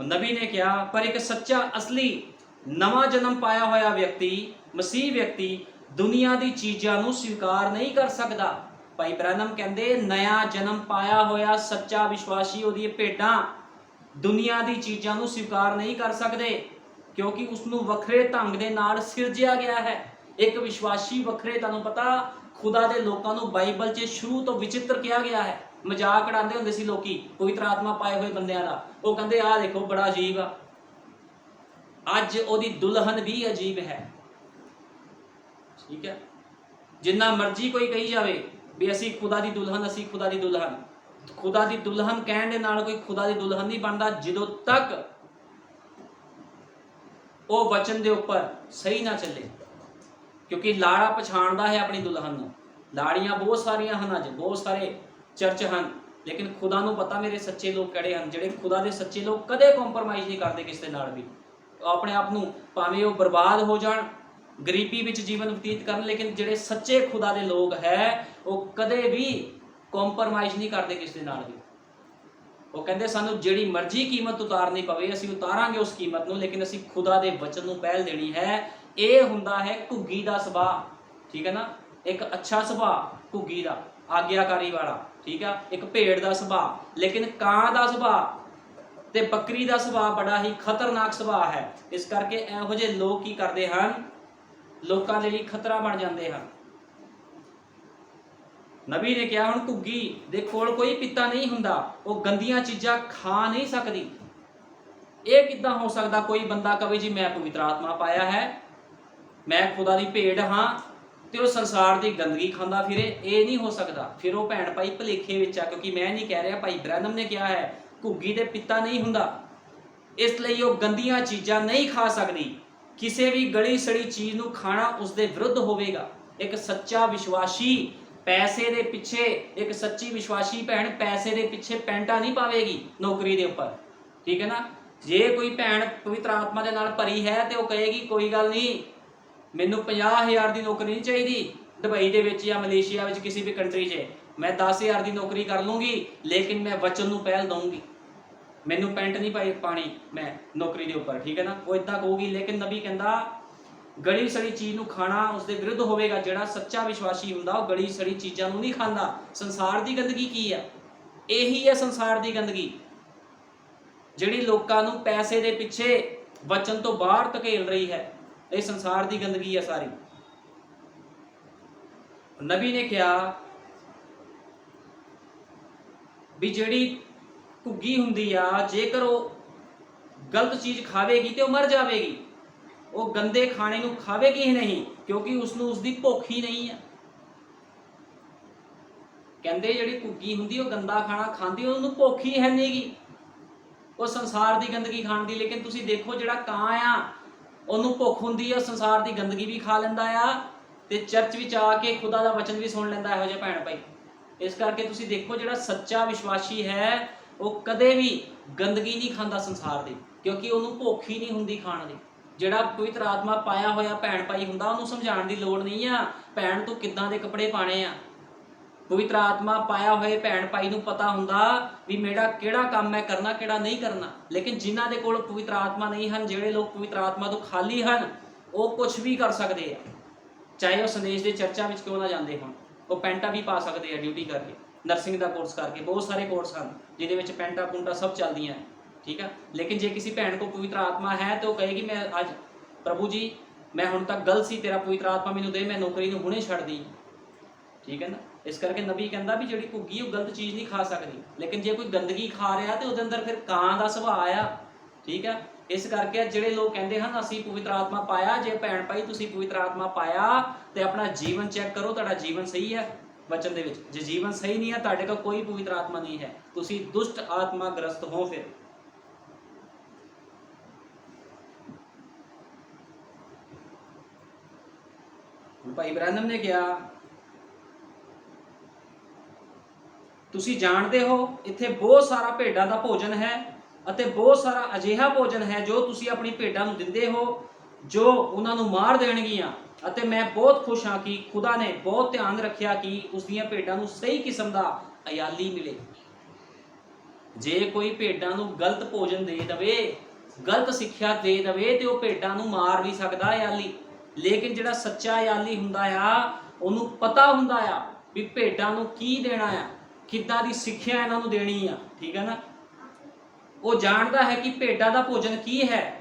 ਨਬੀ ਨੇ ਕਿਹਾ ਪਰ ਇੱਕ ਸੱਚਾ ਅਸਲੀ ਨਵਾਂ ਜਨਮ ਪਾਇਆ ਹੋਇਆ ਵਿਅਕਤੀ, ਮਸੀਹ ਵਿਅਕਤੀ ਦੁਨੀਆ ਦੀ ਚੀਜ਼ਾਂ ਨੂੰ ਸਵੀਕਾਰ ਨਹੀਂ ਕਰ ਸਕਦਾ। ਭਾਈ ਬ੍ਰੈਨਮ ਕਹਿੰਦੇ ਨया ਜਨਮ ਪਾਇਆ ਹੋਇਆ ਸੱਚਾ ਵਿਸ਼ਵਾਸੀ, ਉਹਦੀਆਂ ਭੇਡਾਂ ਦੁਨੀਆ ਦੀ ਚੀਜ਼ਾਂ ਨੂੰ ਸਵੀਕਾਰ ਨਹੀਂ ਕਰ ਸਕਦੇ, ਕਿਉਂਕਿ ਉਸ ਨੂੰ ਵੱਖਰੇ ਢੰਗ ਦੇ ਨਾਲ ਸਿਰਜਿਆ ਗਿਆ ਹੈ। ਇੱਕ ਵਿਸ਼ਵਾਸੀ ਵੱਖਰੇ, ਤੁਹਾਨੂੰ ਪਤਾ ਖੁਦਾ ਦੇ ਲੋਕਾਂ ਨੂੰ ਬਾਈਬਲ 'ਚ ਸ਼ੁਰੂ ਤੋਂ ਵਿਚਿੱਤਰ ਕਿਹਾ ਗਿਆ ਹੈ। ਮਜ਼ਾਕ ਉਡਾਉਂਦੇ ਹੁੰਦੇ ਸੀ ਲੋਕੀ ਪਵਿੱਤਰ ਆਤਮਾ ਪਾਏ ਹੋਏ ਬੰਦਿਆਂ ਦਾ, ਉਹ ਕਹਿੰਦੇ ਆਹ ਦੇਖੋ ਬੜਾ ਅਜੀਬ ਆ। ਅੱਜ ਉਹਦੀ ਦੁਲਹਨ ਵੀ ਅਜੀਬ ਹੈ। ਠੀਕ ਹੈ। ਜਿੰਨਾ ਮਰਜ਼ੀ ਕੋਈ ਕਹੀ ਜਾਵੇ ਵੀ ਅਸੀਂ ਖੁਦਾ ਦੀ ਦੁਲਹਨ, ਅਸੀਂ ਖੁਦਾ ਦੀ ਦੁਲਹਨ, ਖੁਦਾ ਦੀ ਦੁਲਹਨ ਕਹਿਣ ਦੇ ਨਾਲ ਕੋਈ ਖੁਦਾ ਦੀ ਦੁਲਹਨ ਨਹੀਂ ਬਣਦਾ ਜਦੋਂ ਤੱਕ ਉਹ ਵਚਨ ਦੇ ਉੱਪਰ ਸਹੀ ਨਾ ਚੱਲੇ। ਕਿਉਂਕਿ ਲਾੜਾ ਪਛਾਣਦਾ ਹੈ ਆਪਣੀ ਦੁਲਹਨ ਨੂੰ। ਲਾੜੀਆਂ ਬਹੁਤ ਸਾਰੀਆਂ ਹਨ, ਅੱਜ ਬਹੁਤ ਸਾਰੇ ਚਰਚ ਹਨ, ਲੇਕਿਨ ਖੁਦਾ ਨੂੰ ਪਤਾ ਮੇਰੇ ਸੱਚੇ ਲੋਕ ਕਿਹੜੇ ਹਨ। ਜਿਹੜੇ ਖੁਦਾ ਦੇ ਸੱਚੇ ਲੋਕ ਕਦੇ ਕੰਪਰਮਾਈਜ਼ ਨਹੀਂ ਕਰਦੇ ਕਿਸੇ ਦੇ ਨਾਲ ਵੀ। ਆਪਣੇ ਆਪ ਨੂੰ ਭਾਵੇਂ ਉਹ ਬਰਬਾਦ ਹੋ ਜਾਣ, ਗਰੀਬੀ ਵਿੱਚ ਜੀਵਨ ਬਤੀਤ ਕਰਨ, ਲੇਕਿਨ ਜਿਹੜੇ ਸੱਚੇ ਖੁਦਾ ਦੇ ਲੋਕ ਹੈ ਉਹ ਕਦੇ ਵੀ ਕੰਪਰਮਾਈਜ਼ ਨਹੀਂ ਕਰਦੇ ਕਿਸੇ ਦੇ ਨਾਲ ਵੀ। ਉਹ ਕਹਿੰਦੇ ਸਾਨੂੰ ਜਿਹੜੀ ਮਰਜ਼ੀ ਕੀਮਤ ਉਤਾਰਨੀ ਪਵੇ ਅਸੀਂ ਉਤਾਰਾਂਗੇ ਉਸ ਕੀਮਤ ਨੂੰ, ਲੇਕਿਨ ਅਸੀਂ ਖੁਦਾ ਦੇ ਵਚਨ ਨੂੰ ਪਹਿਲ ਦੇਣੀ ਹੈ। ਇਹ ਹੁੰਦਾ ਹੈ ਘੁੱਗੀ ਦਾ ਸੁਭਾਅ। ਠੀਕ ਹੈ ਨਾ। ਇੱਕ ਅੱਛਾ ਸੁਭਾਅ ਘੁੱਗੀ ਦਾ, ਆਗਿਆਕਾਰੀ ਵਾਲਾ। ਠੀਕ ਆ। ਇੱਕ ਭੇਡ ਦਾ ਸੁਭਾਅ, ਲੇਕਿਨ ਕਾਂ ਦਾ ਸੁਭਾਅ ਤੇ ਬੱਕਰੀ ਦਾ ਸੁਭਾਅ ਬੜਾ ਹੀ ਖਤਰਨਾਕ ਸੁਭਾਅ ਹੈ। ਇਸ ਕਰਕੇ ਇਹੋ ਜਿਹੇ ਲੋਕ ਕੀ ਕਰਦੇ ਹਨ, ਲੋਕਾਂ ਦੇ ਲਈ ਖਤਰਾ ਬਣ ਜਾਂਦੇ ਹਨ। ਨਬੀ ਨੇ ਕਿਹਾ ਹੁਣ ਘੁੱਗੀ ਦੇ ਕੋਲ ਕੋਈ ਪਿੱਤਾ ਨਹੀਂ ਹੁੰਦਾ, ਉਹ ਗੰਦੀਆਂ ਚੀਜ਼ਾਂ ਖਾ ਨਹੀਂ ਸਕਦੀ। ਇਹ ਕਿੱਦਾਂ ਹੋ ਸਕਦਾ ਕੋਈ ਬੰਦਾ ਕਵੇ ਜੀ ਮੈਂ ਪਵਿੱਤਰ ਆਤਮਾ ਪਾਇਆ ਹੈ, ਮੈਂ ਖੁਦਾ ਦੀ ਭੇਡ ਹਾਂ, ਤੇ ਉਹ ਸੰਸਾਰ ਦੀ ਗੰਦਗੀ ਖਾਂਦਾ ਫਿਰੇ? ਇਹ ਨਹੀਂ ਹੋ ਸਕਦਾ। ਫਿਰ ਉਹ ਭੈਣ ਭਾਈ ਭੁਲੇਖੇ ਵਿੱਚ ਆ, ਕਿਉਂਕਿ ਮੈਂ ਨਹੀਂ ਕਹਿ ਰਿਹਾ, ਭਾਈ ਬ੍ਰੈਨਮ ਨੇ ਕਿਹਾ ਹੈ ਘੁੱਗੀ ਦੇ ਪਿੱਤਾ ਨਹੀਂ ਹੁੰਦਾ, ਇਸ ਲਈ ਉਹ ਗੰਦੀਆਂ ਚੀਜ਼ਾਂ ਨਹੀਂ ਖਾ ਸਕਦੀ। ਕਿਸੇ ਵੀ ਗਲੀ ਸੜੀ ਚੀਜ਼ ਨੂੰ ਖਾਣਾ ਉਸ ਦੇ ਵਿਰੁੱਧ ਹੋਵੇਗਾ। ਇੱਕ ਸੱਚਾ ਵਿਸ਼ਵਾਸੀ ਪੈਸੇ ਦੇ ਪਿੱਛੇ, ਇੱਕ ਸੱਚੀ ਵਿਸ਼ਵਾਸੀ ਭੈਣ ਪੈਸੇ ਦੇ ਪਿੱਛੇ ਪੈਂਟਾ ਨਹੀਂ ਪਾਵੇਗੀ ਨੌਕਰੀ ਦੇ ਉੱਪਰ। ਠੀਕ ਹੈ ਨਾ। ਜੇ ਕੋਈ ਭੈਣ ਪਵਿੱਤਰ ਆਤਮਾ ਦੇ ਨਾਲ ਭਰੀ ਹੈ ਤੇ ਉਹ ਕਹੇਗੀ ਕੋਈ ਗੱਲ ਨਹੀਂ, ਮੈਨੂੰ 50,000 ਦੀ ਨੌਕਰੀ ਨਹੀਂ ਚਾਹੀਦੀ ਦੁਬਈ ਦੇ ਵਿੱਚ ਜਾਂ ਮਲੇਸ਼ੀਆ ਵਿੱਚ, ਕਿਸੇ ਵੀ ਕੰਟਰੀ 'ਚ ਮੈਂ 10,000 ਦੀ ਨੌਕਰੀ ਕਰ ਲੂੰਗੀ, ਲੇਕਿਨ ਮੈਂ ਵਚਨ ਨੂੰ ਪਹਿਲ ਦਊਂਗੀ, ਮੈਨੂੰ ਪੈਂਟ ਨਹੀਂ ਪਾਣੀ ਮੈਂ ਨੌਕਰੀ ਦੇ ਉੱਪਰ। ਠੀਕ ਹੈ ਨਾ। ਉਹ ਇਦਾਂ ਕਹੂਗੀ। ਲੇਕਿਨ ਨਬੀ ਕਹਿੰਦਾ ਗਲੀ ਸੜੀ ਚੀਜ਼ ਨੂੰ ਖਾਣਾ ਉਸ ਦੇ ਵਿਰੁੱਧ ਹੋਵੇਗਾ। ਜਿਹੜਾ ਸੱਚਾ ਵਿਸ਼ਵਾਸੀ ਹੁੰਦਾ ਉਹ ਗਲੀ ਸੜੀ ਚੀਜ਼ਾਂ ਨੂੰ ਨਹੀਂ ਖਾਂਦਾ। ਸੰਸਾਰ ਦੀ ਗੰਦਗੀ ਕੀ ਹੈ? ਇਹੀ ਹੈ ਸੰਸਾਰ ਦੀ ਗੰਦਗੀ, ਜਿਹੜੀ ਲੋਕਾਂ ਨੂੰ ਪੈਸੇ ਦੇ ਪਿੱਛੇ ਵਚਨ ਤੋਂ ਬਾਹਰ ਧਕੇਲ ਰਹੀ ਹੈ। ਇਹ ਸੰਸਾਰ ਦੀ ਗੰਦਗੀ ਹੈ ਸਾਰੀ। ਨਬੀ ਨੇ ਕਿਹਾ ਵੀ ਜਿਹੜੀ ਘੁੱਗੀ ਹੁੰਦੀ ਆ, ਜੇਕਰ ਉਹ ਗਲਤ ਚੀਜ਼ ਖਾਵੇਗੀ ਤੇ ਉਹ ਮਰ ਜਾਵੇਗੀ। ਉਹ ਗੰਦੇ ਖਾਣੇ ਨੂੰ ਖਾਵੇਗੀ ਹੀ ਨਹੀਂ, ਕਿਉਂਕਿ ਉਸਨੂੰ ਉਸਦੀ ਭੁੱਖ ਹੀ ਨਹੀਂ ਹੈ। ਕਹਿੰਦੇ ਜਿਹੜੀ ਘੁੱਗੀ ਹੁੰਦੀ ਉਹ ਗੰਦਾ ਖਾਣਾ ਖਾਂਦੀ, ਉਹਨੂੰ ਭੁੱਖ ਹੀ ਹੈ ਨਹੀਂਗੀ, ਉਹ ਸੰਸਾਰ ਦੀ ਗੰਦਗੀ ਖਾਣ ਦੀ। ਲੇਕਿਨ ਤੁਸੀਂ ਦੇਖੋ ਜਿਹੜਾ ਕਾਂ ਆ ਉਹਨੂੰ ਭੁੱਖ ਹੁੰਦੀ ਹੈ, ਸੰਸਾਰ ਦੀ ਗੰਦਗੀ ਵੀ ਖਾ ਲੈਂਦਾ ਆ ਤੇ ਚਰਚ ਵਿੱਚ ਆ ਕੇ ਖੁਦਾ ਦਾ ਵਚਨ ਵੀ ਸੁਣ ਲੈਂਦਾ ਇਹੋ ਜਿਹੇ ਭੈਣ ਭਾਈ। ਇਸ ਕਰਕੇ ਤੁਸੀਂ ਦੇਖੋ ਜਿਹੜਾ ਸੱਚਾ ਵਿਸ਼ਵਾਸੀ ਹੈ ਉਹ ਕਦੇ ਵੀ ਗੰਦਗੀ ਨਹੀਂ ਖਾਂਦਾ ਸੰਸਾਰ ਦੀ, ਕਿਉਂਕਿ ਉਹਨੂੰ ਭੁੱਖ ਹੀ ਨਹੀਂ ਹੁੰਦੀ ਖਾਣ ਦੀ। ਜਿਹੜਾ ਪਵਿੱਤਰ ਆਤਮਾ ਪਾਇਆ ਹੋਇਆ ਭੈਣ ਭਾਈ ਹੁੰਦਾ ਉਹਨੂੰ ਸਮਝਾਉਣ ਦੀ ਲੋੜ ਨਹੀਂ ਆ ਭੈਣ ਤੂੰ ਕਿੱਦਾਂ ਦੇ ਕੱਪੜੇ ਪਾਣੇ ਆ। ਪਵਿੱਤਰ ਆਤਮਾ ਪਾਇਆ ਹੋਏ ਭੈਣ ਭਾਈ ਨੂੰ ਪਤਾ ਹੁੰਦਾ ਵੀ ਮੇਰਾ ਕਿਹੜਾ ਕੰਮ ਹੈ ਕਰਨਾ, ਕਿਹੜਾ ਨਹੀਂ ਕਰਨਾ। ਲੇਕਿਨ ਜਿਨ੍ਹਾਂ ਦੇ ਕੋਲ ਪਵਿੱਤਰ ਆਤਮਾ ਨਹੀਂ ਹਨ, ਜਿਹੜੇ ਲੋਕ ਪਵਿੱਤਰ ਆਤਮਾ ਤੋਂ ਖਾਲੀ ਹਨ, ਉਹ ਕੁਝ ਵੀ ਕਰ ਸਕਦੇ ਆ, ਚਾਹੇ ਉਹ ਸੰਦੇਸ਼ ਦੇ ਚਰਚਾ ਵਿੱਚ ਕਿਉਂ ਨਾ ਜਾਂਦੇ ਹੋਣ। ਉਹ ਪੈਂਟਾ ਵੀ ਪਾ ਸਕਦੇ ਆ ਡਿਊਟੀ ਕਰਕੇ, ਨਰਸਿੰਗ ਦਾ ਕੋਰਸ ਕਰਕੇ। ਬਹੁਤ ਸਾਰੇ ਕੋਰਸ ਹਨ ਜਿਹਦੇ ਵਿੱਚ ਪੈਂਟਾ ਪੁੰਟਾ ਸਭ ਚੱਲਦੀਆਂ। ਠੀਕ ਆ। ਲੇਕਿਨ ਜੇ ਕਿਸੇ ਭੈਣ ਕੋਲ ਪਵਿੱਤਰ ਆਤਮਾ ਹੈ ਤਾਂ ਉਹ ਕਹੇਗੀ ਮੈਂ ਅੱਜ ਪ੍ਰਭੂ ਜੀ ਮੈਂ ਹੁਣ ਤੱਕ ਗਲਤ ਸੀ, ਤੇਰਾ ਪਵਿੱਤਰ ਆਤਮਾ ਮੈਨੂੰ ਦੇ, ਮੈਂ ਨੌਕਰੀ ਨੂੰ ਹੁਣੇ ਛੱਡ ਦੀ। ਠੀਕ ਹੈ ਨਾ। ਇਸ ਕਰਕੇ ਨਬੀ ਕਹਿੰਦਾ ਵੀ ਜਿਹੜੀ ਘੁੱਗੀ ਉਹ ਗਲਤ ਚੀਜ਼ ਨਹੀਂ ਖਾ ਸਕਦੀ, ਲੇਕਿਨ ਜੇ ਕੋਈ ਗੰਦਗੀ ਖਾ ਰਿਹਾ ਤੇ ਉਹਦੇ ਅੰਦਰ ਫਿਰ ਕਾਂ ਦਾ ਸੁਭਾਅ ਆ। ਠੀਕ ਹੈ। ਇਸ ਕਰਕੇ ਜਿਹੜੇ ਲੋਕ ਕਹਿੰਦੇ ਹਨ ਅਸੀਂ ਪਵਿੱਤਰ ਆਤਮਾ ਪਾਇਆ, ਜੇ ਭੈਣ ਭਾਈ ਤੁਸੀਂ ਪਵਿੱਤਰ ਆਤਮਾ ਪਾਇਆ ਤੇ ਆਪਣਾ ਜੀਵਨ ਚੈੱਕ ਕਰੋ, ਤੁਹਾਡਾ ਜੀਵਨ ਸਹੀ ਹੈ ਵਚਨ ਦੇ ਵਿੱਚ। ਜੇ ਜੀਵਨ ਸਹੀ ਨਹੀਂ ਹੈ, ਤੁਹਾਡੇ ਕੋਲ ਕੋਈ ਪਵਿੱਤਰ ਆਤਮਾ ਨਹੀਂ ਹੈ, ਤੁਸੀਂ ਦੁਸ਼ਟ ਆਤਮਾ ਗ੍ਰਸਤ ਹੋ। ਫਿਰ ਭਾਈ ਬ੍ਰੈਨਮ ਨੇ ਕਿਹਾ ਤੁਸੀਂ ਜਾਣਦੇ ਹੋ ਇੱਥੇ ਬਹੁਤ ਸਾਰਾ ਭੇਡਾਂ ਦਾ ਭੋਜਨ ਹੈ ਅਤੇ ਬਹੁਤ ਸਾਰਾ ਅਜਿਹਾ ਭੋਜਨ ਹੈ ਜੋ ਤੁਸੀਂ ਆਪਣੀ ਭੇਡਾਂ ਨੂੰ ਦਿੰਦੇ ਹੋ, ਜੋ ਉਹਨਾਂ ਨੂੰ ਮਾਰ ਦੇਣਗੀਆਂ। ਅਤੇ ਮੈਂ ਬਹੁਤ ਖੁਸ਼ ਹਾਂ ਕਿ ਖੁਦਾ ਨੇ ਬਹੁਤ ਧਿਆਨ ਰੱਖਿਆ ਕਿ ਉਸ ਦੀਆਂ ਭੇਡਾਂ ਨੂੰ ਸਹੀ ਕਿਸਮ ਦਾ ਅਯਾਲੀ ਮਿਲੇ। ਜੇ ਕੋਈ ਭੇਡਾਂ ਨੂੰ ਗਲਤ ਭੋਜਨ ਦੇ ਦੇਵੇ, ਗਲਤ ਸਿੱਖਿਆ ਦੇ ਦੇਵੇ, ਤੇ ਉਹ ਭੇਡਾਂ ਨੂੰ ਮਾਰ ਵੀ ਸਕਦਾ ਅਯਾਲੀ। ਲੇਕਿਨ ਜਿਹੜਾ ਸੱਚਾ ਅਯਾਲੀ ਹੁੰਦਾ ਆ, ਉਹਨੂੰ ਪਤਾ ਹੁੰਦਾ ਆ ਵੀ ਭੇਡਾਂ ਨੂੰ ਕੀ ਦੇਣਾ ਆ, ਕਿੱਦਾਂ ਦੀ ਸਿੱਖਿਆ ਇਹਨਾਂ ਨੂੰ ਦੇਣੀ ਆ। ਠੀਕ ਹੈ ਨਾ। ਉਹ ਜਾਣਦਾ ਹੈ ਕਿ ਭੇਡਾਂ ਦਾ ਭੋਜਨ ਕੀ ਹੈ।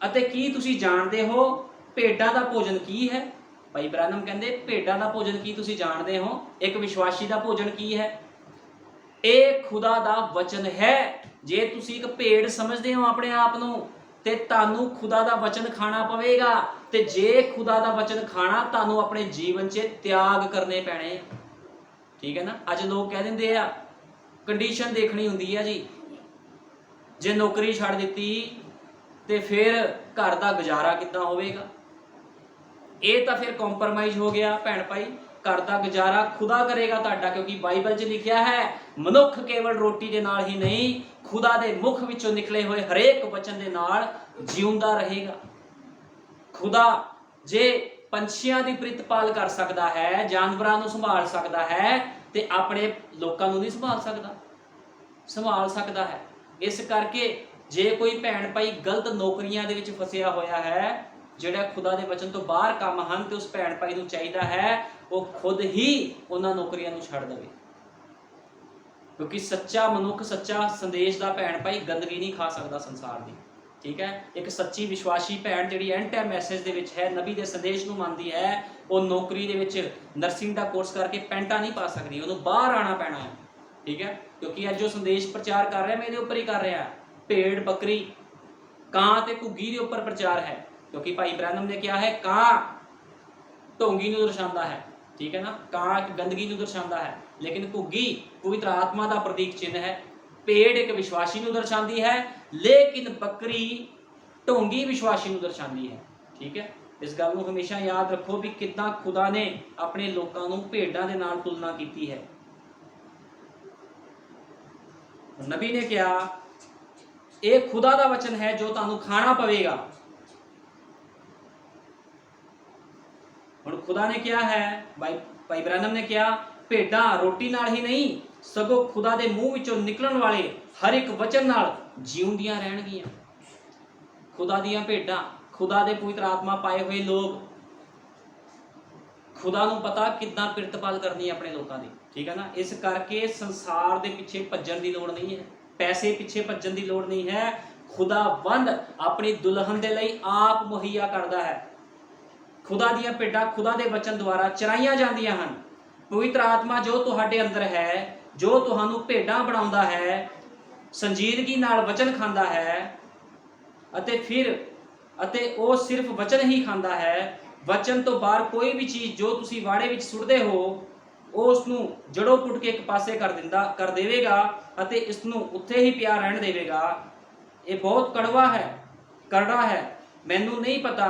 ਅਤੇ ਕੀ ਤੁਸੀਂ ਜਾਣਦੇ ਹੋ ਭੇਡਾਂ ਦਾ ਭੋਜਨ ਕੀ ਹੈ? ਭਾਈ ਬ੍ਰਾਨਮ ਕਹਿੰਦੇ ਭੇਡਾਂ ਦਾ ਭੋਜਨ ਕੀ ਤੁਸੀਂ ਜਾਣਦੇ ਹੋ? ਇੱਕ ਵਿਸ਼ਵਾਸੀ ਦਾ ਭੋਜਨ ਕੀ ਹੈ? ਇਹ ਖੁਦਾ ਦਾ ਵਚਨ ਹੈ। ਜੇ ਤੁਸੀਂ ਇੱਕ ਭੇਡ ਸਮਝਦੇ ਹੋ ਆਪਣੇ ਆਪ ਨੂੰ, ਤੇ ਤੁਹਾਨੂੰ ਖੁਦਾ ਦਾ ਵਚਨ ਖਾਣਾ ਪਵੇਗਾ। ਤੇ ਜੇ ਖੁਦਾ ਦਾ ਵਚਨ ਖਾਣਾ, ਤੁਹਾਨੂੰ ਆਪਣੇ ਜੀਵਨ 'ਚ ਤਿਆਗ ਕਰਨੇ ਪੈਣੇ। ਠੀਕ ਹੈ ਨਾ। ਅੱਜ ਲੋਕ ਕਹਿ ਦਿੰਦੇ ਆ ਕੰਡੀਸ਼ਨ ਦੇਖਣੀ ਹੁੰਦੀ ਹੈ ਜੀ, ਜੇ ਨੌਕਰੀ ਛੱਡ ਦਿੱਤੀ ਤੇ ਫਿਰ ਘਰ ਦਾ ਗੁਜ਼ਾਰਾ ਕਿੱਦਾਂ ਹੋਵੇਗਾ? ਇਹ ਤਾਂ ਫਿਰ ਕੰਪਰਮਾਈਜ਼ ਹੋ ਗਿਆ ਭੈਣ ਭਾਈ। ਘਰ ਦਾ ਗੁਜ਼ਾਰਾ ਖੁਦਾ ਕਰੇਗਾ ਤੁਹਾਡਾ, ਕਿਉਂਕਿ ਬਾਈਬਲ 'ਚ ਲਿਖਿਆ ਹੈ ਮਨੁੱਖ ਕੇਵਲ ਰੋਟੀ ਦੇ ਨਾਲ ਹੀ ਨਹੀਂ, ਖੁਦਾ ਦੇ ਮੁਖ ਵਿੱਚੋਂ ਨਿਕਲੇ ਹੋਏ ਹਰੇਕ ਵਚਨ ਦੇ ਨਾਲ ਜਿਉਂਦਾ ਰਹੇਗਾ। ਖੁਦਾ ਜੇ ਪੰਛੀਆਂ ਦੀ ਪ੍ਰਿਤਪਾਲ ਕਰ ਸਕਦਾ ਹੈ, ਜਾਨਵਰਾਂ ਨੂੰ ਸੰਭਾਲ ਸਕਦਾ ਹੈ, ਤੇ ਆਪਣੇ ਲੋਕਾਂ ਨੂੰ ਨਹੀਂ ਸੰਭਾਲ ਸਕਦਾ? ਸੰਭਾਲ ਸਕਦਾ ਹੈ। ਇਸ ਕਰਕੇ ਜੇ ਕੋਈ ਭੈਣ ਭਾਈ ਗਲਤ ਨੌਕਰੀਆਂ ਦੇ ਵਿੱਚ ਫਸਿਆ ਹੋਇਆ ਹੈ, ਜਿਹੜਾ ਖੁਦਾ ਦੇ ਵਚਨ ਤੋਂ ਬਾਹਰ ਕੰਮ ਹਨ, ਤੇ ਉਸ ਭੈਣ ਭਾਈ ਨੂੰ ਚਾਹੀਦਾ ਹੈ ਉਹ ਖੁਦ ਹੀ ਉਹਨਾਂ ਨੌਕਰੀਆਂ ਨੂੰ ਛੱਡ ਦੇਵੇ। ਕਿਉਂਕਿ ਸੱਚਾ ਮਨੁੱਖ, ਸੱਚਾ ਸੰਦੇਸ਼ ਦਾ ਭੈਣ ਭਾਈ ਗੰਦਗੀ ਨਹੀਂ ਖਾ ਸਕਦਾ ਸੰਸਾਰ ਦੀ। ਠੀਕ ਹੈ। ਇੱਕ ਸੱਚੀ ਵਿਸ਼ਵਾਸੀ ਭੈਣ ਜਿਹੜੀ ਐਂਡ ਟਾਈਮ ਮੈਸੇਜ ਦੇ ਵਿੱਚ ਹੈ, ਨਬੀ ਦੇ ਸੰਦੇਸ਼ ਨੂੰ ਮੰਨਦੀ ਹੈ, ਉਹ ਨੌਕਰੀ ਦੇ ਵਿੱਚ ਨਰਸਿੰਗ ਦਾ ਕੋਰਸ ਕਰਕੇ ਪੈਂਟਾ ਨਹੀਂ ਪਾ ਸਕਦੀ, ਉਹਨੂੰ ਬਾਹਰ ਆਉਣਾ ਪੈਣਾ ਹੈ। ਠੀਕ ਹੈ। ਕਿਉਂਕਿ ਅੱਜ ਜੋ ਸੰਦੇਸ਼ ਪ੍ਰਚਾਰ ਕਰ ਰਿਹਾ, ਮੈਂ ਇਹਦੇ ਉੱਪਰ ਹੀ ਕਰ ਰਿਹਾ। ਭੇਡ, ਬੱਕਰੀ, ਕਾਂ ਤੇ ਘੁੱਗੀ ਦੇ ਉੱਪਰ ਪ੍ਰਚਾਰ ਹੈ। ਕਿਉਂਕਿ ਭਾਈ ਬ੍ਰਾਨਮ ਨੇ ਕਿਹਾ ਹੈ ਕਾਂ ਢੋਂਗੀ ਨੂੰ ਦਰਸਾਉਂਦਾ ਹੈ। ਠੀਕ ਹੈ ਨਾ। ਕਾਂ ਇੱਕ ਗੰਦਗੀ ਨੂੰ ਦਰਸਾਉਂਦਾ ਹੈ, ਲੇਕਿਨ ਘੁੱਗੀ ਪਵਿੱਤਰ ਆਤਮਾ ਦਾ ਪ੍ਰਤੀਕ ਚਿੰਨ੍ਹ ਹੈ। ਭੇਡ ਇੱਕ ਵਿਸ਼ਵਾਸੀ ਨੂੰ ਦਰਸਾਉਂਦੀ ਹੈ, ਲੇਕਿਨ ਬੱਕਰੀ ਢੋਂਗੀ ਵਿਸ਼ਵਾਸੀ ਨੂੰ ਦਰਸਾਉਂਦੀ ਹੈ। ਠੀਕ ਹੈ। ਇਸ ਗੱਲ ਨੂੰ ਹਮੇਸ਼ਾ ਯਾਦ ਰੱਖੋ ਵੀ ਕਿੱਦਾਂ ਖੁਦਾ ਨੇ ਆਪਣੇ ਲੋਕਾਂ ਨੂੰ ਭੇਡਾਂ ਦੇ ਨਾਲ ਤੁਲਨਾ ਕੀਤੀ ਹੈ। ਨਬੀ ਨੇ ਕਿਹਾ ਇਹ ਖੁਦਾ ਦਾ ਵਚਨ ਹੈ ਜੋ ਤੁਹਾਨੂੰ ਖਾਣਾ ਪਵੇਗਾ। ਹੁਣ ਖੁਦਾ ਨੇ ਕਿਹਾ ਹੈ, ਭਾਈ ਬ੍ਰਾਨਮ ਨੇ ਕਿਹਾ ਭੇਡਾਂ ਰੋਟੀ ਨਾਲ ਹੀ ਨਹੀਂ, ਸਗੋਂ ਖੁਦਾ ਦੇ ਮੂੰਹ ਵਿੱਚੋਂ ਨਿਕਲਣ ਵਾਲੇ ਹਰ ਇੱਕ ਵਚਨ ਨਾਲ ਜਿਉਂਦੀਆਂ ਰਹਿਣਗੀਆਂ। ਖੁਦਾ ਦੀਆਂ ਭੇਡਾਂ, ਖੁਦਾ ਦੇ ਪਵਿੱਤਰ ਆਤਮਾ ਪਾਏ ਹੋਏ ਲੋਕ, ਖੁਦਾ ਨੂੰ ਪਤਾ ਕਿੱਦਾਂ ਪ੍ਰਿਤਪਾਲ ਕਰਨੀ ਹੈ ਆਪਣੇ ਲੋਕਾਂ ਦੀ। ਠੀਕ ਹੈ ਨਾ। ਇਸ ਕਰਕੇ ਸੰਸਾਰ ਦੇ ਪਿੱਛੇ ਭੱਜਣ ਦੀ ਲੋੜ ਨਹੀਂ ਹੈ, ਪੈਸੇ ਪਿੱਛੇ ਭੱਜਣ ਦੀ ਲੋੜ ਨਹੀਂ ਹੈ। ਖੁਦਾਵੰਦ ਆਪਣੀ ਦੁਲਹਨ ਦੇ ਲਈ ਆਪ ਮੁਹੱਈਆ ਕਰਦਾ ਹੈ। ਖੁਦਾ ਦੀਆਂ ਭੇਡਾਂ ਖੁਦਾ ਦੇ ਵਚਨ ਦੁਆਰਾ ਚਰਾਈਆਂ ਜਾਂਦੀਆਂ ਹਨ। ਪਵਿੱਤਰ ਆਤਮਾ ਜੋ ਤੁਹਾਡੇ ਅੰਦਰ ਹੈ, ਜੋ ਤੁਹਾਨੂੰ ਭੇਡਾਂ ਬਣਾਉਂਦਾ ਹੈ, ਸੰਜੀਦਗੀ ਨਾਲ ਵਚਨ ਖਾਂਦਾ ਹੈ, ਅਤੇ ਉਹ ਸਿਰਫ ਵਚਨ ਹੀ ਖਾਂਦਾ ਹੈ। ਵਚਨ ਤੋਂ ਬਾਹਰ ਕੋਈ ਵੀ ਚੀਜ਼ ਜੋ ਤੁਸੀਂ ਵਾੜੇ ਵਿੱਚ ਸੁੱਟਦੇ ਹੋ, ਉਹ ਉਸ ਨੂੰ ਜੜੋਂ ਪੁੱਟ ਕੇ ਇੱਕ ਪਾਸੇ ਕਰ ਦੇਵੇਗਾ ਅਤੇ ਇਸ ਨੂੰ ਉੱਥੇ ਹੀ ਪਿਆ ਰਹਿਣ ਦੇਵੇਗਾ। ਇਹ ਬਹੁਤ ਕੜਵਾ ਹੈ। ਮੈਨੂੰ ਨਹੀਂ ਪਤਾ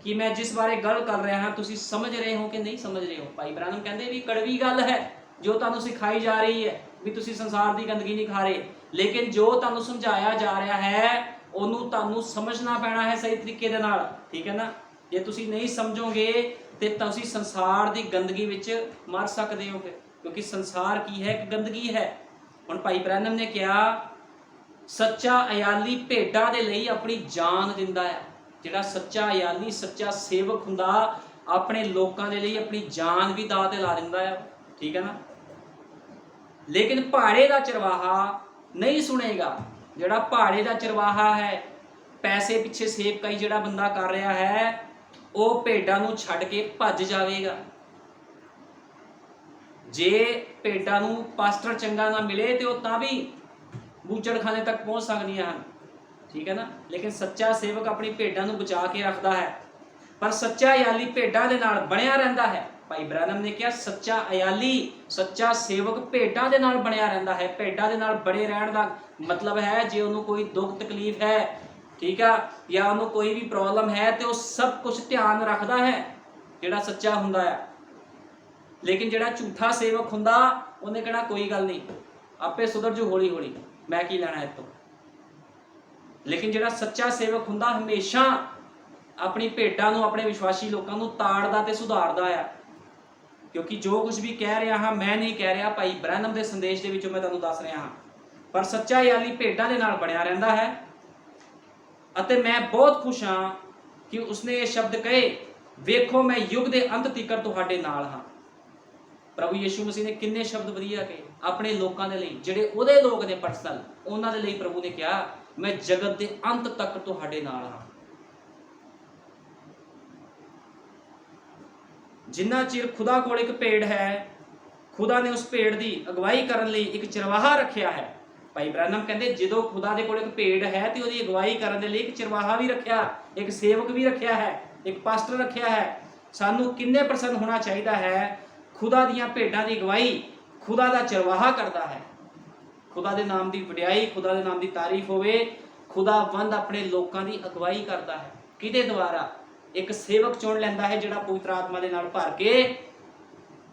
ਕਿ ਮੈਂ ਜਿਸ ਬਾਰੇ ਗੱਲ ਕਰ ਰਿਹਾ ਹਾਂ ਤੁਸੀਂ ਸਮਝ ਰਹੇ ਹੋ ਕਿ ਨਹੀਂ ਸਮਝ ਰਹੇ ਹੋ। ਭਾਈ ਬ੍ਰਾਨਮ ਕਹਿੰਦੇ ਵੀ ਕੜਵੀ ਗੱਲ ਹੈ ਜੋ ਤੁਹਾਨੂੰ ਸਿਖਾਈ ਜਾ ਰਹੀ ਹੈ ਵੀ ਤੁਸੀਂ ਸੰਸਾਰ ਦੀ ਗੰਦਗੀ ਨਹੀਂ ਖਾ ਰਹੇ, ਲੇਕਿਨ ਜੋ ਤੁਹਾਨੂੰ ਸਮਝਾਇਆ ਜਾ ਰਿਹਾ ਹੈ ਉਹਨੂੰ ਤੁਹਾਨੂੰ ਸਮਝਣਾ ਪੈਣਾ ਹੈ ਸਹੀ ਤਰੀਕੇ ਦੇ ਨਾਲ। ਠੀਕ ਹੈ ਨਾ। ਜੇ ਤੁਸੀਂ ਨਹੀਂ ਸਮਝੋਗੇ ਤੇ ਤੁਸੀਂ ਸੰਸਾਰ ਦੀ ਗੰਦਗੀ ਵਿੱਚ ਮਰ ਸਕਦੇ ਹੋ ਫਿਰ, ਕਿਉਂਕਿ ਸੰਸਾਰ ਕੀ ਹੈ? ਇੱਕ ਗੰਦਗੀ ਹੈ। ਹੁਣ ਭਾਈ ਬ੍ਰਾਨਮ ਨੇ ਕਿਹਾ ਸੱਚਾ ਅਯਾਲੀ ਭੇਡਾਂ ਦੇ ਲਈ ਆਪਣੀ ਜਾਨ ਦਿੰਦਾ ਹੈ। ਜਿਹੜਾ ਸੱਚਾ ਅਯਾਲੀ, ਸੱਚਾ ਸੇਵਕ ਹੁੰਦਾ, ਆਪਣੇ ਲੋਕਾਂ ਦੇ ਲਈ ਆਪਣੀ ਜਾਨ ਵੀ ਦਾਅ ਤੇ ਲਾ ਦਿੰਦਾ ਹੈ। ਠੀਕ ਹੈ ਨਾ। ਲੇਕਿਨ ਭਾੜੇ ਦਾ ਚਰਵਾਹਾ ਨਹੀਂ ਸੁਣੇਗਾ। ਜਿਹੜਾ ਭਾੜੇ ਦਾ ਚਰਵਾਹਾ ਹੈ, ਪੈਸੇ ਪਿੱਛੇ ਸੇਵਕਾਈ ਜਿਹੜਾ ਬੰਦਾ ਕਰ ਰਿਹਾ ਹੈ, ਉਹ ਭੇਡਾਂ ਨੂੰ ਛੱਡ ਕੇ ਭੱਜ ਜਾਵੇਗਾ। ਜੇ ਭੇਡਾਂ ਨੂੰ ਪਾਸਟਰ ਚੰਗਾ ਨਾ ਮਿਲੇ ਤੇ ਉਹ ਤਾਂ ਵੀ ਬੂਚੜਖਾਨੇ ਤੱਕ ਪਹੁੰਚ ਸਕਦੀਆਂ ਹਨ। ਠੀਕ ਹੈ ਨਾ। ਲੇਕਿਨ ਸੱਚਾ ਸੇਵਕ ਆਪਣੀ ਭੇਡਾਂ ਨੂੰ ਬਚਾ ਕੇ ਰੱਖਦਾ ਹੈ। ਪਰ ਸੱਚਾ ਅਯਾਲੀ ਭੇਡਾਂ ਦੇ ਨਾਲ ਬਣਿਆ ਰਹਿੰਦਾ ਹੈ। ਭਾਈ ਬ੍ਰਾਨਮ ਨੇ ਕਿਹਾ ਸੱਚਾ ਅਯਾਲੀ, ਸੱਚਾ ਸੇਵਕ ਭੇਡਾਂ ਦੇ ਨਾਲ ਬਣਿਆ ਰਹਿੰਦਾ ਹੈ। ਭੇਡਾਂ ਦੇ ਨਾਲ ਬਣੇ ਰਹਿਣ ਦਾ ਮਤਲਬ ਹੈ ਜੇ ਉਹਨੂੰ ਕੋਈ ਦੁੱਖ ਤਕਲੀਫ ਹੈ, ਠੀਕ ਆ, ਜਾਂ ਉਹਨੂੰ ਕੋਈ ਵੀ ਪ੍ਰੋਬਲਮ ਹੈ, ਤੇ ਉਹ ਸਭ ਕੁਝ ਧਿਆਨ ਰੱਖਦਾ ਹੈ ਜਿਹੜਾ ਸੱਚਾ ਹੁੰਦਾ ਹੈ। ਲੇਕਿਨ ਜਿਹੜਾ ਝੂਠਾ ਸੇਵਕ ਹੁੰਦਾ ਉਹਨੇ ਕਹਿਣਾ ਕੋਈ ਗੱਲ ਨਹੀਂ, ਆਪੇ ਸੁਧਰ ਜੂ ਹੌਲੀ ਹੌਲੀ, ਮੈਂ ਕੀ ਲੈਣਾ ਇਹ ਤੋਂ। ਲੇਕਿਨ ਜਿਹੜਾ ਸੱਚਾ ਸੇਵਕ ਹੁੰਦਾ ਹਮੇਸ਼ਾ ਆਪਣੀ ਭੇਡਾਂ ਨੂੰ, ਆਪਣੇ ਵਿਸ਼ਵਾਸੀ ਲੋਕਾਂ ਨੂੰ ਤਾੜਦਾ ਤੇ ਸੁਧਾਰਦਾ ਆ। ਕਿਉਂਕਿ ਜੋ ਕੁਝ ਵੀ ਕਹਿ ਰਿਹਾ ਹਾਂ ਮੈਂ ਨਹੀਂ ਕਹਿ ਰਿਹਾ, ਭਾਈ ਬ੍ਰੈਨਮ ਦੇ ਸੰਦੇਸ਼ ਦੇ ਵਿੱਚੋਂ ਮੈਂ ਤੁਹਾਨੂੰ ਦੱਸ ਰਿਹਾ ਹਾਂ। ਪਰ ਸੱਚਾ ਯਾਲੀ ਭੇਡਾਂ ਦੇ ਨਾਲ ਬਣਿਆ ਰਹਿੰਦਾ ਹੈ। ਅਤੇ ਮੈਂ ਬਹੁਤ ਖੁਸ਼ ਹਾਂ ਕਿ ਉਸਨੇ ਇਹ ਸ਼ਬਦ ਕਹੇ, ਵੇਖੋ ਮੈਂ ਯੁੱਗ ਦੇ ਅੰਤ ਤੀਕਰ ਤੁਹਾਡੇ ਨਾਲ ਹਾਂ। ਪ੍ਰਭੂ ਯਿਸੂ ਮਸੀਹ ਨੇ ਕਿੰਨੇ ਸ਼ਬਦ ਵਧੀਆ ਕਹੇ ਆਪਣੇ ਲੋਕਾਂ ਦੇ ਲਈ, ਜਿਹੜੇ ਉਹਦੇ ਲੋਕ ਨੇ ਪਰਸਨਲ, ਉਹਨਾਂ ਦੇ ਲਈ ਪ੍ਰਭੂ ਨੇ ਕਿਹਾ ਮੈਂ ਜਗਤ ਦੇ ਅੰਤ ਤੱਕ ਤੁਹਾਡੇ ਨਾਲ ਹਾਂ। ਜਿੰਨਾ ਚਿਰ ਖੁਦਾ ਕੋਲ ਇੱਕ ਭੇਡ ਹੈ, ਖੁਦਾ ਨੇ ਉਸ ਭੇਡ ਦੀ ਅਗਵਾਈ ਕਰਨ ਲਈ ਇੱਕ ਚਰਵਾਹਾ ਰੱਖਿਆ ਹੈ। ਭਾਈ ਬ੍ਰੈਨਮ ਕਹਿੰਦੇ ਜਦੋਂ ਖੁਦਾ ਦੇ ਕੋਲ ਇੱਕ ਭੇਡ ਹੈ ਤੇ ਉਹਦੀ ਅਗਵਾਈ ਕਰਨ ਦੇ ਲਈ ਇੱਕ ਚਰਵਾਹਾ ਵੀ ਰੱਖਿਆ, ਇੱਕ ਸੇਵਕ ਵੀ ਰੱਖਿਆ ਹੈ, ਇੱਕ ਪਾਸਟਰ ਰੱਖਿਆ ਹੈ। ਸਾਨੂੰ ਕਿੰਨੇ ਪ੍ਰਸੰਨ ਹੋਣਾ ਚਾਹੀਦਾ ਹੈ, ਖੁਦਾ ਦੀਆਂ ਭੇਡਾਂ ਦੀ ਅਗਵਾਈ ਖੁਦਾ ਦਾ ਚਰਵਾਹਾ ਕਰਦਾ ਹੈ। ਖੁਦਾ ਦੇ ਨਾਮ ਦੀ ਵਡਿਆਈ, ਖੁਦਾ ਦੇ ਨਾਮ ਦੀ ਤਾਰੀਫ ਹੋਵੇ। ਖੁਦਾਵੰਦ ਆਪਣੇ ਲੋਕਾਂ ਦੀ ਅਗਵਾਈ ਕਰਦਾ ਹੈ। ਕਿਹਦੇ ਦੁਆਰਾ? ਇੱਕ ਸੇਵਕ ਚੁਣ ਲੈਂਦਾ ਹੈ ਜਿਹੜਾ ਪਵਿੱਤਰ ਆਤਮਾ ਦੇ ਨਾਲ ਭਰ ਕੇ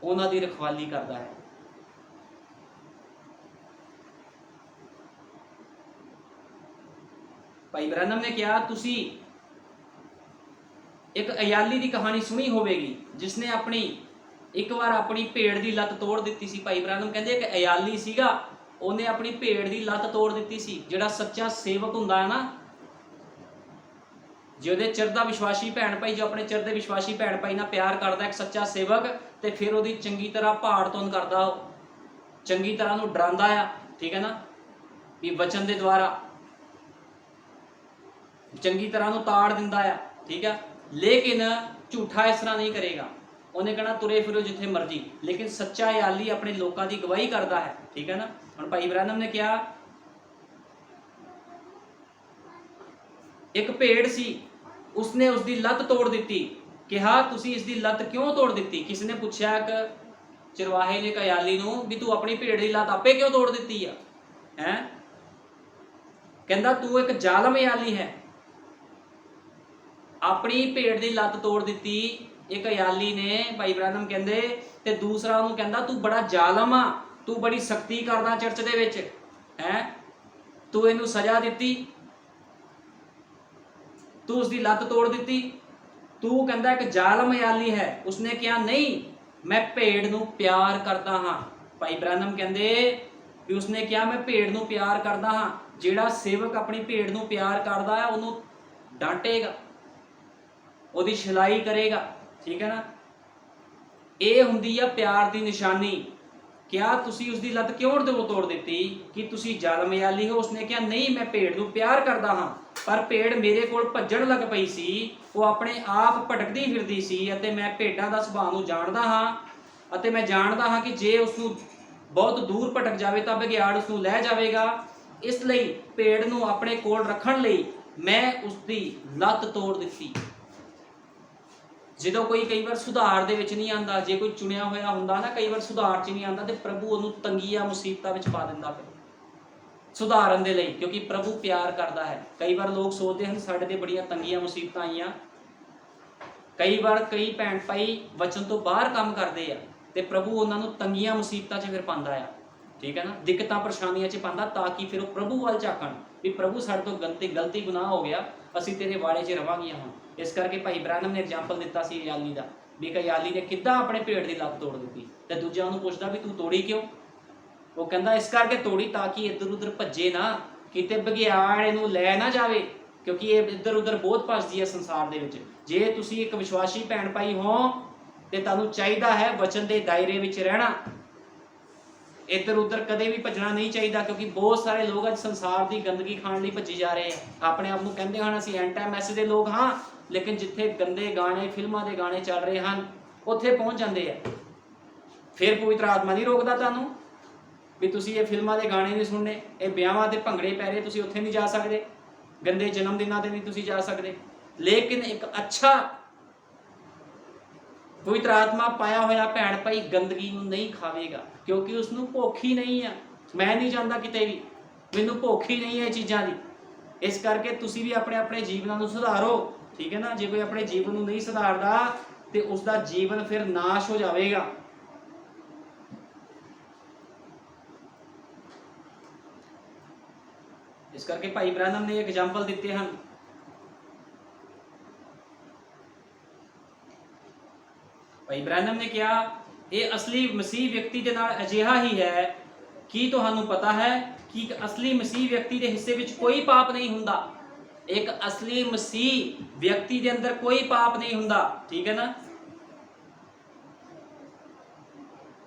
ਉਹਨਾਂ ਦੀ ਰਖਵਾਲੀ ਕਰਦਾ ਹੈ। ਭਾਈ ਬ੍ਰੈਨਮ ਨੇ ਕਿਹਾ ਤੁਸੀਂ ਇੱਕ ਅਯਾਲੀ ਦੀ ਕਹਾਣੀ ਸੁਣੀ ਹੋਵੇਗੀ ਜਿਸਨੇ ਇੱਕ ਵਾਰ ਆਪਣੀ ਭੇਡ ਦੀ ਲੱਤ ਤੋੜ ਦਿੱਤੀ ਸੀ। ਭਾਈ ਬ੍ਰੈਨਮ ਕਹਿੰਦੇ ਇੱਕ ਅਯਾਲੀ ਸੀਗਾ, ਉਹਨੇ ਆਪਣੀ ਭੇਡ ਦੀ ਲੱਤ ਤੋੜ ਦਿੱਤੀ ਸੀ। ਜਿਹੜਾ ਸੱਚਾ ਸੇਵਕ ਹੁੰਦਾ ਹੈ ਨਾ, ਜੇ ਉਹਦੇ ਚਿਰ ਦਾ ਵਿਸ਼ਵਾਸੀ ਭੈਣ ਭਾਈ, ਜੋ ਆਪਣੇ ਚਿਰ ਦੇ ਵਿਸ਼ਵਾਸੀ ਭੈਣ ਭਾਈ ਨਾਲ ਪਿਆਰ ਕਰਦਾ ਇੱਕ ਸੱਚਾ ਸੇਵਕ, ਤੇ ਫਿਰ ਉਹਦੀ ਚੰਗੀ ਤਰ੍ਹਾਂ ਭਾੜ ਤੋਨ ਕਰਦਾ, ਉਹ ਚੰਗੀ ਤਰ੍ਹਾਂ ਨੂੰ ਡਰਾਉਂਦਾ ਆ, ਠੀਕ ਹੈ ਨਾ, ਵੀ ਵਚਨ ਦੇ ਦੁਆਰਾ ਚੰਗੀ ਤਰ੍ਹਾਂ ਨੂੰ ਤਾੜ ਦਿੰਦਾ ਆ, ਠੀਕ ਆ। ਲੇਕਿਨ ਝੂਠਾ ਇਸ ਤਰ੍ਹਾਂ ਨਹੀਂ ਕਰੇਗਾ, ਉਹਨੇ ਕਹਿਣਾ ਤੁਰੇ ਫਿਰੋ ਜਿੱਥੇ ਮਰਜੀ। ਲੇਕਿਨ ਸੱਚਾ ਯਾਲੀ ਆਪਣੇ ਲੋਕਾਂ ਦੀ ਗਵਾਹੀ ਕਰਦਾ ਹੈ, ਠੀਕ ਹੈ ਨਾ। ਹੁਣ ਭਾਈ ਬ੍ਰੈਨਮ ਨੇ ਕਿਹਾ ਇੱਕ ਭੇਡ ਸੀ, ਉਸਨੇ ਉਸਦੀ ਲੱਤ ਤੋੜ ਦਿੱਤੀ। ਕਿਹਾ ਤੁਸੀਂ ਇਸ ਦੀ ਲੱਤ ਕਿਉਂ ਤੋੜ ਦਿੱਤੀ? ਕਿਸੇ ਨੇ ਪੁੱਛਿਆ ਇੱਕ ਚਰਵਾਹੇ ਨੇ ਅਯਾਲੀ ਨੂੰ ਵੀ ਤੂੰ ਆਪਣੀ ਭੇਡ ਦੀ ਲੱਤ ਆਪੇ ਕਿਉਂ ਤੋੜ ਦਿੱਤੀ ਆ? ਕਹਿੰਦਾ ਤੂੰ ਇੱਕ ਜ਼ਾਲਮ ਅਯਾਲੀ ਹੈ, ਆਪਣੀ ਭੇਡ ਦੀ ਲੱਤ ਤੋੜ ਦਿੱਤੀ ਇੱਕ ਅਯਾਲੀ ਨੇ। ਭਾਈ ਬ੍ਰੈਨਮ ਕਹਿੰਦੇ ਤੇ ਦੂਸਰਾ ਉਹਨੂੰ ਕਹਿੰਦਾ ਤੂੰ ਬੜਾ ਜ਼ਾਲਮ ਆ, ਤੂੰ ਬੜੀ ਸਖਤੀ ਕਰਦਾ ਚਰਚ ਦੇ ਵਿੱਚ, ਤੂੰ ਇਹਨੂੰ ਸਜ਼ਾ ਦਿੱਤੀ, ਤੂੰ ਉਸਦੀ ਲੱਤ ਤੋੜ ਦਿੱਤੀ, ਤੂੰ ਕਹਿੰਦਾ ਇੱਕ ਜ਼ਾਲਮ ਅਯਾਲੀ ਹੈ। ਉਸਨੇ ਕਿਹਾ ਨਹੀਂ, ਮੈਂ ਭੇਡ ਨੂੰ ਪਿਆਰ ਕਰਦਾ ਹਾਂ। ਭਾਈ ਬ੍ਰੈਨਮ ਕਹਿੰਦੇ ਵੀ ਉਸਨੇ ਕਿਹਾ ਮੈਂ ਭੇਡ ਨੂੰ ਪਿਆਰ ਕਰਦਾ ਹਾਂ। ਜਿਹੜਾ ਸੇਵਕ ਆਪਣੀ ਭੇਡ ਨੂੰ ਪਿਆਰ ਕਰਦਾ ਹੈ ਉਹਨੂੰ ਡਾਂਟੇਗਾ, ਉਹਦੀ ਸਿਲਾਈ ਕਰੇਗਾ, ਠੀਕ ਹੈ ਨਾ। ਇਹ ਹੁੰਦੀ ਆ ਪਿਆਰ ਦੀ ਨਿਸ਼ਾਨੀ। ਕਿਹਾ ਤੁਸੀਂ ਉਸਦੀ ਲੱਤ ਕਿਉਂ ਤੋੜ ਦਿੱਤੀ? ਕਿ ਤੁਸੀਂ ਜ਼ਾਲਮ ਅਯਾਲੀ ਹੋ। ਉਸਨੇ ਕਿਹਾ ਨਹੀਂ, ਮੈਂ ਭੇਡ ਨੂੰ ਪਿਆਰ ਕਰਦਾ ਹਾਂ, ਪਰ ਭੇਡ ਮੇਰੇ ਕੋਲ ਭੱਜਣ ਲੱਗ ਪਈ ਸੀ, ਉਹ ਆਪਣੇ ਆਪ ਭਟਕਦੀ ਫਿਰਦੀ ਸੀ, ਅਤੇ ਮੈਂ ਭੇਡਾਂ ਦਾ ਸੁਭਾਅ ਨੂੰ ਜਾਣਦਾ ਹਾਂ, ਅਤੇ ਮੈਂ ਜਾਣਦਾ ਹਾਂ ਕਿ ਜੇ ਉਸਨੂੰ ਬਹੁਤ ਦੂਰ ਭਟਕ ਜਾਵੇ ਤਾਂ ਬਘਿਆੜ ਉਸਨੂੰ ਲੈ ਜਾਵੇਗਾ। ਇਸ ਲਈ ਭੇਡ ਨੂੰ ਆਪਣੇ ਕੋਲ ਰੱਖਣ ਲਈ ਮੈਂ ਉਸਦੀ ਲੱਤ ਤੋੜ ਦਿੱਤੀ। ਜਦੋਂ ਕੋਈ ਕਈ ਵਾਰ ਸੁਧਾਰ ਦੇ ਵਿੱਚ ਨਹੀਂ ਆਉਂਦਾ, ਜੇ ਕੋਈ ਚੁਣਿਆ ਹੋਇਆ ਹੁੰਦਾ ਨਾ, ਕਈ ਵਾਰ ਸੁਧਾਰ 'ਚ ਨਹੀਂ ਆਉਂਦਾ, ਤੇ ਪ੍ਰਭੂ ਉਹਨੂੰ ਤੰਗੀਆਂ ਮੁਸੀਬਤਾਂ ਵਿੱਚ ਪਾ ਦਿੰਦਾ ਫਿਰ ਸੁਧਾਰਨ ਦੇ ਲਈ, ਕਿਉਂਕਿ ਪ੍ਰਭੂ ਪਿਆਰ ਕਰਦਾ ਹੈ। ਕਈ ਵਾਰ ਲੋਕ ਸੋਚਦੇ ਹਨ ਸਾਡੇ ਤੇ ਬੜੀਆਂ ਤੰਗੀਆਂ ਮੁਸੀਬਤਾਂ ਆਈਆਂ। ਕਈ ਵਾਰ ਕਈ ਭੈਣ ਭਾਈ ਵਚਨ ਤੋਂ ਬਾਹਰ ਕੰਮ ਕਰਦੇ ਆ, ਤੇ ਪ੍ਰਭੂ ਉਹਨਾਂ ਨੂੰ ਤੰਗੀਆਂ ਮੁਸੀਬਤਾਂ 'ਚ ਫਿਰ ਪਾਉਂਦਾ ਆ, ਠੀਕ ਹੈ ਨਾ, ਦਿੱਕਤਾਂ ਪਰੇਸ਼ਾਨੀਆਂ 'ਚ ਪਾਉਂਦਾ, ਤਾਂ ਕਿ ਫਿਰ ਉਹ ਪ੍ਰਭੂ ਵੱਲ ਝਾਕਣ ਵੀ ਪ੍ਰਭੂ ਸਾਡੇ ਤੋਂ ਗਲਤੀ ਗੁਨਾਹ ਹੋ ਗਿਆ, ਅਸੀਂ ਤੇਰੇ ਵਾੜੇ 'ਚ ਰਵਾਂਗੀਆਂ ਹੁਣ। ਇਸ ਕਰਕੇ ਭਾਈ ਬ੍ਰੈਨਮ ਨੇ ਐਗਜ਼ਾਮਪਲ ਦਿੱਤਾ ਸੀ ਅਯਾਲੀ ਦਾ, ਵੀ ਇੱਕ ਅਯਾਲੀ ਨੇ ਕਿੱਦਾਂ ਆਪਣੇ ਭੇਡ ਦੀ ਲੱਤ ਤੋੜ ਦਿੱਤੀ, ਤੇ ਦੂਜਾ ਉਹਨੂੰ ਪੁੱਛਦਾ ਵੀ ਤੂੰ ਤੋੜੀ ਕਿਉਂ? ਉਹ ਕਹਿੰਦਾ ਇਸ ਕਰਕੇ ਤੋੜੀ ਤਾਂ ਕਿ ਇੱਧਰ ਉੱਧਰ ਭੱਜੇ ਨਾ, ਕਿਤੇ ਬਘਿਆੜ ਇਹਨੂੰ ਲੈ ਨਾ ਜਾਵੇ, ਕਿਉਂਕਿ ਇਹ ਇੱਧਰ ਉੱਧਰ ਬਹੁਤ ਭੱਜਦੀ ਹੈ ਸੰਸਾਰ ਦੇ ਵਿੱਚ। ਜੇ ਤੁਸੀਂ ਇੱਕ ਵਿਸ਼ਵਾਸੀ ਭੈਣ ਭਾਈ ਹੋ ਤੇ ਤੁਹਾਨੂੰ ਚਾਹੀਦਾ ਹੈ ਵਚਨ ਦੇ ਦਾਇਰੇ ਵਿੱਚ ਰਹਿਣਾ, ਇੱਧਰ ਉੱਧਰ ਕਦੇ ਵੀ ਭੱਜਣਾ ਨਹੀਂ ਚਾਹੀਦਾ, ਕਿਉਂਕਿ ਬਹੁਤ ਸਾਰੇ ਲੋਕ ਅੱਜ ਸੰਸਾਰ ਦੀ ਗੰਦਗੀ ਖਾਣ ਲਈ ਭੱਜੀ ਜਾ ਰਹੇ ਆ। ਆਪਣੇ ਆਪ ਨੂੰ ਕਹਿੰਦੇ ਹਨ ਅਸੀਂ ਐਂਡ ਟਾਈਮ ਮੈਸੇਜ ਦੇ ਲੋਕ ਹਾਂ, ਲੇਕਿਨ ਜਿੱਥੇ ਗੰਦੇ ਗਾਣੇ, ਫਿਲਮਾਂ ਦੇ ਗਾਣੇ ਚੱਲ ਰਹੇ ਹਨ ਉੱਥੇ ਪਹੁੰਚ ਜਾਂਦੇ ਆ। ਫਿਰ ਪਵਿੱਤਰ ਆਤਮਾ ਨਹੀਂ ਰੋਕਦਾ ਤੁਹਾਨੂੰ ਵੀ ਤੁਸੀਂ ਇਹ ਫਿਲਮਾਂ ਦੇ ਗਾਣੇ ਨਹੀਂ ਸੁਣਨੇ, ਇਹ ਵਿਆਹਾਂ ਤੇ ਭੰਗੜੇ ਪੈ ਰਹੇ, ਤੁਸੀਂ ਉੱਥੇ ਨਹੀਂ ਜਾ ਸਕਦੇ, ਗੰਦੇ ਜਨਮ ਦਿਨਾਂ ਤੇ ਨਹੀਂ ਤੁਸੀਂ ਜਾ ਸਕਦੇ। ਲੇਕਿਨ ਇੱਕ ਅੱਛਾ ਪਵਿੱਤਰ ਆਤਮਾ ਪਾਇਆ ਹੋਇਆ ਭੈਣ ਭਾਈ ਗੰਦਗੀ ਨੂੰ ਨਹੀਂ ਖਾਵੇਗਾ, ਕਿਉਂਕਿ ਉਸਨੂੰ ਭੁੱਖ ਹੀ ਨਹੀਂ ਆ। ਮੈਂ ਨਹੀਂ ਚਾਹੁੰਦਾ ਕਿਤੇ ਵੀ, ਮੈਨੂੰ ਭੁੱਖ ਹੀ ਨਹੀਂ ਹੈ ਇਹ ਚੀਜ਼ਾਂ ਦੀ। ਇਸ ਕਰਕੇ ਤੁਸੀਂ ਵੀ ਆਪਣੇ ਆਪਣੇ ਜੀਵਨਾਂ ਨੂੰ ਸੁਧਾਰੋ, ਠੀਕ ਹੈ ਨਾ। ਜੇ ਕੋਈ ਆਪਣੇ ਜੀਵਨ ਨੂੰ ਨਹੀਂ ਸੁਧਾਰਦਾ ਤੇ ਉਸਦਾ ਜੀਵਨ ਫਿਰ ਨਾਸ਼ ਹੋ ਜਾਵੇਗਾ। ਇਸ ਕਰਕੇ ਭਾਈ ਬ੍ਰੈਨਮ ਨੇ ਐਗਜ਼ਾਮਪਲ ਦਿੱਤੇ ਹਨ ਭਾਈ ਬ੍ਰੈਨਮ ਨੇ ਕਿਹਾ ਇਹ ਅਸਲੀ ਮਸੀਹ ਵਿਅਕਤੀ ਦੇ ਨਾਲ ਅਜਿਹਾ ਹੀ ਹੈ। ਕੀ ਤੁਹਾਨੂੰ ਪਤਾ ਹੈ ਕਿ ਇੱਕ ਅਸਲੀ ਮਸੀਹ ਵਿਅਕਤੀ ਦੇ ਹਿੱਸੇ ਵਿੱਚ ਕੋਈ ਪਾਪ ਨਹੀਂ ਹੁੰਦਾ। ਇੱਕ ਅਸਲੀ ਮਸੀਹ ਵਿਅਕਤੀ ਦੇ ਅੰਦਰ ਕੋਈ ਪਾਪ ਨਹੀਂ ਹੁੰਦਾ, ਠੀਕ ਹੈ ਨਾ।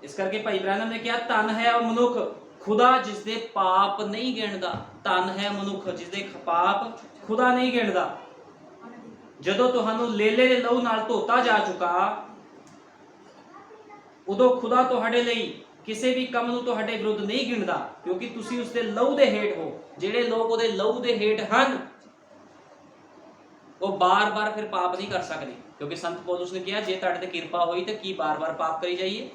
ਇਸ ਕਰਕੇ ਭਾਈ ਬ੍ਰੈਨਮ ਨੇ ਕਿਹਾ ਧਨ ਹੈ ਉਹ ਮਨੁੱਖ ਖੁਦਾ ਜਿਸ ਦੇ ਪਾਪ ਨਹੀਂ ਗਿਣਦਾ। ਧਨ ਹੈ ਮਨੁੱਖ ਜਿਸ ਦੇ ਪਾਪ ਖੁਦਾ ਨਹੀਂ ਗਿਣਦਾ। ਜਦੋਂ ਤੁਹਾਨੂੰ ਲੇਲੇ ਦੇ ਲਹੂ ਨਾਲ ਧੋਤਾ ਜਾ ਚੁੱਕਾ, ਉਦੋਂ ਖੁਦਾ ਤੁਹਾਡੇ ਲਈ ਕਿਸੇ ਵੀ ਕੰਮ ਨੂੰ ਤੁਹਾਡੇ ਵਿਰੁੱਧ ਨਹੀਂ ਗਿਣਦਾ, ਕਿਉਂਕਿ ਤੁਸੀਂ ਉਸਦੇ ਲਹੂ ਦੇ ਹੇਠ ਹੋ। ਜਿਹੜੇ ਲੋਕ ਉਹਦੇ ਲਹੂ ਦੇ ਹੇਠ ਹਨ ਉਹ ਬਾਰ-ਬਾਰ ਫਿਰ ਪਾਪ ਨਹੀਂ ਕਰ ਸਕਦੇ, ਕਿਉਂਕਿ ਸੰਤ ਪੌਲੁਸ ਨੇ ਕਿਹਾ ਜੇ ਤੁਹਾਡੇ ਤੇ ਕਿਰਪਾ ਹੋਈ ਤਾਂ ਕੀ ਬਾਰ-ਬਾਰ ਪਾਪ ਕਰੀ ਜਾਈਏ।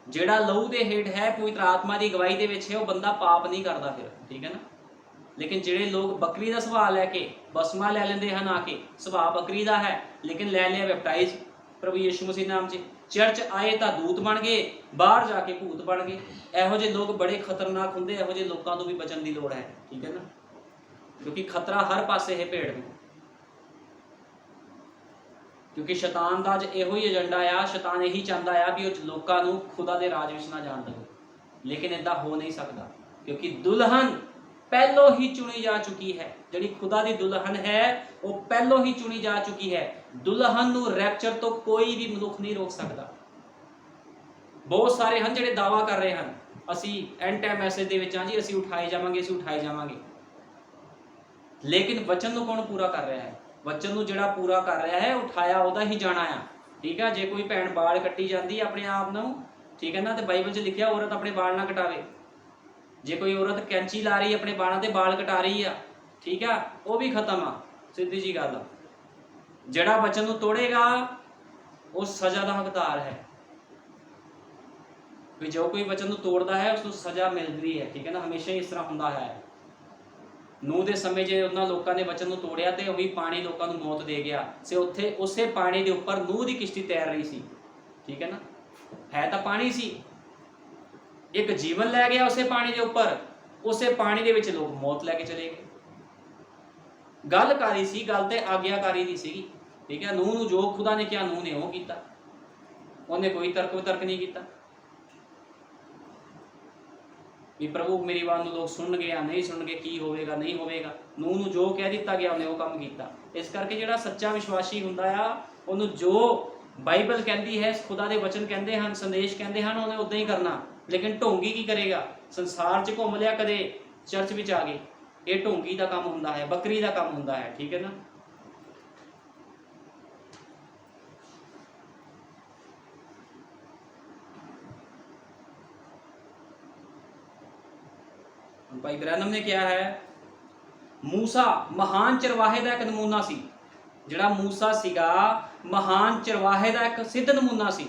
ਜਿਹੜਾ ਲਹੂ ਦੇ ਹੇਠ ਹੈ, ਪਵਿੱਤਰ ਆਤਮਾ ਦੀ ਅਗਵਾਈ ਦੇ ਵਿੱਚ ਹੈ, ਉਹ ਬੰਦਾ ਪਾਪ ਨਹੀਂ ਕਰਦਾ ਫਿਰ, ਠੀਕ ਹੈ ਨਾ। ਲੇਕਿਨ ਜਿਹੜੇ ਲੋਕ ਬੱਕਰੀ ਦਾ ਸੁਭਾਅ ਲੈ ਕੇ ਬਸਮਾ ਲੈ ਲੈਂਦੇ ਹਨ, ਆ ਕੇ ਸੁਭਾਅ ਬੱਕਰੀ ਦਾ ਹੈ ਲੇਕਿਨ ਲੈ ਲਿਆ ਬੈਪਟਾਈਜ਼ ਪ੍ਰਭੂ ਯਿਸੂ ਮਸੀਹ ਨਾਮ 'ਚ, ਚਰਚ ਆਏ ਤਾਂ ਦੂਤ ਬਣ ਗਏ, ਬਾਹਰ ਜਾ ਕੇ ਭੂਤ ਬਣ ਗਏ। ਇਹੋ ਜਿਹੇ ਲੋਕ ਬੜੇ ਖਤਰਨਾਕ ਹੁੰਦੇ। ਇਹੋ ਜਿਹੇ ਲੋਕਾਂ ਤੋਂ ਵੀ ਬਚਣ ਦੀ ਲੋੜ ਹੈ, ਠੀਕ ਹੈ ਨਾ, ਕਿਉਂਕਿ ਖਤਰਾ ਹਰ ਪਾਸੇ ਹੈ ਭੇੜ ਨੂੰ। ਕਿਉਂਕਿ ਸ਼ੈਤਾਨ ਦਾ ਅੱਜ ਇਹੋ ਹੀ ਏਜੰਡਾ ਆ। ਸ਼ੈਤਾਨ ਇਹੀ ਚਾਹੁੰਦਾ ਆ ਵੀ ਉਹ ਲੋਕਾਂ ਨੂੰ ਖੁਦਾ ਦੇ ਰਾਜ ਵਿੱਚ ਨਾ ਜਾਣ ਦੇਵੇ, ਲੇਕਿਨ ਏਦਾਂ ਹੋ ਨਹੀਂ ਸਕਦਾ, ਕਿਉਂਕਿ ਦੁਲਹਨ ਪਹਿਲੋਂ ਹੀ ਚੁਣੀ ਜਾ ਚੁੱਕੀ ਹੈ। ਜਿਹੜੀ ਖੁਦਾ ਦੀ ਦੁਲਹਨ ਹੈ ਉਹ ਪਹਿਲੋਂ ਹੀ ਚੁਣੀ ਜਾ ਚੁੱਕੀ ਹੈ। ਦੁਲਹਨ ਨੂੰ ਰੈਪਚਰ ਤੋਂ ਕੋਈ ਵੀ ਮਨੁੱਖ ਨਹੀਂ ਰੋਕ ਸਕਦਾ। ਬਹੁਤ ਸਾਰੇ ਹਨ ਜਿਹੜੇ ਦਾਅਵਾ ਕਰ ਰਹੇ ਹਨ ਅਸੀਂ ਐਂਡ ਟਾਈਮ ਮੈਸੇਜ ਦੇ ਵਿੱਚ ਹਾਂ ਜੀ, ਅਸੀਂ ਉਠਾਏ ਜਾਵਾਂਗੇ, ਅਸੀਂ ਉਠਾਏ ਜਾਵਾਂਗੇ। ਲੇਕਿਨ ਵਚਨ ਨੂੰ ਕੌਣ ਪੂਰਾ ਕਰ ਰਿਹਾ ਹੈ? ਵਚਨ ਨੂੰ ਜਿਹੜਾ ਪੂਰਾ ਕਰ ਰਿਹਾ ਹੈ, ਉਠਾਇਆ ਉਹਦਾ ਹੀ ਜਾਣਾ ਆ, ਠੀਕ ਹੈ। ਜੇ ਕੋਈ ਭੈਣ ਬਾਲ ਕੱਟੀ ਜਾਂਦੀ ਆਪਣੇ ਆਪ ਨੂੰ, ਠੀਕ ਹੈ ਨਾ, ਤੇ ਬਾਈਬਲ 'ਚ ਲਿਖਿਆ ਔਰਤ ਆਪਣੇ ਬਾਲ ਨਾ ਕਟਾਵੇ। ਜੇ ਕੋਈ ਔਰਤ ਕੈਂਚੀ ਲਾ ਰਹੀ ਆਪਣੇ ਬਾਲਾਂ ਤੇ ਬਾਲ ਕਟਾ ਰਹੀ ਆ, ਠੀਕ ਆ, ਉਹ ਵੀ ਖਤਮ ਆ, ਸਿੱਧੀ ਜੀ ਗੱਲ ਆ। ਜਿਹੜਾ ਵਚਨ ਨੂੰ ਤੋੜੇਗਾ ਉਹ ਸਜ਼ਾ ਦਾ ਹੱਕਦਾਰ ਹੈ। ਵੀ ਜੋ ਕੋਈ ਵਚਨ ਨੂੰ ਤੋੜਦਾ ਹੈ ਉਸ ਨੂੰ ਸਜ਼ਾ ਮਿਲਦੀ ਹੈ, ਠੀਕ ਹੈ ਨਾ। ਹਮੇਸ਼ਾ ਹੀ ਇਸ ਤਰ੍ਹਾਂ ਹੁੰਦਾ ਹੈ। ਨੂਹ ਦੇ ਸਮੇਂ ਜੇ ਉਹਨਾਂ ਲੋਕਾਂ ਨੇ ਵਚਨ ਨੂੰ ਤੋੜਿਆ ਤੇ ਉਹੀ ਪਾਣੀ ਲੋਕਾਂ ਨੂੰ ਮੌਤ ਦੇ ਗਿਆ। ਸੇ ਉੱਥੇ ਉਸੇ ਪਾਣੀ ਦੇ ਉੱਪਰ ਨੂਹ ਦੀ ਕਿਸ਼ਤੀ ਤੈਰ ਰਹੀ ਸੀ, ਠੀਕ ਹੈ ਨਾ। ਹੈ ਤਾਂ ਪਾਣੀ ਸੀ, ਇੱਕ ਜੀਵਨ ਲੈ ਗਿਆ ਉਸੇ ਪਾਣੀ ਦੇ ਉੱਪਰ, ਉਸੇ ਪਾਣੀ ਦੇ ਵਿੱਚ ਲੋਕ ਮੌਤ ਲੈ ਕੇ ਚਲੇ ਗਏ। ਗੱਲ ਕਾਰੀ ਸੀ, ਗੱਲ ਤੇ ਆਗਿਆਕਾਰੀ ਦੀ ਸੀਗੀ, ਠੀਕ ਹੈ। ਨੂਹ ਨੂੰ ਜੋ ਖੁਦਾ ਨੇ ਕਿਹਾ ਨੂਹ ਨੇ ਉਹ ਕੀਤਾ, ਉਹਨੇ ਕੋਈ ਤਰਕ ਵਿਤਰਕ ਨਹੀਂ ਕੀਤਾ ਵੀ ਪ੍ਰਭੂ ਮੇਰੀ ਬਾਤ ਨੂੰ ਲੋਕ ਸੁਣਨਗੇ ਜਾਂ ਨਹੀਂ ਸੁਣਨਗੇ, ਕੀ ਹੋਵੇਗਾ ਨਹੀਂ ਹੋਵੇਗਾ। ਨੂਹ ਨੂੰ ਜੋ ਕਹਿ ਦਿੱਤਾ ਗਿਆ ਉਹਨੇ ਉਹ ਕੰਮ ਕੀਤਾ। ਇਸ ਕਰਕੇ ਜਿਹੜਾ ਸੱਚਾ ਵਿਸ਼ਵਾਸੀ ਹੁੰਦਾ ਆ, ਉਹਨੂੰ ਜੋ ਬਾਈਬਲ ਕਹਿੰਦੀ ਹੈ, ਖੁਦਾ ਦੇ ਵਚਨ ਕਹਿੰਦੇ ਹਨ, ਸੰਦੇਸ਼ ਕਹਿੰਦੇ ਹਨ, ਉਹਨੇ ਉਦਾਂ ਹੀ ਕਰਨਾ। ਲੇਕਿਨ ਢੋਂਗੀ ਕੀ ਕਰੇਗਾ? ਸੰਸਾਰ 'ਚ ਘੁੰਮ ਲਿਆ, ਕਦੇ ਚਰਚ ਵਿੱਚ ਆ ਗਏ। ਇਹ ਢੋਂਗੀ ਦਾ ਕੰਮ ਹੁੰਦਾ ਹੈ, ਬੱਕਰੀ ਦਾ ਕੰਮ ਹੁੰਦਾ ਹੈ, ਠੀਕ ਹੈ ਨਾ। ਭਾਈ ਬ੍ਰੈਨਮ ਨੇ ਕਿਹਾ ਹੈ ਮੂਸਾ ਮਹਾਨ ਚਰਵਾਹੇ ਦਾ ਇੱਕ ਨਮੂਨਾ ਸੀ। ਜਿਹੜਾ ਮੂਸਾ ਸੀਗਾ ਮਹਾਨ ਚਰਵਾਹੇ ਦਾ ਇੱਕ ਸਿੱਧ ਨਮੂਨਾ ਸੀ।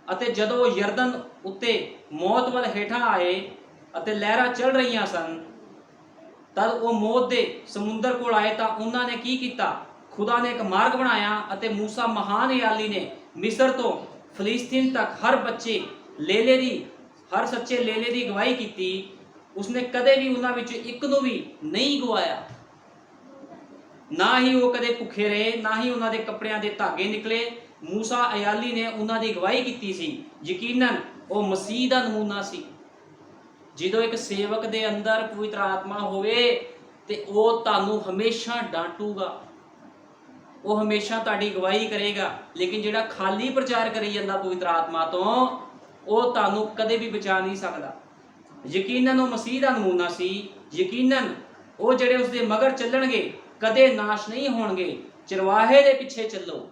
ਅਤੇ ਜਦੋਂ ਉਹ ਯਰਦਨ ਉੱਤੇ ਮੌਤ ਵੱਲ ਹੇਠਾਂ ਆਏ ਅਤੇ ਲਹਿਰਾਂ ਚੱਲ ਰਹੀਆਂ ਸਨ, ਤਦ ਉਹ ਮੌਤ ਦੇ ਸਮੁੰਦਰ ਕੋਲ ਆਏ ਤਾਂ ਉਹਨਾਂ ਨੇ ਕੀ ਕੀਤਾ? ਖੁਦਾ ਨੇ ਇੱਕ ਮਾਰਗ ਬਣਾਇਆ ਅਤੇ ਮੂਸਾ ਮਹਾਨ ਯਾਲੀ ਨੇ ਮਿਸਰ ਤੋਂ ਫਲਿਸਤੀਨ ਤੱਕ ਹਰ ਸੱਚੇ ਲੇਲੇ ਦੀ ਅਗਵਾਈ ਕੀਤੀ। ਉਸਨੇ ਕਦੇ ਵੀ ਉਹਨਾਂ ਵਿੱਚੋਂ ਇੱਕ ਨੂੰ ਵੀ ਨਹੀਂ ਗਵਾਇਆ। ਨਾ ਹੀ ਉਹ ਕਦੇ ਭੁੱਖੇ ਰਹੇ, ਨਾ ਹੀ ਉਹਨਾਂ ਦੇ ਕੱਪੜਿਆਂ ਦੇ ਧਾਗੇ ਨਿਕਲੇ। ਮੂਸਾ ਅਯਾਲੀ ਨੇ ਉਹਨਾਂ ਦੀ ਅਗਵਾਈ ਕੀਤੀ ਸੀ। ਯਕੀਨਨ ਉਹ ਮਸੀਹ ਦਾ ਨਮੂਨਾ ਸੀ। ਜਦੋਂ ਇੱਕ ਸੇਵਕ ਦੇ ਅੰਦਰ ਪਵਿੱਤਰ ਆਤਮਾ ਹੋਵੇ ਤੇ ਉਹ ਤੁਹਾਨੂੰ ਹਮੇਸ਼ਾ ਡਾਂਟੂਗਾ, ਉਹ ਹਮੇਸ਼ਾ ਤੁਹਾਡੀ ਅਗਵਾਈ ਕਰੇਗਾ। ਲੇਕਿਨ ਜਿਹੜਾ ਖਾਲੀ ਪ੍ਰਚਾਰ ਕਰੀ ਜਾਂਦਾ ਪਵਿੱਤਰ ਆਤਮਾ ਤੋਂ, ਉਹ ਤੁਹਾਨੂੰ ਕਦੇ ਵੀ ਬਚਾ ਨਹੀਂ ਸਕਦਾ। ਯਕੀਨਨ ਉਹ ਮਸੀਹ ਦਾ ਨਮੂਨਾ ਸੀ। ਯਕੀਨਨ ਉਹ ਜਿਹੜੇ ਉਸਦੇ ਮਗਰ ਚੱਲਣਗੇ ਕਦੇ ਨਾਸ਼ ਨਹੀਂ ਹੋਣਗੇ। ਚਰਵਾਹੇ ਦੇ ਪਿੱਛੇ ਚੱਲੋ।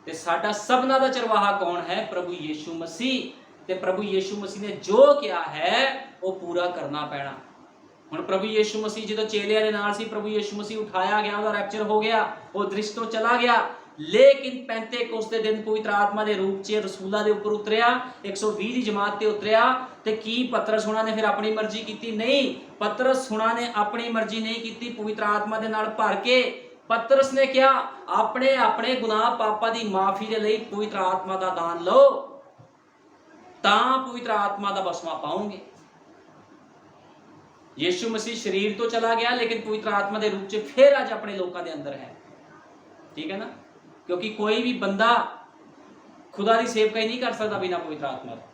ਤੇ ਸਾਡਾ ਸਭਨਾ ਦਾ ਚਰਵਾਹਾ ਕੌਣ ਹੈ? ਪ੍ਰਭੂ ਯੀਸ਼ੂ ਮਸੀਹ। ਤੇ ਪ੍ਰਭੂ ਯੀਸ਼ੂ ਮਸੀਹ ਨੇ ਜੋ ਕਿਹਾ ਹੈ ਉਹ ਪੂਰਾ ਕਰਨਾ ਪੈਣਾ। ਹੁਣ ਪ੍ਰਭੂ ਯੀਸ਼ੂ ਮਸੀਹ ਜਦੋਂ ਚੇਲਿਆਂ ਦੇ ਨਾਲ ਸੀ, ਪ੍ਰਭੂ ਯੀਸ਼ੂ ਮਸੀਹ ਉਠਾਇਆ ਗਿਆ, ਉਹਦਾ ਰੈਪਚਰ ਹੋ ਗਿਆ, ਉਹ ਦ੍ਰਿਸ਼ ਤੋਂ ਚਲਾ ਗਿਆ। ਲੇਕਿਨ ਪੈਂਤੇਕੋਸਤ ਦੇ ਦਿਨ ਪਵਿੱਤਰ ਆਤਮਾ ਦੇ ਰੂਪ 'ਚ ਰਸੂਲਾਂ ਦੇ ਉੱਪਰ ਉਤਰਿਆ, 120 ਦੀ ਜਮਾਤ ਤੇ ਉਤਰਿਆ। ਤੇ ਕੀ ਪਤਰਸ ਹੁਣਾਂ ਨੇ ਫਿਰ ਆਪਣੀ ਮਰਜ਼ੀ ਕੀਤੀ? ਨਹੀਂ, ਪਤਰਸ ਹੁਣਾਂ ਨੇ ਆਪਣੀ ਮਰਜ਼ੀ ਨਹੀਂ ਕੀਤੀ। ਪਵਿੱਤਰ ਆਤਮਾ ਦੇ ਨਾਲ ਭਰ ਕੇ ਪਤਰਸ ਨੇ ਕਿਹਾ ਆਪਣੇ ਆਪਣੇ ਗੁਨਾਹ ਪਾਪਾਂ ਦੀ ਮਾਫੀ ਦੇ ਲਈ ਪਵਿੱਤਰ ਆਤਮਾ ਦਾ ਦਾਨ ਲਓ, ਤਾਂ ਪਵਿੱਤਰ ਆਤਮਾ ਦਾ ਬਸਮਾ ਪਾਓਗੇ। ਯੀਸ਼ੂ ਮਸੀਹ ਸਰੀਰ ਤੋਂ ਚਲਾ ਗਿਆ, ਲੇਕਿਨ ਪਵਿੱਤਰ ਆਤਮਾ ਦੇ ਰੂਪ 'ਚ ਫਿਰ ਅੱਜ ਆਪਣੇ ਲੋਕਾਂ ਦੇ ਅੰਦਰ ਹੈ, ਠੀਕ ਹੈ ਨਾ। क्योंकि कोई भी बंदा खुदा की सेवकाई नहीं कर सकता बिना पवित्र आत्मा तो।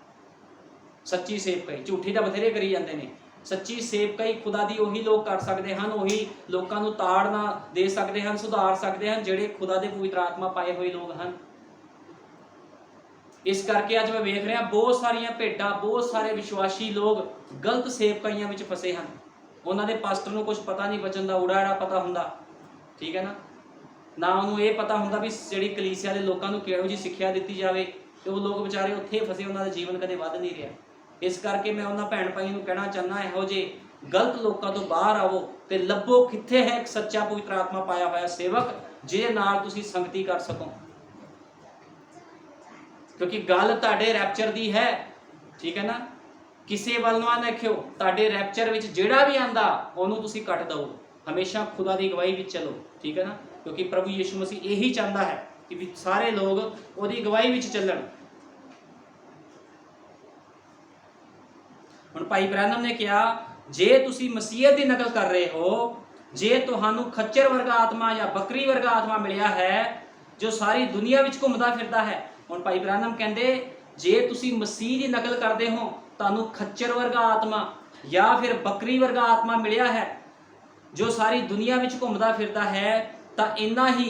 सच्ची सेवकाई, झूठी तो बथेरे करी जाते हैं, सच्ची सेवकाई खुदा दी ਉਹੀ लोग कर सकते हैं, ਉਹੀ लोगों को ताड़ना दे सकते हैं, सुधार सकते हैं ਜਿਹੜੇ खुदा ਦੇ पवित्र आत्मा पाए हुए लोग हैं। इस करके अज मैं वेख रहा बहुत सारिया भेडा, बहुत सारे विश्वासी लोग गलत सेवकाइयां विच फसे हैं। उन्होंने पास्टर को कुछ पता नहीं, बचन का उड़ा आड़ा पता होंदा, ठीक है ना उन्होंने ये पता होंदा भी जिहड़ी कलीसिया के लोगों को किहो जी सिक्ख्या दी जाए, तो वो लोग बेचारे उत्थे फसे, उन्होंने जीवन कदे वध नहीं रहा। इस करके मैं उन्होंने भैन भाई को कहना चाहना, इहो जे गलत लोगों तो बाहर आवो तो लभो कित्थे है एक सच्चा पवित्र आत्मा पाया हुआ सेवक जिहदे नाल तुसीं संगति कर सको, क्योंकि गल तुहाडे रैप्चर दी है, ठीक है ना। किसी वल ना देखियो, तुहाडे रैप्चर विच जिहड़ा भी आंदा उहनूं तुसीं कट दो, हमेशा खुदा की अगवाई विच चलो, ठीक है ना। क्योंकि प्रभु यीशु मसीह यही चाहता है कि भी सारे लोग उहदी अगवाई विच चलन। हुण भाई ब्रैनम ने कहा, जे तुसीं मसीहत की नकल कर रहे हो, जे तुहानूं खच्चर वर्गा आत्मा या बकरी वर्गा आत्मा मिलिया है जो सारी दुनिया विच घुमदा फिरदा है। हुण भाई ब्रैनम कहंदे, जे तुसीं मसीह की नकल करते हो, तुहानूं खच्चर वर्गा आत्मा या फिर बकरी वर्गा आत्मा मिलिया है जो सारी दुनिया विच घुमदा फिरदा है, तां इन्ना ही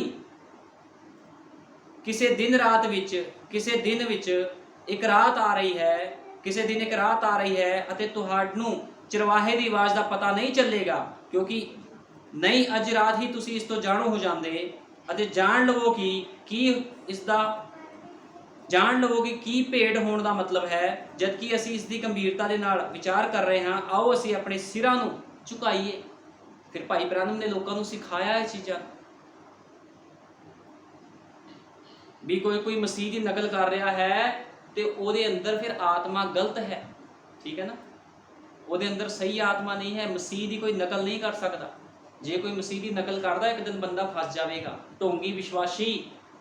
किसी दिन रात विच, किसी दिन विच एक रात आ रही है, किसी दिन एक रात आ रही है अते तुहानूं चरवाहे की आवाज़ का पता नहीं चलेगा, क्योंकि नहीं अज रात ही तुसीं इस तो जाणू हो जांदे अते जान लवो कि इसका जान लवो कि की भेड़ होने का मतलब है, जबकि असी इसकी गंभीरता के नाल विचार कर रहे हाँ। आओ असी अपने सिरां नूं झुकाईए। फिर भाई ब्रैनम ने लोगों को सिखाया ये चीज़ां भी कोई मसीह की नकल कर रहा है तो ਉਹਦੇ अंदर फिर आत्मा गलत है, ठीक है ना। ਉਹਦੇ अंदर सही आत्मा नहीं है, मसीह की कोई नकल नहीं कर सकता। जे कोई मसीह की नकल करता एक दिन बंदा फस जाएगा। ढोंगी विश्वासी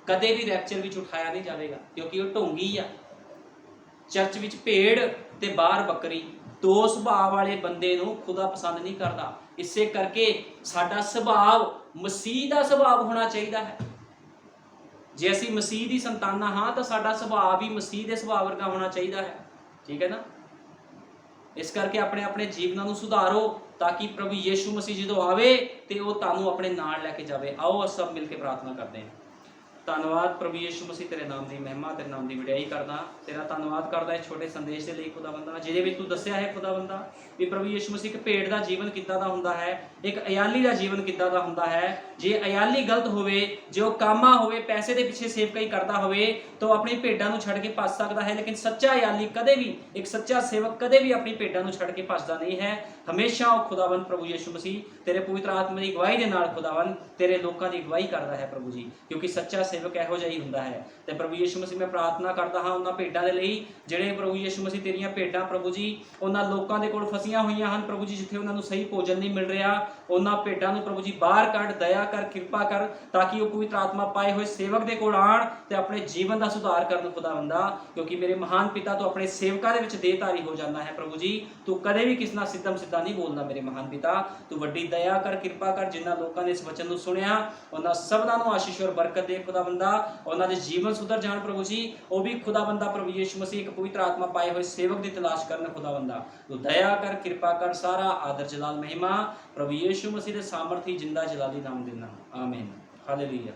कदे भी रैप्चर विच उठाया नहीं जाएगा, क्योंकि वो ढोंगी आ। चर्च विच भेड़ ते बाहर बकरी, दो सुभाव वाले बंदे नूं खुदा पसंद नहीं करता। इसे करके साडा सुभाव मसीह का सुभाव होना चाहिए है। जे असी मसीह की संताना हाँ तो साडा सुभाव भी मसीह के सुभाव वर्गा होना चाहिए है, ठीक है ना। इस करके अपने अपने जीवनों को सुधारो ताकि प्रभु यीशु मसीह जो आवे तो वो तुहानूं अपने नाल लैके जावे। आओ अस सब मिलकर प्रार्थना करते हैं। धन्यवाद प्रभु यीशु मसीह, तेरे नाम की महिमा, तेरे नाम की वडियाई करदा, तेरा धन्यवाद करदा इस छोटे संदेश के लिए खुदा बंदा, जिहदे विच तू दस्सिया है खुदा बंदा भी प्रभु यीशु मसीह एक भेड़ का जीवन किद्दां दा हुंदा है, एक अयाली का जीवन किद्दां दा हुंदा है। जे अयाली गलत होवे, जे वो कामा होवे, पैसे के पिछे सेवकाई करता होवे तो अपनी भेडां नूं छड्ड के भज सकदा है, लेकिन सच्चा अयाली कदे भी, एक सच्चा सेवक कदे भी अपनी भेडां नूं छड्ड के भजदा नहीं है। हमेशा वो खुदावंद प्रभु यीशु मसीह तेरे पवित्र आत्मा की अगवाई के नाल खुदावंद तेरे लोगों की अगवाई करता है प्रभु जी, क्योंकि सच्चा सेवक इहो जिहा ही हुंदा है। तो प्रभु यीशु मसीह मैं प्रार्थना करता हाँ उन्होंने भेडां दे लई जिहड़े प्रभु यीशु मसीह तेरियां भेडां प्रभु जी उन्होंने लोगों के कोल फसियां होईयां हन प्रभु जी, जिथे उन्होंने सही भोजन नहीं मिल रहा, उन्होंने भेडां नूं प्रभु जी बाहर कढ, दया कर, कृपा कर, ताकि वो पवित्र आत्मा पाए हुए सेवक दे कोल आण ते अपने जीवन का सुधार करन खुदावंदा। क्योंकि मेरे महान पिता तो अपने सेवकां दे विच देहधारी हो जाता है प्रभु जी, तू कदे भी किसी नाल सिद्धम सिद्धा नहीं बोलदा मेरे महान पिता। तू वड्डी दया कर, कृपा कर, जिन्हां लोगों ने इस वचन नूं सुनिया उन्हां सबनां नूं आशीष और बरकत दे खुदावंदा, उन्हां दे जीवन सुधर जाण प्रभु जी। वो भी खुदावंदा प्रभु यीशु मसीह एक पवित्र आत्मा पाए हुए सेवक की तलाश करन खुदावंदा। तू दया कर, कृपा कर, सारा आदर जलाल महिमा प्रभु यीशु मसीह के सामर्थी जिंदा जलाली नाम देना, आमीन, हालेलुया।